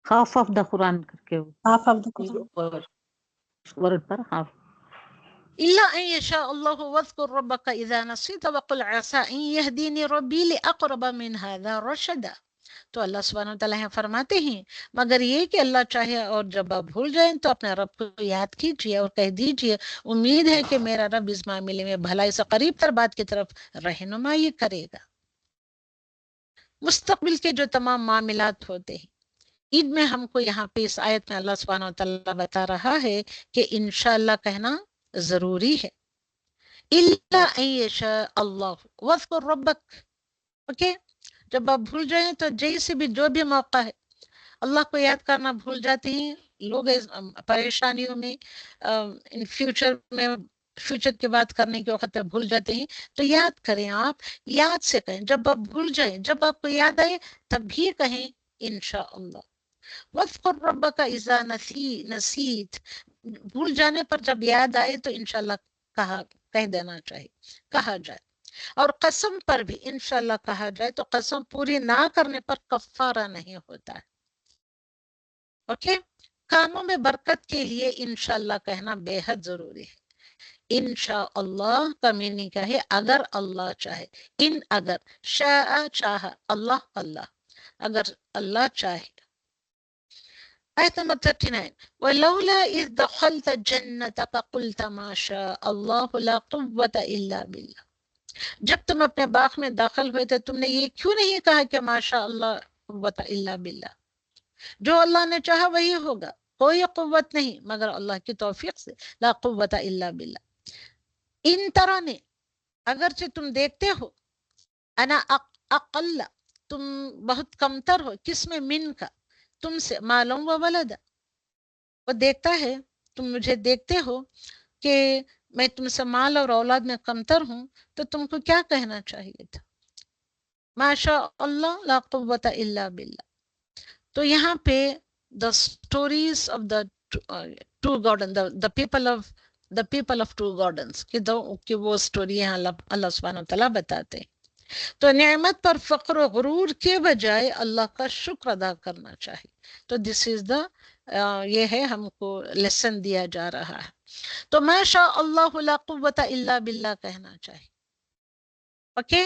half of the Quran کرکے half of the Quran. Word per half. إلا أن يشاء الله واذكر ربك إذا نسيت وقل عسى أن يهديني ربي لأقرب من هذا رشدا. تو اللہ سبحانہ وتعالیٰ یہاں فرماتے ہیں مگر یہ کہ اللہ چاہے اور جب آپ بھول جائیں تو اپنے رب کو یاد کیجئے اور کہہ دیجئے امید ہے کہ میرا رب اس معاملے میں بھلائی سے قریب تر بات کی طرف رہنمائی کرے گا۔ مستقبل کے جو تمام معاملات ہوتے ہیں عید میں ہم کو یہاں پہ اس آیت میں اللہ سبحانہ وتعالیٰ بتا رہا ہے کہ انشاءاللہ کہنا ضروری ہے۔ الا ان یشاء اللہ واذکر ربک، اوکے، جب آپ بھول جائیں تو جیسے بھی جو بھی موقع ہے اللہ کو یاد کرنا بھول جاتے ہیں لوگ، پریشانیوں میں ان فیوچر میں فیوچر کی بات کرنے کے وقت بھول جاتے ہیں، تو یاد کریں، آپ یاد سے کہیں، جب آپ بھول جائیں جب آپ کو یاد آئے تب بھی کہیں انشاءاللہ۔ وَاذْكُرْ رَبَّكَ إِذَا نَسِيتَ، بھول جانے پر جب یاد آئے تو انشاءاللہ کہہ دینا چاہیے، کہا جائے۔ اور قسم پر بھی انشاءاللہ کہا جائے تو قسم پوری نہ کرنے پر کفارہ نہیں ہوتا ہے، اوکے۔ کاموں میں برکت کے لیے انشاءاللہ کہنا بے حد ضروری ہے۔ انشاءاللہ کا میننگ کیا ہے؟ اگر اللہ چاہے، ان اگر، شاء چاہا، اللہ اللہ، اگر اللہ چاہے۔ آیت نمبر 39 وَلَوْلَا إِذْ دَخَلْتَ جَنَّتَكَ قُلْتَ مَا شَاءَ اللَّهُ لَا قُوَّةَ إِلَّا بِاللَّهِ، جب تم اپنے باغ میں داخل ہوئے تھے تم نے یہ کیوں نہیں کہا کہ ماشاء اللہ قوت الا باللہ، جو اللہ نے چاہا وہی ہوگا، کوئی قوت نہیں مگر اللہ کی توفیق سے، لا قوت الا باللہ۔ ان طرح نے، اگرچہ تم دیکھتے ہو، انا اقل، تم بہت کمتر ہو، کس میں؟ من کا، تم سے، معلوم و ولد، وہ دیکھتا ہے، تم مجھے دیکھتے ہو کہ میں تم سے مال اور اولاد میں کمتر ہوں، تو تم کو کیا کہنا چاہیے تھا؟ ما شاء اللہ لا قوت الا باللہ۔ تو یہاں پہ the stories of the two gardens, the people of two gardens کہ وہ سٹوری یہاں اللہ سبحانہ وتعالیٰ بتاتے ہیں۔ تو نعمت پر فخر و غرور کے بجائے اللہ کا شکر ادا کرنا چاہیے۔ تو دس از دا، یہ ہے ہم کو لیسن دیا جا رہا ہے۔ تو ما شاء اللہ لا قوت الا باللہ کہنا چاہیے، اوکے۔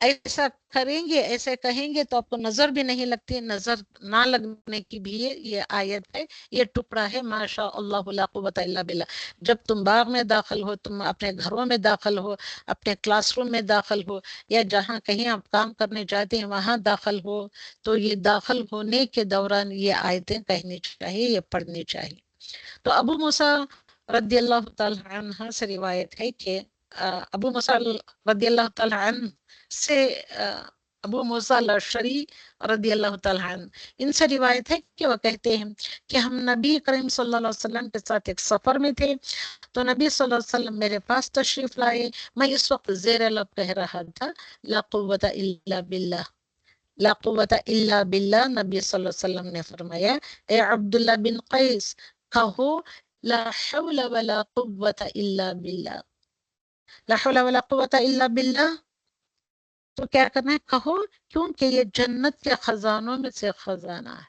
ایسا کریں گے، ایسے کہیں گے تو آپ کو نظر بھی نہیں لگتی، نظر نہ لگنے کی بھی یہ آیت ہے، یہ ٹکڑا ہے ما شاء اللہ لا قوت الا باللہ۔ جب تم باغ میں داخل ہو، تم اپنے گھروں میں داخل ہو، اپنے کلاس روم میں داخل ہو، یا جہاں کہیں آپ کام کرنے جاتے ہیں وہاں داخل ہو، تو یہ داخل ہونے کے دوران یہ آیتیں کہنی چاہیے، یہ پڑھنی چاہیے۔ تو ابو موسیٰ رضی اللہ تعالی عنہ سے روایت ہے کہ ابو موسیٰ رضی اللہ تعالی عنہ سے ابو موسیٰ الاشعری رضی اللہ تعالی عنہ، ان سے روایت ہے کہ وہ کہتے ہیں کہ ہم نبی کریم صلی اللہ علیہ وسلم کے ساتھ ایک سفر میں تھے، تو نبی صلی اللہ علیہ وسلم میرے پاس تشریف لائے، میں اس وقت زیر لب کہہ رہا تھا لا قوت الا باللہ، لا قوت الا باللہ۔ نبی صلی اللہ علیہ وسلم نے فرمایا اے عبداللہ بن قیس، کہو لا حول ولا قوت الا باللہ، لا حول ولا قوت الا باللہ۔ تو کیا کرنا ہے؟ کہو، کیونکہ یہ جنت کے خزانوں میں سے خزانہ ہے،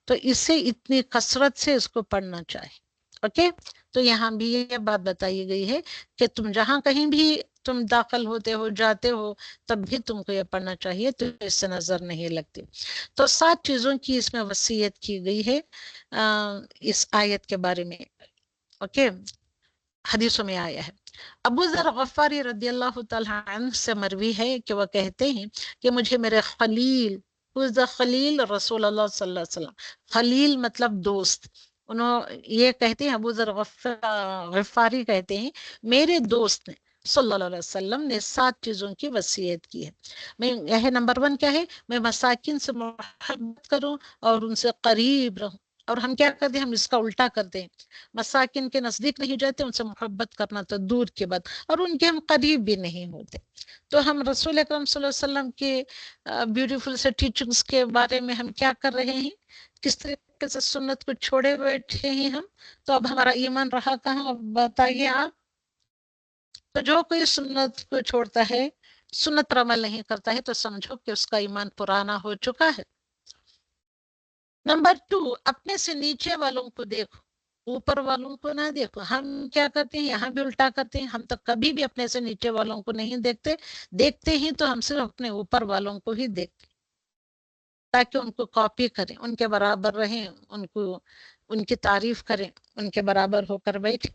تو اسے اتنی کثرت سے اس کو پڑھنا چاہیے، اوکے۔ تو یہاں بھی یہ بات بتائی گئی ہے کہ تم جہاں کہیں بھی تم داخل ہوتے ہو، جاتے ہو، تب بھی تم کو یہ پڑھنا چاہیے، تو اس سے نظر نہیں لگتی۔ تو 7 چیزوں کی اس میں وصیت کی گئی ہے اس آیت کے بارے میں، اوکے، حدیثوں میں آیا ہے۔ ابو ذر غفاری رضی اللہ تعالی عنہ سے مروی ہے کہ وہ کہتے ہیں کہ مجھے میرے خلیل، خلیل رسول اللہ صلی اللہ علیہ وسلم، خلیل مطلب دوست، یہ کہتے ہیں ابو ذر غفاری کہتے ہیں میرے دوست نے صلی اللہ علیہ وسلم نے 7 چیزوں کی وصیت کی ہے۔ میں یہ نمبر 1 کیا ہے؟ میں مساکین سے محبت کروں اور ان سے قریب رہوں۔ اور ہم کیا کرتے ہیں؟ ہم اس کا الٹا کرتے ہیں، مساکین کے نزدیک نہیں جاتے، ان سے محبت کرنا تو دور کی بات، اور ان کے ہم قریب بھی نہیں ہوتے۔ تو ہم رسول اکرم صلی اللہ علیہ وسلم کے بیوٹیفل سے ٹیچنگز کے بارے میں ہم کیا کر رہے ہیں؟ کس طریقے سے سنت کو چھوڑے بیٹھے ہیں ہم؟ تو اب ہمارا ایمان رہا کہاں؟ بتائیے آپ۔ تو جو کوئی سنت کو چھوڑتا ہے، سنت پر عمل نہیں کرتا ہے، تو سمجھو کہ اس کا ایمان پرانا ہو چکا ہے۔ نمبر 2، اپنے سے نیچے والوں کو دیکھو، اوپر والوں کو نہ دیکھو. ہم کیا کرتے ہیں یہاں بھی الٹا کرتے ہیں. ہم تو کبھی بھی اپنے سے نیچے والوں کو نہیں دیکھتے. دیکھتے ہی تو ہم صرف اپنے اوپر والوں کو ہی دیکھتے تاکہ ان کو کاپی کریں, ان کے برابر رہیں, ان کی تعریف کریں, ان کے برابر ہو کر بیٹھیں.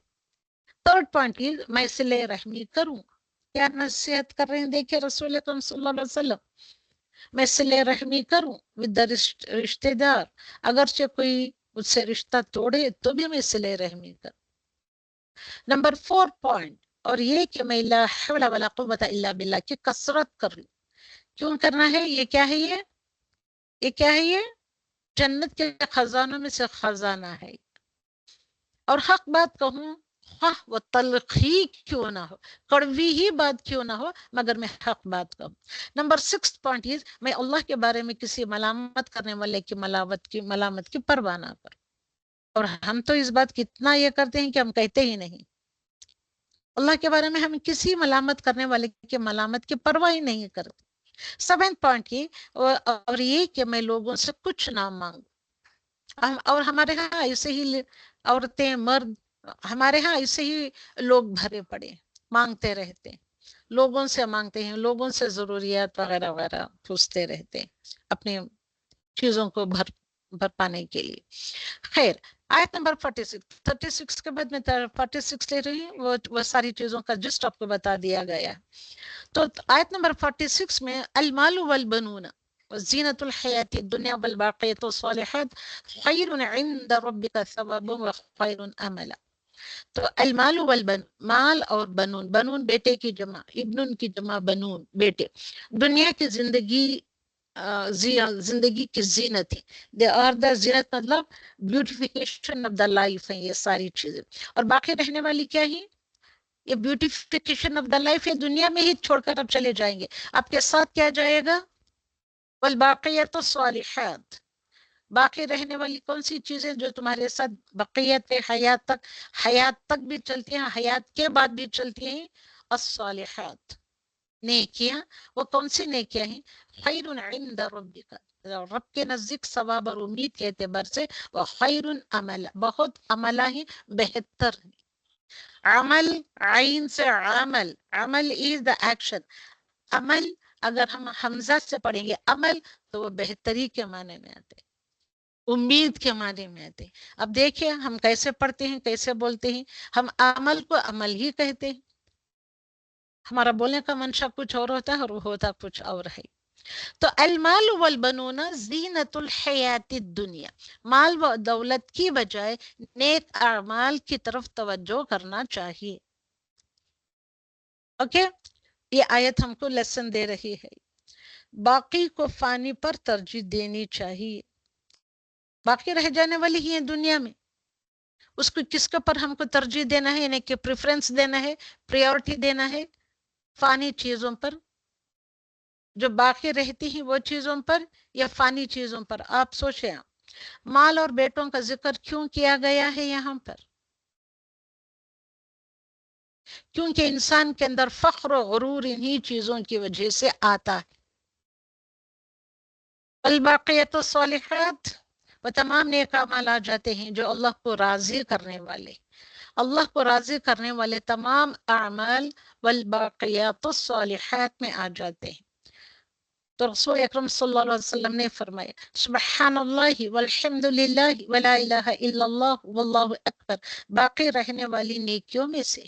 تھرڈ پوائنٹ یہ میں صلہ رحمی کروں. کیا نصیحت کر رہے ہیں دیکھیں رسول اکرم صلی اللہ علیہ وسلم. میں صلہ رحمی کروں ود رشتے دار, اگرچہ کوئی مجھ سے رشتہ توڑے تو بھی میں صلہ رحمی کروں. نمبر 4 پوائنٹ, اور یہ کہ میں لا حول ولا قوت الا باللہ کی کثرت کروں. کیوں کرنا ہے؟ یہ کیا ہے؟ یہ کیا ہے؟ یہ جنت کے خزانوں میں سے خزانہ ہے. اور حق بات کہوں خواہ وہ تلخ ہی کیوں نہ ہو, کڑوی ہی بات کیوں نہ ہو, مگر میں حق بات کہوں. نمبر 6 پوائنٹ یہ میں اللہ کے بارے میں کسی ملامت کرنے والے کی ملامت کی پرواہ نہ کروں. اور ہم تو اس بات کی اتنا یہ کرتے ہیں کہ ہم کہتے ہی نہیں. اللہ کے بارے میں ہم کسی ملامت کرنے والے کی ملامت کی پرواہ ہی نہیں کرتے. 7 پوائنٹ یہ, اور یہ کہ میں لوگوں سے کچھ نہ مانگوں. اور ہمارے ہاں ایسے ہی عورتیں مرد, ہمارے ہاں ایسے ہی لوگ بھرے پڑے مانگتے رہتے ہیں, لوگوں سے مانگتے ہیں, لوگوں سے ضروریات وغیرہ وغیرہ پوچھتے رہتے ہیں اپنی چیزوں کو بھر پانے کے لیے. خیر, آیت نمبر 36 کے بعد میں 46 لے رہی ہوں, وہ ساری چیزوں کا جسٹ آپ کو بتا دیا گیا. تو آیت نمبر 46 میں المال والبنون زینت الحیات الدنیا والباقیات الصالحات خیر عند ربک ثوابا وخیر املا. تو المال والبنون, مال اور بنون, بنون بیٹے کی جمع, ابن کی جمع بنون بیٹے. دنیا کی زندگی کی زینت ہے. دے آر دا زینت مطلب بیوٹیفیکیشن آف دا لائف ہے یہ ساری چیزیں. اور باقی رہنے والی کیا ہے؟ یہ بیوٹیفیکیشن آف دا لائف ہے, دنیا میں ہی چھوڑ کر اب چلے جائیں گے. آپ کے ساتھ کیا جائے گا؟ والباقیات الصالحات, باقی رہنے والی کون سی چیزیں جو تمہارے ساتھ بقیت حیات تک بھی چلتی ہیں, حیات کے بعد بھی چلتی ہیں. الصالحات نیکیاں, وہ کون سی نیکیاں ہیں؟ خیر عند ربک, رب کے نزدیک ثواب اور امید کے اعتبار سے, وخیر عمل, بہت عملہ ہی بہتر. عمل عین سے عمل, عمل is the action. عمل اگر ہم حمزہ سے پڑھیں گے عمل تو وہ بہتری کے معنی میں آتے, امید کے معنی میں آتے. اب دیکھیں ہم کیسے پڑھتے ہیں, کیسے بولتے ہیں. ہم عمل کو عمل ہی کہتے ہیں, ہمارا بولنے کا منشا کچھ اور ہوتا ہے اور وہ ہوتا کچھ اور ہے. تو المال والبنون زینت الحیات الدنیا, مال و دولت کی بجائے نیک اعمال کی طرف توجہ کرنا چاہیے. اوکے, یہ آیت ہم کو لیسن دے رہی ہے. باقی کو فانی پر ترجیح دینی چاہیے. باقی رہ جانے والی ہی ہیں دنیا میں, اس کو کس کے پر ہم کو ترجیح دینا ہے, یعنی کہ پریفرنس دینا ہے, پریورٹی دینا ہے فانی چیزوں پر. جو باقی رہتی ہیں وہ چیزوں پر یا فانی چیزوں پر. آپ سوچیں, مال اور بیٹوں کا ذکر کیوں کیا گیا ہے یہاں پر؟ کیونکہ انسان کے اندر فخر و غرور انہی چیزوں کی وجہ سے آتا ہے. الباقیات الصالحات, وہ تمام نیک اعمال آ جاتے ہیں جو اللہ کو راضی کرنے والے, اللہ کو راضی کرنے والے تمام اعمال والباقیات الصالحات میں آ جاتے ہیں. تو رسول اکرم صلی اللہ علیہ وسلم نے فرمایا سبحان اللہ والحمد للہ ولا الہ الا اللہ واللہ اکبر, باقی رہنے والی نیکیوں میں سے.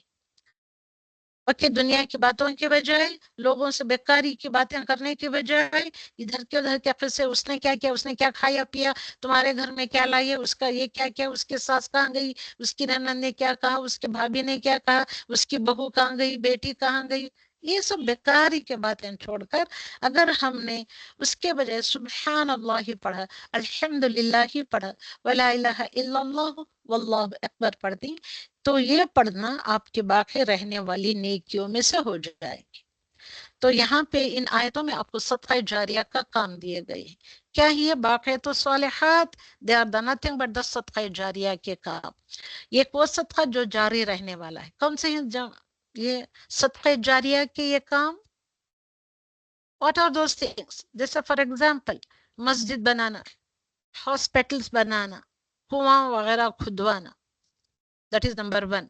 کہ دنیا کی باتوں کے بجائے, لوگوں سے بیکاری کی باتیں کرنے کے بجائے, ادھر کے ادھر کے قصے, اس نے کیا کیا, اس نے کیا کھایا پیا, تمہارے گھر میں کیا لائے, اس کا یہ کیا کیا, اس کے ساس کہاں گئی, اس کی نند نے کیا کہا, اس کے بھابھی نے کیا کہا, اس کی بہو کہاں گئی, بیٹی کہاں گئی, یہ سب بیکاری کے باتیں چھوڑ کر اگر ہم نے اس کے بجائے سبحان اللہ ہی پڑھا, الحمد للہ ہی پڑھا, ولا الہ الا اللہ واللہ اکبر پڑھ دی, تو یہ پڑھنا آپ کے باقی رہنے والی نیکیوں میں سے ہو جائے گی. تو یہاں پہ ان آیتوں میں آپ کو صدقہ جاریہ کا کام دیے گئے ہیں. کیا یہ باقیات الصالحات, they are the nothing but the صدقہ جاریہ کے کام. یہ وہ صدقہ جو جاری رہنے والا ہے. کون سے ہیں یہ صدقہ جاریہ کے یہ کام؟ What are those things? جیسے for example Masjid banana, hospitals بنانا, کنواں وغیرہ کھدوانا, That is number 1,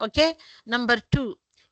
Okay, number 2,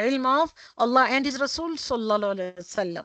ilm of Allah and His Rasul sallallahu alaihi wasallam.